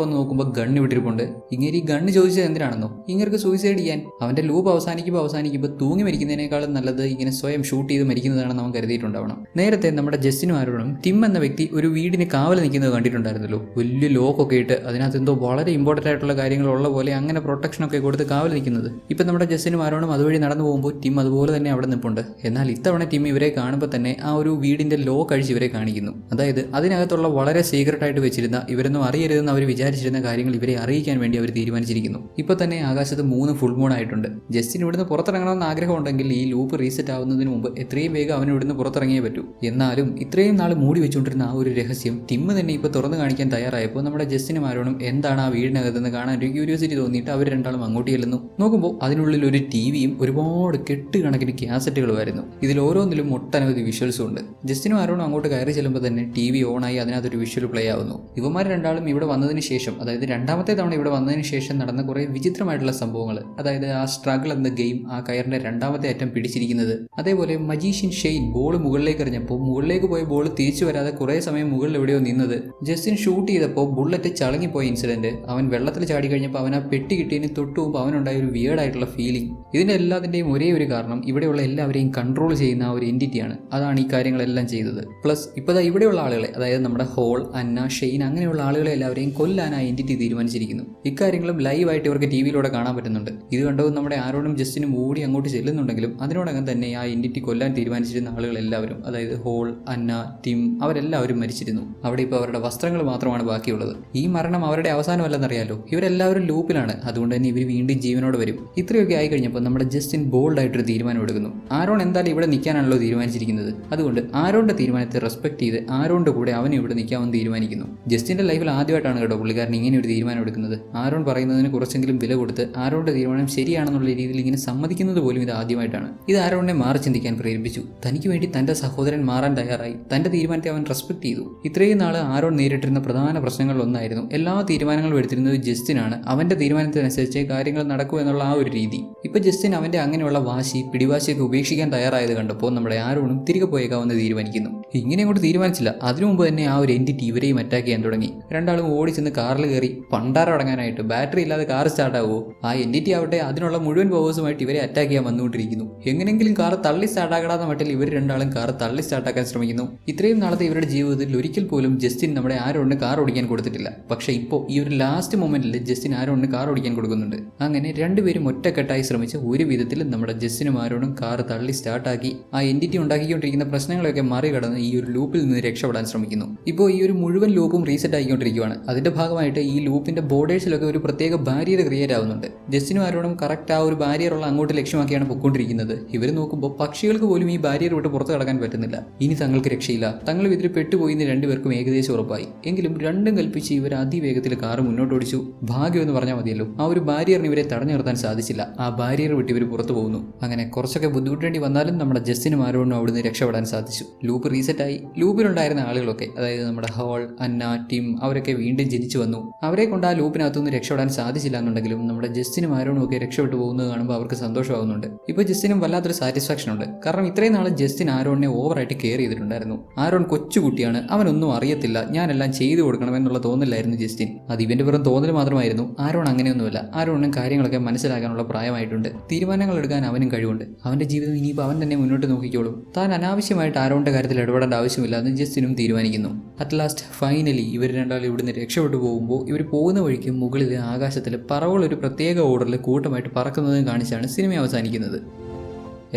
വന്ന് നോക്കുമ്പോൾ ഗണ്ണ് വിട്ടിരിപ്പുണ്ട്. ഇങ്ങനെ ഈ ഗണ്ണ് ചോദിച്ചത് എന്തിനാണെന്നോ? ഇങ്ങനെ സൂയിസൈഡ് ചെയ്യാൻ. അവൻ്റെ ലൂപ്പ് അവസാനിക്കുമ്പോൾ തൂങ്ങി മരിക്കുന്നതിനേക്കാളും നല്ലത് ഇങ്ങനെ സ്വയം ഷൂട്ട് ചെയ്ത് മരിക്കുന്നതാണെന്ന് അവൻ കരുതിയിട്ടുണ്ടാവണം. നേരത്തെ നമ്മുടെ ജസ്റ്റിനും ആരോണും ടിം എന്ന വ്യക്തി ഒരു വീടിന് കാവൽ നിൽക്കുന്നത് കണ്ടിട്ടുണ്ടായിരുന്നല്ലോ. വലിയ ലോക്കൊക്കെ ഇട്ട് അതിനകത്ത് എന്തോ വളരെ ഇമ്പോർട്ടൻ്റ് ആയിട്ടുള്ള കാര്യങ്ങളുള്ള പോലെ അങ്ങനെ പ്രൊട്ടക്ഷനൊക്കെ കൊടുത്ത് കാവൽ നിൽക്കുന്നത്. ഇപ്പം നമ്മുടെ ജസ്റ്റിനും ആരോണും അതുവഴി നടന്നു പോകുമ്പോൾ ടിം അതുപോലെ തന്നെ അവിടെ നിൽപ്പുണ്ട്. എന്നാൽ ഇത്തവണ ടിം ഇവരെ കാണുമ്പോൾ തന്നെ ആ ഒരു വീടിൻ്റെ ലോ കഴിച്ച് ഇവരെ കാണിക്കുന്നു. അതായത് അതിനകത്തുള്ള വളരെ സീക്രട്ടായിട്ട് വെച്ചിരുന്ന, ഇവരൊന്നും അറിയരുതെന്ന് അവർ വിചാരിച്ചിരുന്ന കാര്യങ്ങൾ ഇവരെ അറിയിക്കാൻ വേണ്ടി അവർ തീരുമാനിച്ചിരിക്കുന്നു. ഇപ്പോൾ തന്നെ ആകാശത്ത് 3 ഫുൾ മൂൺ ആയിട്ടുണ്ട്. ജസ്റ്റിൻ ഇവിടുന്ന് പുറത്തിറങ്ങണമെന്ന് ആഗ്രഹമുണ്ടെങ്കിൽ ഈ ലൂപ്പ് റീസെറ്റ് ആവുന്നതിന് മുമ്പ് എത്രയും വേഗം അവന് ഇവിടുന്ന് പുറത്തിറങ്ങിയേ പറ്റൂ. എന്നാലും ഇത്രയും നാൾ മൂടി വെച്ചുകൊണ്ടിരുന്ന ആ ഒരു രഹസ്യം ടിം തന്നെ ഇപ്പോൾ തുറന്നു കാണിക്കാൻ തയ്യാറായപ്പോൾ നമ്മുടെ ജസ്റ്റിനും ആരോണും എന്താണ് ആ വീടിനകത്തെന്ന് കാണാൻ ഒരു ക്യൂരിയോസിറ്റി തോന്നിയിട്ട് അവർ രണ്ടാളും അങ്ങോട്ട് ചെല്ലുന്നു. നോക്കുമ്പോൾ അതിനുള്ളിൽ ഒരു ടിവിയും ഒരുപാട് കെട്ടുകണക്കിന് കാസറ്റുകളും ആയിരുന്നു. ഇതിൽ ഓരോന്നിലും ഒട്ടനവധി വിഷ്വൽസും ഉണ്ട്. ജസ്റ്റിനും ആരോണും അങ്ങോട്ട് കയറി ചെല്ലുമ്പോൾ തന്നെ ടി വി ഓണായി അതിനകത്തൊരു വിഷ്വൽ പ്ലേ ആവുന്നു. ഇവന്മാർ രണ്ടാളും ഇവിടെ വന്നതിന് ശേഷം, അതായത് രണ്ടാമത്തെ തവണ ഇവിടെ വന്നതിന് ശേഷം നടന്ന കുറേ വിചിത്രമായിട്ടുള്ള സംഭവങ്ങൾ, അതായത് ആ സ്ട്രഗിൾ എന്ന ഗെയിം, ആ കയറിന്റെ രണ്ടാമത്തെ അറ്റം പിടിച്ചിരിക്കുന്നത്, അതേപോലെ മജീഷ്യൻ ഷെയ്ൻ ബോൾ മുകളിലേക്ക് എറിഞ്ഞപ്പോൾ മുകളിലേക്ക് പോയ ബോൾ തിരിച്ചു വരാതെ കുറേ സമയം മുകളിൽ എവിടെയോ നിന്നത്, ജസ്റ്റിൻ ഷൂട്ട് ചെയ്തപ്പോൾ ബുള്ളറ്റ് ചളങ്ങിപ്പോയ ഇൻസിഡന്റ്, അവൻ വെള്ളത്തിൽ ചാടി കഴിഞ്ഞപ്പോൾ അവൻ ആ പെട്ടി കിട്ടിയതിന് തൊട്ട് മുമ്പ് അവനുണ്ടായ ഒരു വിയേർഡായിട്ടുള്ള ഫീലിംഗ്. ഇതിന്റെ എല്ലാത്തിന്റെയും ഒരേ ഒരു കാരണം ഇവിടെയുള്ള എല്ലാവരെയും കൺട്രോൾ ചെയ്യുന്ന ആ ഒരു എൻറ്റിറ്റിയാണ്. അതാണ് ഈ കാര്യങ്ങളെല്ലാം ചെയ്തത്. പ്ലസ് ഇപ്പോൾ ഇവിടെയുള്ള ആളുകളെ, അതായത് നമ്മുടെ ഹോൾ, അന്ന, ഷെയ്ൻ, അങ്ങനെയുള്ള ആളുകളെ എല്ലാവരെയും കൊല്ലാൻ ആ എൻറ്റിറ്റി തീരുമാനിച്ചിരിക്കുന്നു. ഇക്കാര്യങ്ങളും ലൈവായിട്ട് ഇവർക്ക് ടി വിയിലൂടെ കാണാൻ പറ്റുന്നുണ്ട്. ഇത് കണ്ടതും നമ്മുടെ ആരോണും ജസ്റ്റിനും ഓടി അങ്ങോട്ട് ചെല്ലുന്നുണ്ടെങ്കിലും അതിനോടകം തന്നെ ആ എൻറ്റിറ്റി കൊല്ലാൻ തീരുമാനിച്ചിരുന്ന ആളുകളെല്ലാവരും, അതായത് ഹോൾ, അന്ന, ടിം, അവരെല്ലാവരും മരിച്ചിരുന്നു. അവിടെ ഇപ്പോൾ അവരുടെ വസ്ത്രങ്ങൾ മാത്രമാണ് ബാക്കിയുള്ളത്. ഈ മരണം അവരുടെ അവസാനമല്ലെന്നറിയാലോ. ഇവരെല്ലാവരും ലൂപ്പിലാണ്, അതുകൊണ്ട് തന്നെ ഇവർ വീണ്ടും ജീവനോട് വരും. ഇത്രയൊക്കെ ആയി കഴിഞ്ഞപ്പോൾ നമ്മുടെ ജസ്റ്റിൻ ബോൾഡായിട്ടൊരു തീരുമാനം എടുക്കുന്നു. ആരോൺ എന്തായാലും ഇവിടെ നിൽക്കാനാണല്ലോ തീരുമാനിച്ചിരിക്കുന്നത്. അതുകൊണ്ട് ആരോണിന്റെ തീരുമാനത്തെ റെസ്പെക്ട് ചെയ്ത് ആരോണിന്റെ കൂടെ അവനെ ഇവിടെ നിൽക്കാമെന്ന് തീരുമാനിക്കുന്നു. ജസ്റ്റിന്റെ ലൈഫിൽ ആദ്യമായിട്ടാണ് കേട്ടോ പുള്ളിക്കാരൻ ഇങ്ങനെ ഒരു തീരുമാനം എടുക്കുന്നത്. ആരോൺ പറയുന്നതിന് കുറച്ചെങ്കിലും വില കൊടുത്ത് ആരോണിന്റെ തീരുമാനം ശരിയാണെന്നുള്ള രീതിയിൽ ഇങ്ങനെ സമ്മതിക്കുന്നത് പോലും ഇത് ആദ്യമായിട്ടാണ്. ഇത് ആരോണിനെ മാറി ചിന്തിക്കാൻ പ്രേരിപ്പിച്ചു. തനിക്ക് വേണ്ടി തന്റെ സഹോദരൻ മാറാൻ തയ്യാറായി. തന്റെ തീരുമാനത്തെ അവൻ റെസ്പെക്ട് ചെയ്തു. ഇത്രയും നാൾ ആരോൺ നേരിട്ടിരുന്ന പ്രധാന പ്രശ്നങ്ങളിലൊന്നായിരുന്നു എല്ലാ തീരുമാനങ്ങളും എടുത്തിരുന്നത് ജസ്റ്റിനാണ്. അവന്റെ തീരുമാനത്തിനനുസരിച്ച് കാര്യങ്ങൾ നടക്കൂ എന്നുള്ള ആ ഒരു രീതി. ഇപ്പൊ ജസ്റ്റിൻ അവന്റെ അങ്ങനെയുള്ള വാശി, പിടിവാശിയൊക്കെ ഉപേക്ഷിക്കാൻ തയ്യാറായത് കണ്ടപ്പോൾ നമ്മുടെ ആരോണും തിരികെ പോയേക്കാവുന്ന തീരുമാനിക്കുന്നു. ഇങ്ങനെ അങ്ങോട്ട് തീരുമാനിച്ചില്ല, അതിനു മുമ്പ് തന്നെ ആ ഒരു എൻറ്റിറ്റി ഇവരെയും അറ്റാക്ക് ചെയ്യാൻ തുടങ്ങി. രണ്ടാളും ഓടി ചെന്ന് കാറിൽ കയറി പണ്ടാറടങ്ങാനായിട്ട്. ബാറ്ററി ഇല്ലാതെ കാർ സ്റ്റാർട്ടാവോ? ആ എൻറ്റിറ്റി ആവട്ടെ അതിനുള്ള മുഴുവൻ പവേഴ്സുമായിട്ട് ഇവരെ അറ്റാക്ക് ചെയ്യാൻ വന്നുകൊണ്ടിരിക്കുന്നു. എങ്ങനെങ്കിലും കാർ തള്ളി സ്റ്റാർട്ടാക്കടാന്ന മട്ടിൽ ഇവർ രണ്ടാളും കാർ തള്ളി സ്റ്റാർട്ടാക്കാൻ ശ്രമിക്കുന്നു. ഇത്രയും നാളത്തെ ഇവരുടെ ജീവിതത്തിൽ ഒരിക്കൽ പോലും ജസ്റ്റിൻ നമ്മുടെ ആരോണിന് കാർ ഓടിക്കാൻ കൊടുത്തിട്ടില്ല. പക്ഷേ ഇപ്പോൾ ഈ ഒരു ലാസ്റ്റ് മൊമെന്റിൽ ജസ്റ്റിൻ ആരോണിന് കാർ ഓടിക്കാൻ കൊടുക്കുന്നുണ്ട്. അങ്ങനെ രണ്ടുപേരും ഒറ്റക്കെട്ടായി ശ്രമിച്ച് ഒരു വിധത്തിൽ നമ്മുടെ ജസ്റ്റിനും ആരോണും കാർ തള്ളി സ്റ്റാർട്ടാക്കി ആ എൻറ്റിറ്റി ഉണ്ടാക്കിക്കൊണ്ടിരിക്കുന്ന പ്രശ്നങ്ങളൊക്കെ മറികടന്ന് ഈ ഒരു ലൂപ്പിൽ നിന്ന് രക്ഷപ്പെടാൻ ശ്രമിക്കുന്നു. ഇപ്പോൾ ഈ ഒരു മുഴുവൻ ലൂപ്പും റീസെറ്റ് ആയിക്കൊണ്ടിരിക്കുകയാണ്. അതിന്റെ ഭാഗമായിട്ട് ഈ ലൂപ്പിന്റെ ബോർഡേഴ്സിലൊക്കെ ഒരു പ്രത്യേക ബാരിയർ ക്രിയേറ്റ് ആവുന്നുണ്ട്. ജസ്റ്റിനും ആരോണും കറക്റ്റ് ആ ഒരു ബാരിയറുള്ള അങ്ങോട്ട് ലക്ഷ്യമാക്കിയാണ് പൊയ്ക്കൊണ്ടിരിക്കുന്നത്. ഇവർ നോക്കുമ്പോൾ പക്ഷികൾക്ക് പോലും ഈ ബാരിയർ വിട്ട് പുറത്ത് കടക്കാൻ പറ്റുന്നില്ല. ഇനി തങ്ങൾക്ക് രക്ഷയില്ല, തങ്ങൾ ഇതിൽ പെട്ടുപോയിന്ന് രണ്ടുപേർക്കും ഏകദേശം ഉറപ്പായി. എങ്കിലും രണ്ടും കൽപ്പിച്ച് ഇവർ അതിവേഗത്തിൽ കാറ് മുന്നോട്ട് ഓടിച്ചു. ഭാഗ്യം എന്ന് പറഞ്ഞാൽ മതിയല്ലോ, ആ ഒരു ബാരിയറിന് ഇവരെ തടഞ്ഞു നിർത്താൻ സാധിച്ചില്ല. ആ ബാരിയർ വിട്ട് ഇവർ പുറത്തു പോകുന്നു. അങ്ങനെ കുറച്ചൊക്കെ ബുദ്ധിമുട്ടേണ്ടി വന്നാലും നമ്മുടെ ജസ്റ്റിനും ആരോണിനും അവിടുന്ന് രക്ഷപ്പെടാൻ സാധിച്ചു. ലൂപ്പ് റീസെറ്റായി. ലൂപ്പിലുണ്ടായിരുന്ന ആളുകളൊക്കെ, അതായത് നമ്മുടെ ഹോൾ, അന്ന, ടിം, അവരൊക്കെ വീണ്ടും ജനിച്ചു വന്നു. അവരെ കൊണ്ട് ആ ലൂപ്പിനകത്തുനിന്ന് രക്ഷപ്പെടാൻ സാധിച്ചില്ല എന്നുണ്ടെങ്കിലും നമ്മുടെ ജസ്റ്റിനും ആരോണും ഒക്കെ രക്ഷപ്പെട്ടു പോകുന്നത് കാണുമ്പോൾ അവർക്ക് സന്തോഷമാകുന്നുണ്ട്. ഇപ്പോൾ ജസ്റ്റിനും വല്ലാത്തൊരു സാറ്റിസ്ഫാക്ഷൻ ഉണ്ട്. കാരണം ഇത്രയും നാളെ ജസ്റ്റിൻ ആരോണിനെ ഓവറായിട്ട് കെയർ ചെയ്തിട്ടുണ്ടായിരുന്നു. ആരോൺ കൊച്ചുകുട്ടിയാണ്, അവനൊന്നും അറിയത്തില്ല, ഞാനെല്ലാം ചെയ്തു കൊടുക്കണം എന്നുള്ള തോന്നലായിരുന്നു ജസ്റ്റിൻ. അത് ഇവന്റെ വെറും തോന്നൽ മാത്രമായിരുന്നു. ആരോൺ അങ്ങനെയൊന്നുമല്ല. ആരോണിനും കാര്യങ്ങളൊക്കെ മനസ്സിലാക്കാനുള്ള പ്രായമായിട്ടുണ്ട്. തീരുമാനങ്ങൾ എടുക്കാൻ അവനും കഴിവുണ്ട്. അവന്റെ ജീവിതം ഇനിയിപ്പോൾ അവൻ തന്നെ മുന്നോട്ട് നോക്കിക്കോളും. താൻ അനാവശ്യമായിട്ട് ആരോണിന്റെ കാര്യത്തിൽ ഇടപെടേണ്ട ആവശ്യമില്ല എന്ന് ജസ്റ്റിനും തീരുമാനിക്കുന്നു. അറ്റ് ലാസ്റ്റ് ഫൈനലി ഇവർ രണ്ടാളും ഇവിടുന്ന് രക്ഷപ്പെട്ടു പോകുമ്പോൾ ഇവർ പോകുന്ന വഴിക്ക് മുകളിൽ ആകാശത്തിൽ പറവകൾ ഒരു പ്രത്യേക ഓർഡറിൽ കൂട്ടമായിട്ട് പറക്കുന്നതും കാണിച്ചാണ് സിനിമ അവസാനിക്കുന്നത്.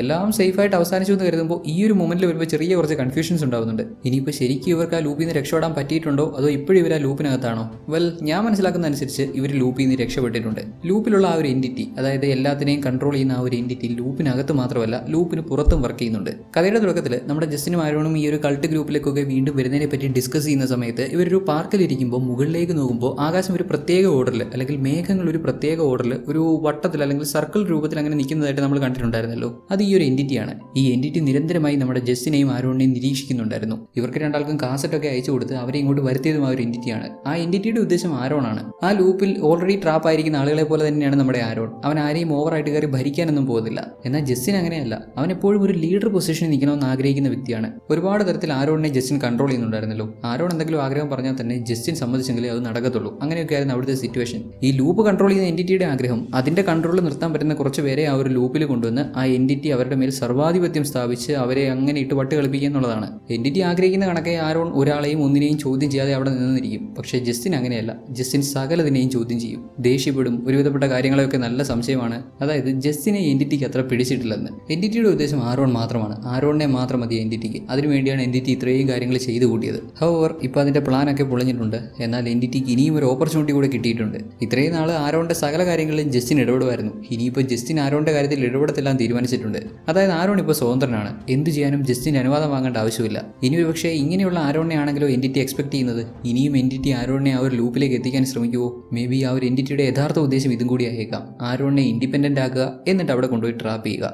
എല്ലാം സേഫായിട്ട് അവസാനിച്ചു എന്ന് കരുതുമ്പോൾ ഈ ഒരു മൊമെന്റിൽ വരുമ്പോൾ ചെറിയ കുറച്ച് കൺഫ്യൂഷൻസ് ഉണ്ടാവുന്നുണ്ട്. ഇനിയിപ്പോൾ ശരിക്കും ഇവർക്ക് ആ ലൂപ്പിൽ നിന്ന് രക്ഷപ്പെടാൻ പറ്റിയിട്ടുണ്ടോ അതോ ഇപ്പോഴും ഇവർ ആ ലൂപ്പിനകത്താണോ? വെൽ, ഞാൻ മനസ്സിലാക്കുന്ന അനുസരിച്ച് ഇവർ ലൂപ്പിൽ നിന്ന് രക്ഷപ്പെട്ടിട്ടുണ്ട്. ലൂപ്പിലുള്ള ആ ഒരു എൻറ്റിറ്റി, അതായത് എല്ലാത്തിനെയും കൺട്രോൾ ചെയ്യുന്ന ആ ഒരു എൻറ്റിറ്റി ലൂപ്പിനകത്ത് മാത്രമല്ല ലൂപ്പിന് പുറത്തും വർക്ക് ചെയ്യുന്നുണ്ട്. കഥയുടെ തുടക്കത്തിൽ നമ്മുടെ ജസ്റ്റിനും ആരോണും ഈ ഒരു കൾട്ട് ഗ്രൂപ്പിലേക്കൊക്കെ വീണ്ടും വരുന്നതിനെ പറ്റി ഡിസ്കസ് ചെയ്യുന്ന സമയത്ത് ഇവരൊരു പാർക്കിലിരിക്കുമ്പോൾ മുകളിലേക്ക് നോക്കുമ്പോൾ ആകാശം ഒരു പ്രത്യേക ഓർഡറിൽ, അല്ലെങ്കിൽ മേഘങ്ങൾ ഒരു പ്രത്യേക ഓർഡറിൽ ഒരു വട്ടത്തിൽ അല്ലെങ്കിൽ സർക്കിൾ രൂപത്തിൽ അങ്ങനെ നിൽക്കുന്നതായിട്ട് നമ്മൾ കണ്ടിട്ടുണ്ടായിരുന്നല്ലോ. അത് ഈ ഒരു എൻറ്റിറ്റിയാണ്. ഈ എൻറ്റിറ്റി നിരന്തരമായി നമ്മുടെ ജസ്റ്റിനെയും ആരോണിനെയും നിരീക്ഷിക്കുന്നുണ്ടായിരുന്നു. ഇവർക്ക് രണ്ടാൾക്കും കാസറ്റൊക്കെ അയച്ചു കൊടുത്ത് അവരെ ഇങ്ങോട്ട് വരുത്തിയതും ആ ഒരു എൻറ്റിറ്റിയാണ്. ആ എൻറ്റിറ്റിയുടെ ഉദ്ദേശം ആരോണാണ്. ആ ലൂപ്പിൽ ഓൾറെഡി ട്രാപ്പ് ആയിരിക്കുന്ന ആളുകളെ പോലെ തന്നെയാണ് നമ്മുടെ ആരോൺ. അവൻ ആരെയും ഓവറായിട്ട് കയറി ഭരിക്കാനൊന്നും പോകുന്നില്ല. എന്നാൽ ജസ്റ്റിൻ അങ്ങനെയല്ല. അവൻ എപ്പോഴും ഒരു ലീഡർ പൊസിഷനിൽ നിൽക്കണമെന്ന് ആഗ്രഹിക്കുന്ന വ്യക്തിയാണ്. ഒരുപാട് തരത്തിൽ ആരോണിനെ ജസ്റ്റിൻ കൺട്രോൾ ചെയ്യുന്നുണ്ടായിരുന്നല്ലോ. ആരോൺ എന്തെങ്കിലും ആഗ്രഹം പറഞ്ഞാൽ തന്നെ ജസ്റ്റിൻ സമ്മതിച്ചെങ്കിലേ അത് നടക്കത്തുള്ളൂ. അങ്ങനെയൊക്കെയായിരുന്നു അവിടുത്തെ സിറ്റുവേഷൻ. ഈ ലൂപ്പ് കൺട്രോൾ ചെയ്യുന്ന എൻറ്റിറ്റിയുടെ ആഗ്രഹം അതിന്റെ കൺട്രോളിൽ നിർത്താൻ പറ്റുന്ന കുറച്ച് പേരെ ആ ഒരു ലൂപ്പിൽ കൊണ്ടുവന്ന് ആ എൻറ്റിറ്റി അവരുടെ മേൽ സർവാധിപത്യം സ്ഥാപിച്ച് അവരെ അങ്ങനെ ഇട്ട് വട്ട് കളിപ്പിക്കുക എന്നുള്ളതാണ്. എൻറ്റിറ്റി ആഗ്രഹിക്കുന്ന കണക്കെ ആരോൺ ഒരാളെയും ഒന്നിനെയും ചോദ്യം ചെയ്യാതെ അവിടെ നിന്നിരിക്കും. പക്ഷേ ജസ്റ്റിൻ അങ്ങനെയല്ല. ജസ്റ്റിൻ സകലതിനെയും ചോദ്യം ചെയ്യും, ദേഷ്യപ്പെടും. ഒരുവിധപ്പെട്ട കാര്യങ്ങളൊക്കെ നല്ല സംശയമാണ്. അതായത് ജസ്റ്റിനെ എൻറ്റിറ്റിക്ക് അത്ര പിടിച്ചിട്ടില്ലെന്ന്. എൻറ്റിറ്റിയുടെ ഉദ്ദേശം ആരോൺ മാത്രമാണ്. ആരോണിനെ മാത്രം മതി എൻറ്റിറ്റിക്ക്. അതിനുവേണ്ടിയാണ് എൻറ്റിറ്റി ഇത്രയും കാര്യങ്ങൾ ചെയ്തു കൂട്ടിയത്. ഹൗവർ ഇപ്പോൾ അതിന്റെ പ്ലാനൊക്കെ പൊളിഞ്ഞിട്ടുണ്ട്. എന്നാൽ എൻറ്റിറ്റിക്ക് ഇനിയും ഒരു ഓപ്പർച്യൂണിറ്റി കൂടെ കിട്ടിയിട്ടുണ്ട്. ഇത്രയും നാൾ ആരോണിന്റെ സകല കാര്യങ്ങളിലും ജസ്റ്റിൻ ഇടപെടുമായിരുന്നു. ഇനിയിപ്പോൾ ജസ്റ്റിൻ ആരോണിന്റെ കാര്യത്തിൽ ഇടപെടത്തെല്ലാം തീരുമാനിച്ചിട്ടുണ്ട്. അതായത് ആരോൺ ഇപ്പോൾ സ്വതന്ത്രനാണ്. എന്ത് ചെയ്യാനും ജസ്റ്റിന് അനുവാദം വാങ്ങേണ്ട ആവശ്യമില്ല. ഇനി ഒരു പക്ഷേ ഇങ്ങനെയുള്ള ആരോണിനെ ആണെങ്കിലോ എൻറ്റിറ്റി എക്സ്പെക്ട് ചെയ്യുന്നത്. ഇനിയും എൻറ്റിറ്റി ആരോണിനെ ആ ഒരു ലൂപ്പിലേക്ക് എത്തിക്കാൻ ശ്രമിക്കുമോ? മേ ബി ആ ഒരു എൻറ്റിറ്റിയുടെ യഥാർത്ഥ ഉദ്ദേശം ഇതും കൂടി ആയേക്കാം. ആരോണിനെ ഇൻഡിപെൻഡന്റ് ആക്കുക, എന്നിട്ട് അവിടെ കൊണ്ടുപോയി ട്രാപ്പ് ചെയ്യുക.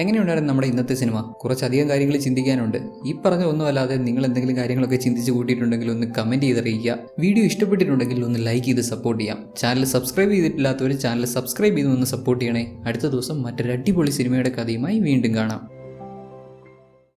എങ്ങനെയുണ്ടായിരുന്നു നമ്മുടെ ഇന്നത്തെ സിനിമ? കുറച്ചധികം കാര്യങ്ങൾ ചിന്തിക്കാനുണ്ട്. ഈ പറഞ്ഞ ഒന്നും അല്ലാതെ നിങ്ങൾ എന്തെങ്കിലും കാര്യങ്ങളൊക്കെ ചിന്തിച്ച് കൂട്ടിയിട്ടുണ്ടെങ്കിൽ ഒന്ന് കമൻറ്റ് ചെയ്തറിയിക്കുക. വീഡിയോ ഇഷ്ടപ്പെട്ടിട്ടുണ്ടെങ്കിൽ ഒന്ന് ലൈക്ക് ചെയ്ത് സപ്പോർട്ട് ചെയ്യാം. ചാനൽ സബ്സ്ക്രൈബ് ചെയ്തിട്ടില്ലാത്തവർ ചാനൽ സബ്സ്ക്രൈബ് ചെയ്ത് ഒന്ന് സപ്പോർട്ട് ചെയ്യണേ. അടുത്ത ദിവസം മറ്റൊരു അടിപൊളി സിനിമയുടെ കഥയുമായി വീണ്ടും കാണാം.